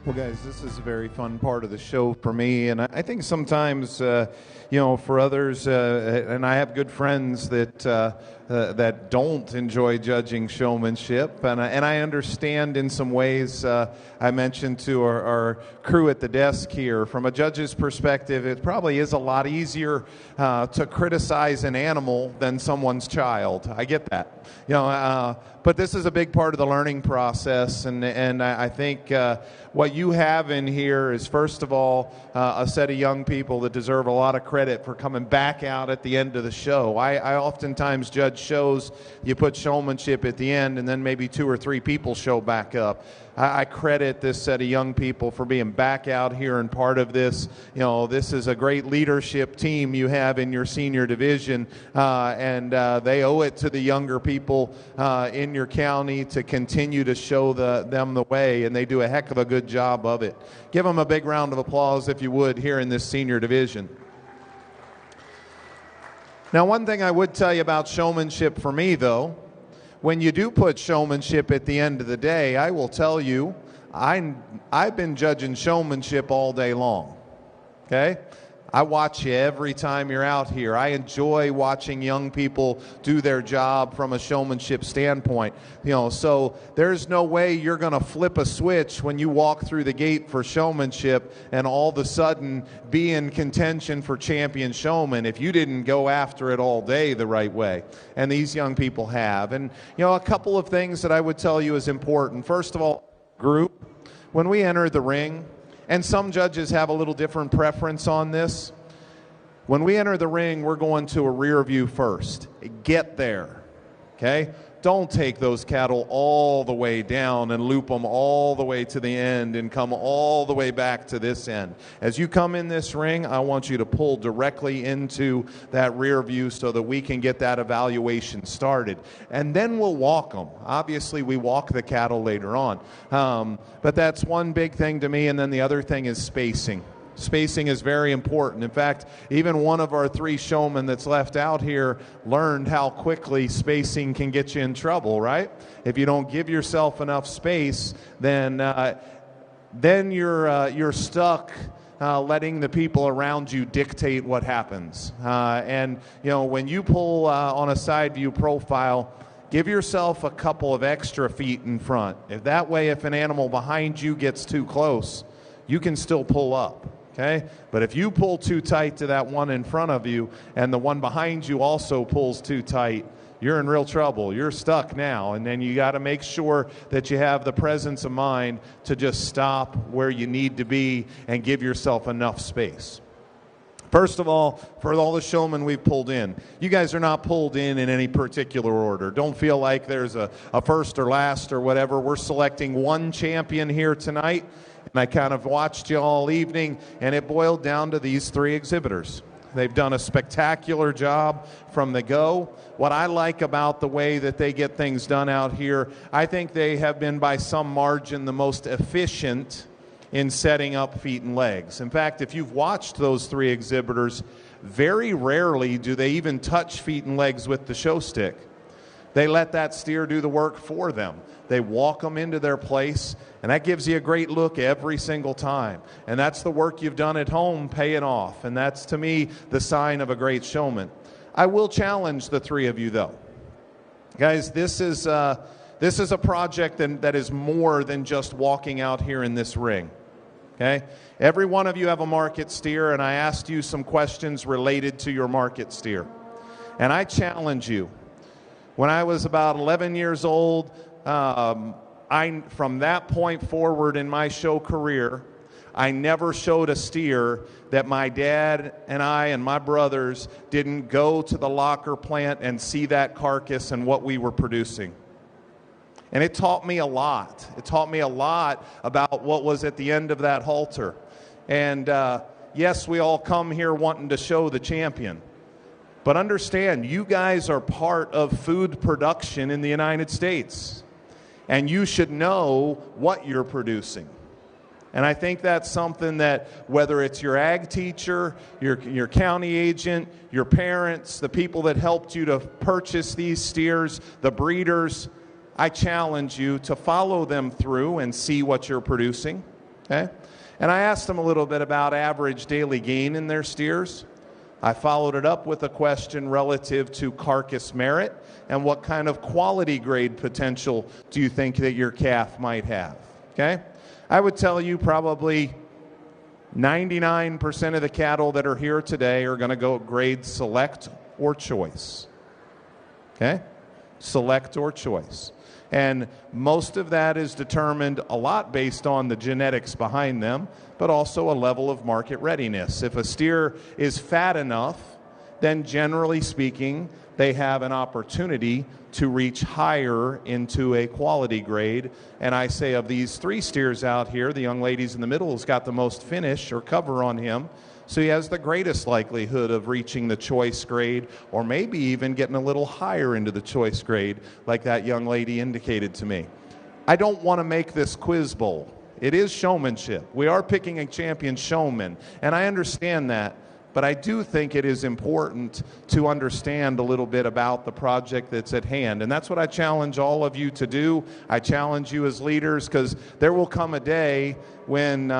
Well, guys, this is a very fun part of the show for me, and I think sometimes, for others, and I have good friends that don't enjoy judging showmanship, and I understand in some ways. I mentioned to our crew at the desk here, from a judge's perspective, it probably is a lot easier to criticize an animal than someone's child. I get that, but this is a big part of the learning process, and I think what you have in here is, first of all, a set of young people that deserve a lot of credit for coming back out at the end of the show. I oftentimes judge shows, you put showmanship at the end, and then maybe 2 or 3 people show back up. I credit this set of young people for being back out here and part of this. This is a great leadership team you have in your senior division, and they owe it to the younger people in your county to continue to show them the way, and they do a heck of a good job of it. Give them a big round of applause, if you would, here in this senior division. Now, one thing I would tell you about showmanship for me, though, when you do put showmanship at the end of the day, I will tell you, I've been judging showmanship all day long, okay? I watch you every time you're out here. I enjoy watching young people do their job from a showmanship standpoint. So there's no way you're going to flip a switch when you walk through the gate for showmanship and all of a sudden be in contention for champion showman if you didn't go after it all day the right way. And these young people have. And, a couple of things that I would tell you is important. First of all, group, when we enter the ring, and some judges have a little different preference on this. When we enter the ring, we're going to a rear view first. Get there, okay? Don't take those cattle all the way down and loop them all the way to the end and come all the way back to this end. As you come in this ring, I want you to pull directly into that rear view so that we can get that evaluation started. And then we'll walk them. Obviously, we walk the cattle later on. But that's one big thing to me, and then the other thing is spacing. Spacing is very important. In fact, even one of our 3 showmen that's left out here learned how quickly spacing can get you in trouble, right? If you don't give yourself enough space, then you're stuck letting the people around you dictate what happens. And when you pull on a side view profile, give yourself a couple of extra feet in front. That way, if an animal behind you gets too close, you can still pull up. Okay? But if you pull too tight to that one in front of you and the one behind you also pulls too tight, you're in real trouble. You're stuck now. And then you got to make sure that you have the presence of mind to just stop where you need to be and give yourself enough space. First of all, for all the showmen we've pulled in, you guys are not pulled in any particular order. Don't feel like there's a first or last or whatever. We're selecting one champion here tonight. And I kind of watched you all evening, and it boiled down to these 3 exhibitors. They've done a spectacular job from the go. What I like about the way that they get things done out here, I think they have been by some margin the most efficient in setting up feet and legs. In fact, if you've watched those 3 exhibitors, very rarely do they even touch feet and legs with the show stick. They let that steer do the work for them. They walk them into their place, and that gives you a great look every single time. And that's the work you've done at home paying off. And that's, to me, the sign of a great showman. I will challenge the 3 of you, though. Guys, this is a project that is more than just walking out here in this ring. Okay? Every one of you have a market steer, and I asked you some questions related to your market steer. And I challenge you. When I was about 11 years old, from that point forward in my show career, I never showed a steer that my dad and I and my brothers didn't go to the locker plant and see that carcass and what we were producing. And it taught me a lot. It taught me a lot about what was at the end of that halter. And yes, we all come here wanting to show the champion. But understand, you guys are part of food production in the United States. And you should know what you're producing. And I think that's something that, whether it's your ag teacher, your county agent, your parents, the people that helped you to purchase these steers, the breeders, I challenge you to follow them through and see what you're producing. Okay? And I asked them a little bit about average daily gain in their steers. I followed it up with a question relative to carcass merit and what kind of quality grade potential do you think that your calf might have. Okay? I would tell you probably 99% of the cattle that are here today are going to go grade select or choice. Okay? Select or choice. And most of that is determined a lot based on the genetics behind them, but also a level of market readiness. If a steer is fat enough, then generally speaking, they have an opportunity to reach higher into a quality grade. And I say of these 3 steers out here, the young ladies in the middle has got the most finish or cover on him. So he has the greatest likelihood of reaching the choice grade, or maybe even getting a little higher into the choice grade, like that young lady indicated to me. I don't want to make this quiz bowl. It is showmanship. We are picking a champion showman, and I understand that. But I do think it is important to understand a little bit about the project that's at hand. And that's what I challenge all of you to do. I challenge you as leaders, because there will come a day when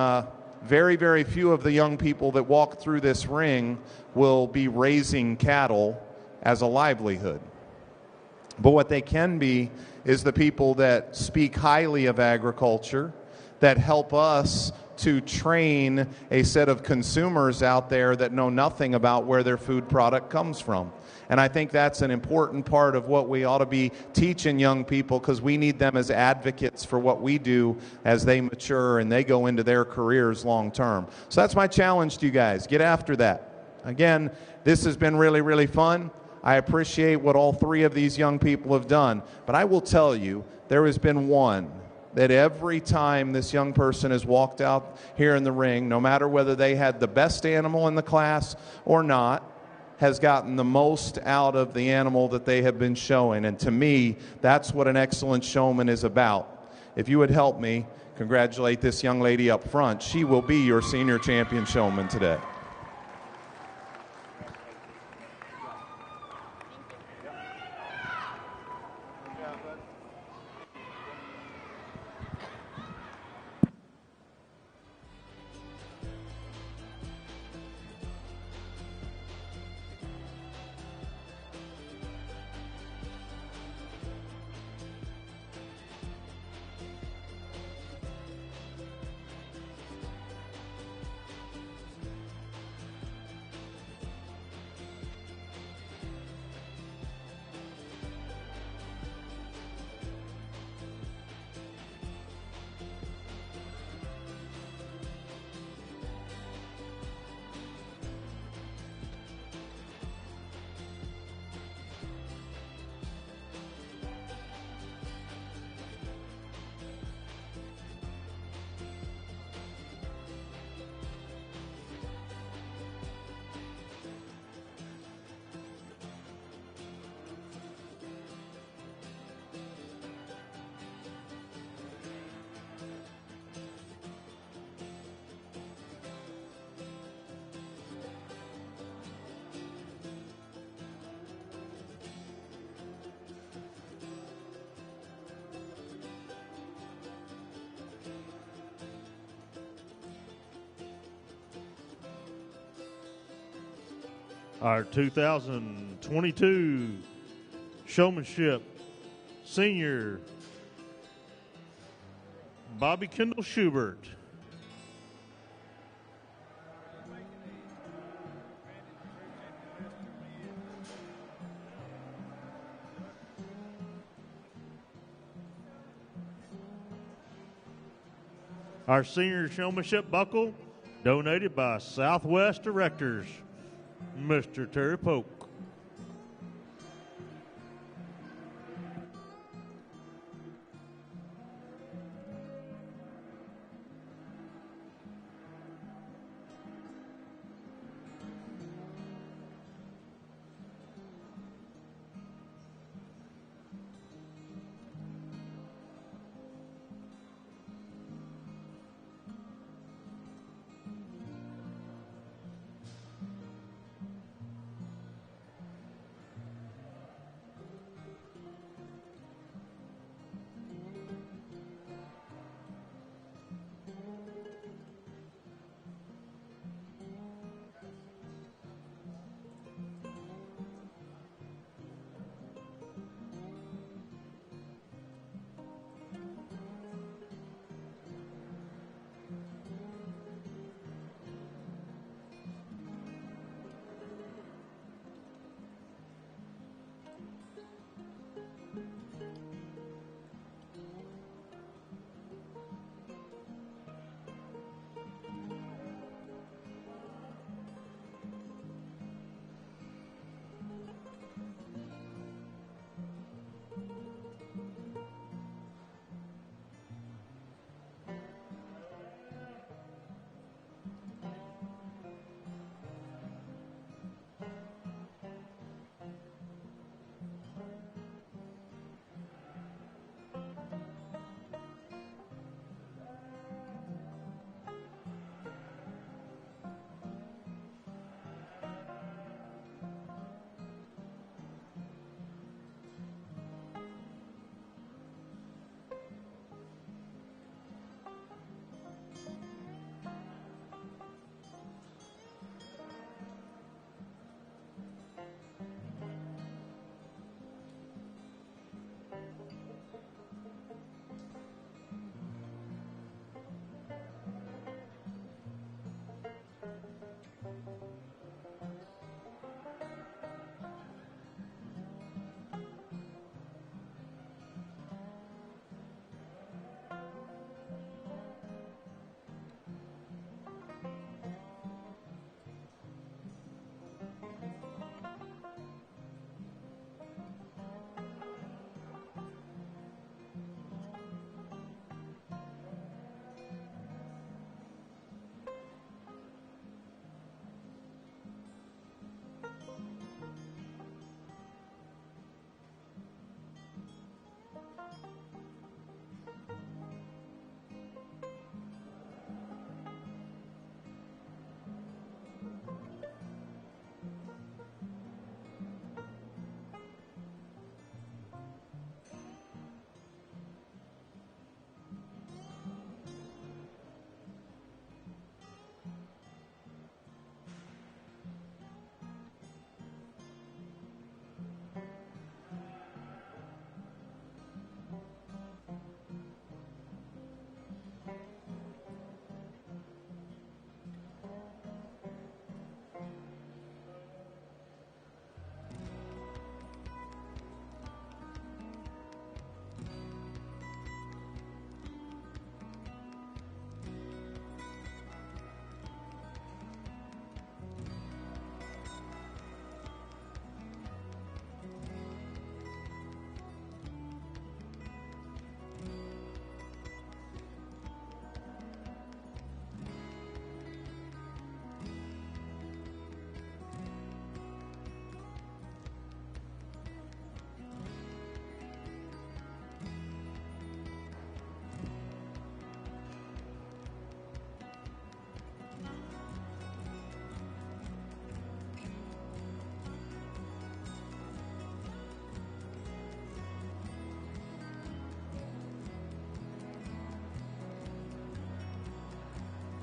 very, very few of the young people that walk through this ring will be raising cattle as a livelihood. But what they can be is the people that speak highly of agriculture, that help us to train a set of consumers out there that know nothing about where their food product comes from. And I think that's an important part of what we ought to be teaching young people, because we need them as advocates for what we do as they mature and they go into their careers long term. So that's my challenge to you guys. Get after that. Again, this has been really, really fun. I appreciate what all 3 of these young people have done. But I will tell you, there has been one that every time this young person has walked out here in the ring, no matter whether they had the best animal in the class or not, has gotten the most out of the animal that they have been showing. And to me, that's what an excellent showman is about. If you would help me congratulate this young lady up front, she will be your senior champion showman today. Our 2022 showmanship senior, Bobby Kendall Schubert. Our senior showmanship buckle, donated by Southwest Directors, Mr. Terry Polk.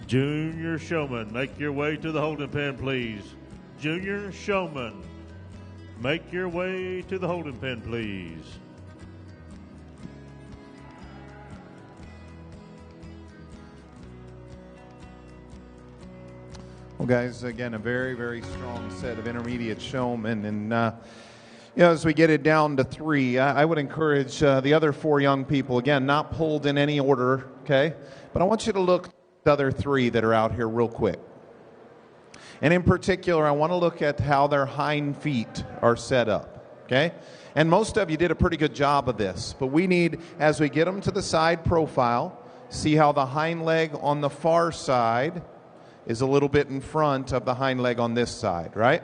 Junior Showman, make your way to the holding pen, please. Junior Showman, make your way to the holding pen, please. Well, guys, again, a very, very strong set of intermediate showmen. And, as we get it down to 3, I would encourage the other 4 young people, again, not pulled in any order, okay? But I want you to look at the other 3 that are out here real quick. And in particular, I want to look at how their hind feet are set up, okay? And most of you did a pretty good job of this. But we need, as we get them to the side profile, see how the hind leg on the far side is a little bit in front of the hind leg on this side, right?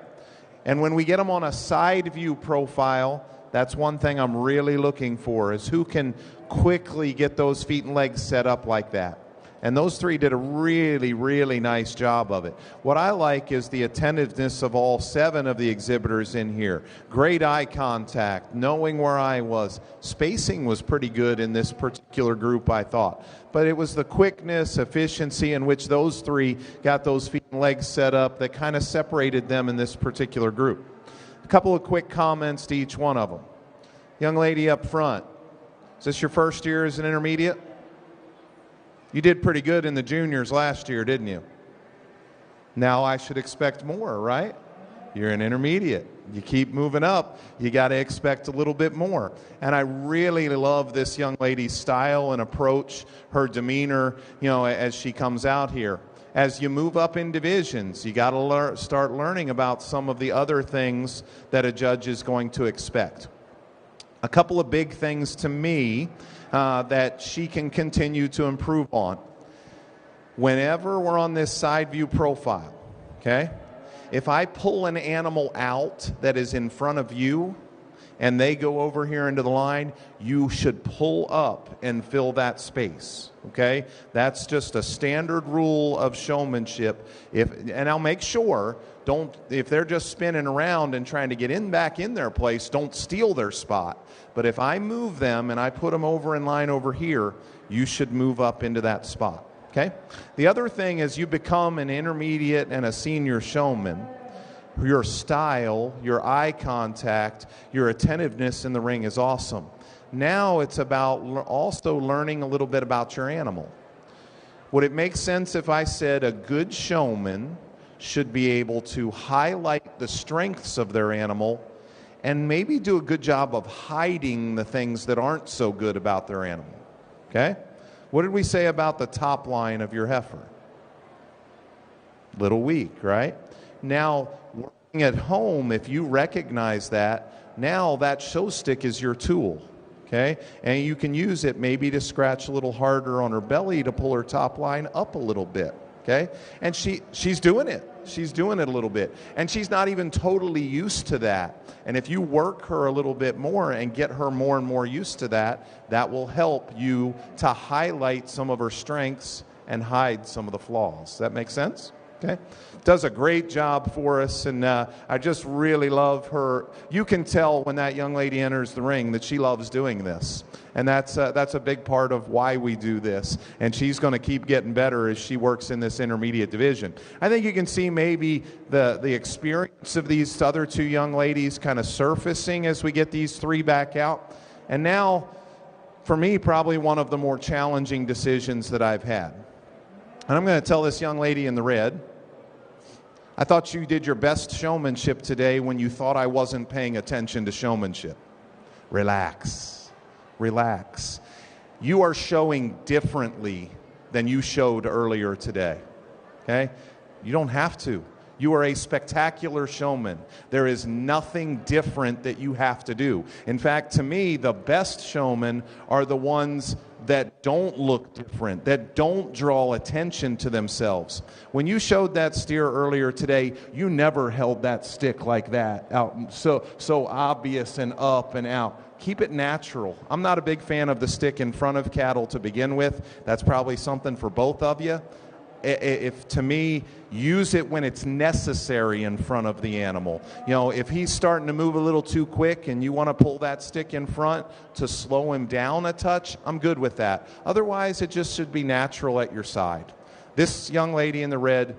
And when we get them on a side view profile, that's one thing I'm really looking for, is who can quickly get those feet and legs set up like that. And those 3 did a really, really nice job of it. What I like is the attentiveness of all 7 of the exhibitors in here. Great eye contact, knowing where I was. Spacing was pretty good in this particular group, I thought. But it was the quickness, efficiency in which those 3 got those feet and legs set up that kind of separated them in this particular group. A couple of quick comments to each one of them. Young lady up front, is this your first year as an intermediate? You did pretty good in the juniors last year, didn't you? Now I should expect more, right? You're an intermediate. You keep moving up, you got to expect a little bit more. And I really love this young lady's style and approach, her demeanor, as she comes out here. As you move up in divisions, you got to start learning about some of the other things that a judge is going to expect. A couple of big things to me that she can continue to improve on. Whenever we're on this side view profile, okay, if I pull an animal out that is in front of you and they go over here into the line, you should pull up and fill that space, okay? That's just a standard rule of showmanship. And I'll make sure, if they're just spinning around and trying to get back in their place, don't steal their spot. But if I move them and I put them over in line over here, you should move up into that spot, okay? The other thing is, you become an intermediate and a senior showman, your style, your eye contact, your attentiveness in the ring is awesome. Now it's about also learning a little bit about your animal. Would it make sense if I said a good showman should be able to highlight the strengths of their animal and maybe do a good job of hiding the things that aren't so good about their animal? Okay? What did we say about the top line of your heifer? Little weak, right? Now, working at home, if you recognize that, now that show stick is your tool, okay? And you can use it maybe to scratch a little harder on her belly to pull her top line up a little bit, okay? And she's doing it. She's doing it a little bit. And she's not even totally used to that. And if you work her a little bit more and get her more and more used to that, that will help you to highlight some of her strengths and hide some of the flaws. Does that make sense? Okay. Does a great job for us, and I just really love her. You can tell when that young lady enters the ring that she loves doing this, and that's a big part of why we do this, and she's going to keep getting better as she works in this intermediate division. I think you can see maybe the experience of these other 2 young ladies kind of surfacing as we get these 3 back out, and now, for me, probably one of the more challenging decisions that I've had. And I'm going to tell this young lady in the red, I thought you did your best showmanship today when you thought I wasn't paying attention to showmanship. Relax. Relax. You are showing differently than you showed earlier today. Okay? You don't have to. You are a spectacular showman. There is nothing different that you have to do. In fact, to me, the best showmen are the ones that don't look different, that don't draw attention to themselves. When you showed that steer earlier today, you never held that stick like that out, so obvious and up and out. Keep it natural. I'm not a big fan of the stick in front of cattle to begin with. That's probably something for both of you. If to me, use it when it's necessary in front of the animal. You know, if he's starting to move a little too quick and you want to pull that stick in front to slow him down a touch, I'm good with that. Otherwise, it just should be natural at your side. This young lady in the red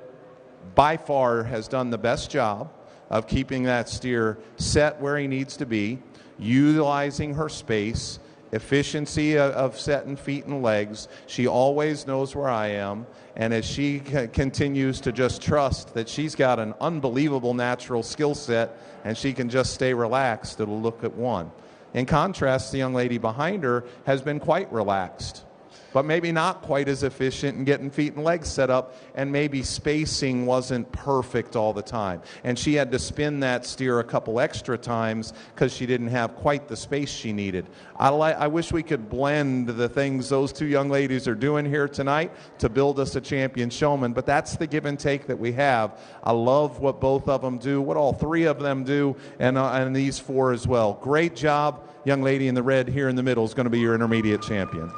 by far has done the best job of keeping that steer set where he needs to be, utilizing her space, efficiency of setting feet and legs. She always knows where I am, and as she continues to just trust that she's got an unbelievable natural skill set and she can just stay relaxed, it'll look at one. In contrast, the young lady behind her has been quite relaxed, but maybe not quite as efficient in getting feet and legs set up, and maybe spacing wasn't perfect all the time. And she had to spin that steer a couple extra times because she didn't have quite the space she needed. I wish we could blend the things those two young ladies are doing here tonight to build us a champion showman, but that's the give and take that we have. I love what both of them do, what all three of them do, and these four as well. Great job. Young lady in the red here in the middle is going to be your intermediate champion.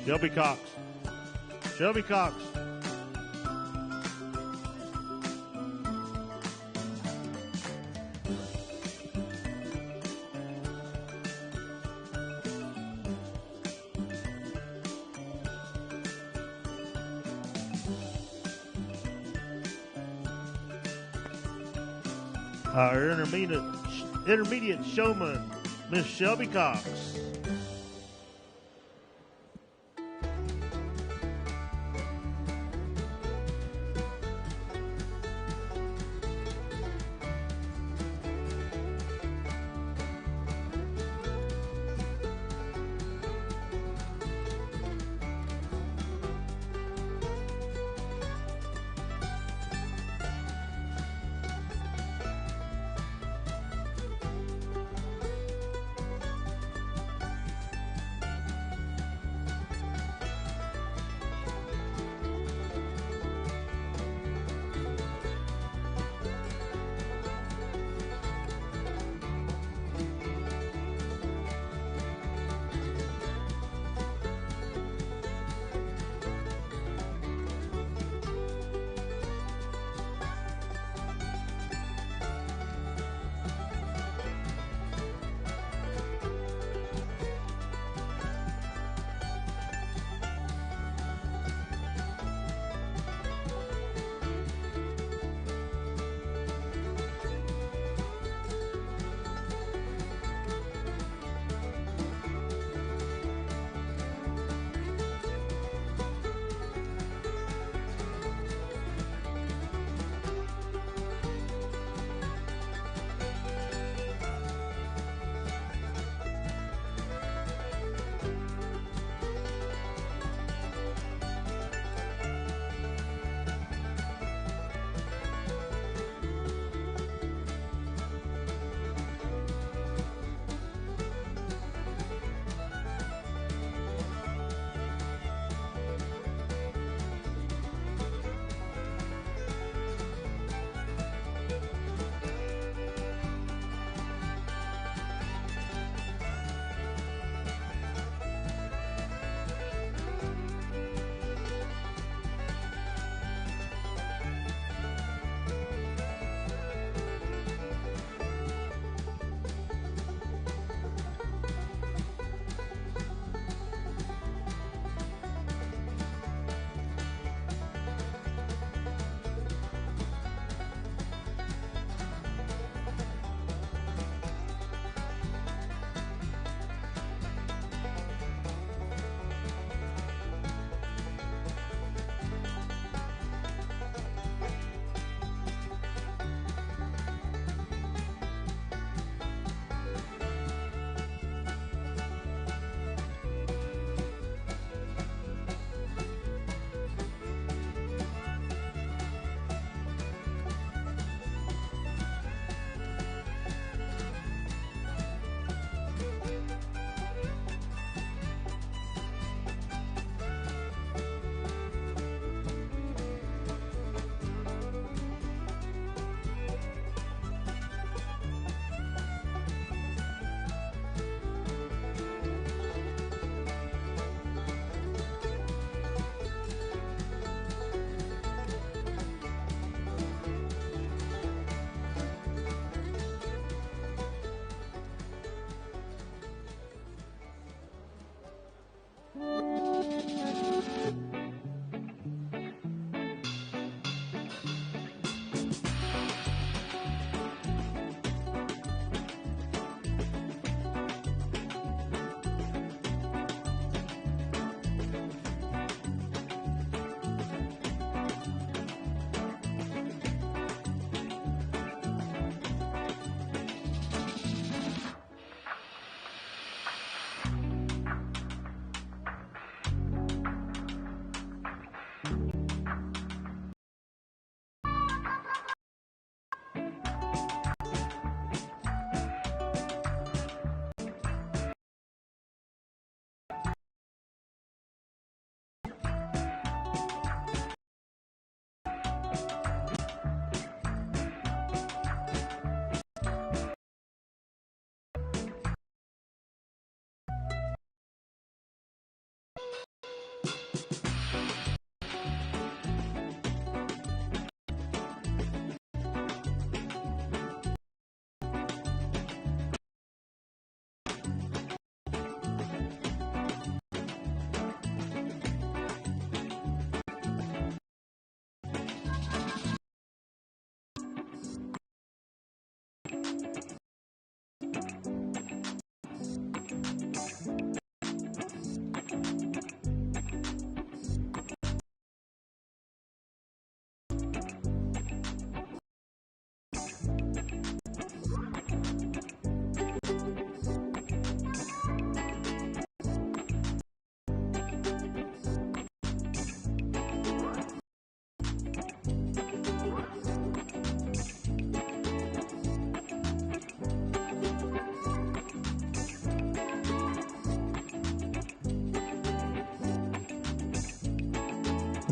Shelby Cox. Shelby Cox. Our intermediate showman, Miss Shelby Cox.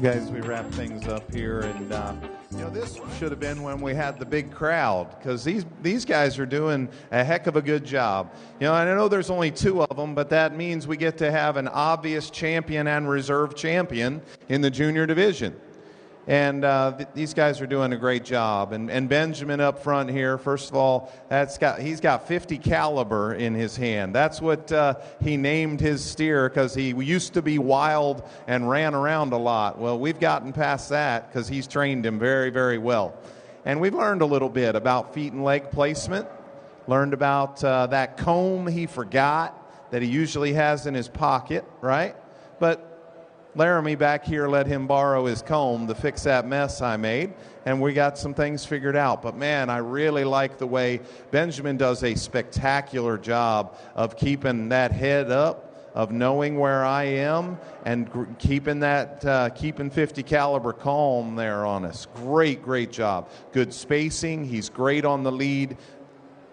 Guys, we wrap things up here, and this should have been when we had the big crowd, because these guys are doing a heck of a good job. And I know there's only 2 of them, but that means we get to have an obvious champion and reserve champion in the junior division. And these guys are doing a great job. And Benjamin up front here, first of all, he's got 50 caliber in his hand. That's what he named his steer, because he used to be wild and ran around a lot. Well, we've gotten past that because he's trained him very, very well. And we've learned a little bit about feet and leg placement, learned about that comb he forgot that he usually has in his pocket, right? But Laramie back here let him borrow his comb to fix that mess I made, and we got some things figured out. But man, I really like the way Benjamin does a spectacular job of keeping that head up, of knowing where I am, and keeping 50 caliber calm there on us. Great job. Good spacing. He's great on the lead.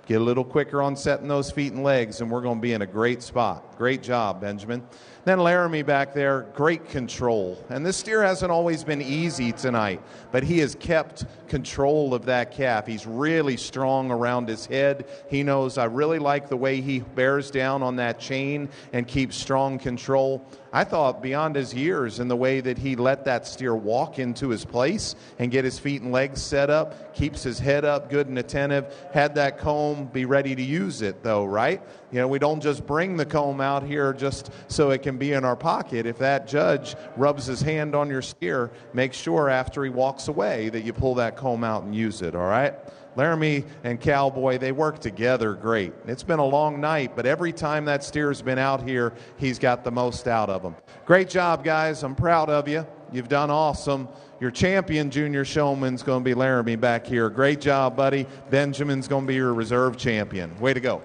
Get a little quicker on setting those feet and legs, and we're going to be in a great spot. Great job, Benjamin. Then Laramie back there, great control. And this steer hasn't always been easy tonight, but he has kept control of that calf. He's really strong around his head. He knows I really like the way he bears down on that chain and keeps strong control. I thought beyond his years in the way that he let that steer walk into his place and get his feet and legs set up, keeps his head up good and attentive, had that comb, be ready to use it though, right? We don't just bring the comb out here just so it can be in our pocket. If that judge rubs his hand on your steer, make sure after he walks away that you pull that comb out and use it, all right? Laramie and Cowboy, they work together great. It's been a long night, but every time that steer's been out here, he's got the most out of them. Great job, guys. I'm proud of you. You've done awesome. Your champion junior showman's going to be Laramie back here. Great job, buddy. Benjamin's going to be your reserve champion. Way to go.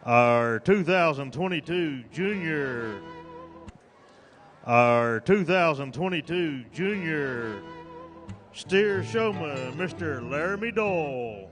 Our 2022 junior steer showman, Mr. Laramie Dole.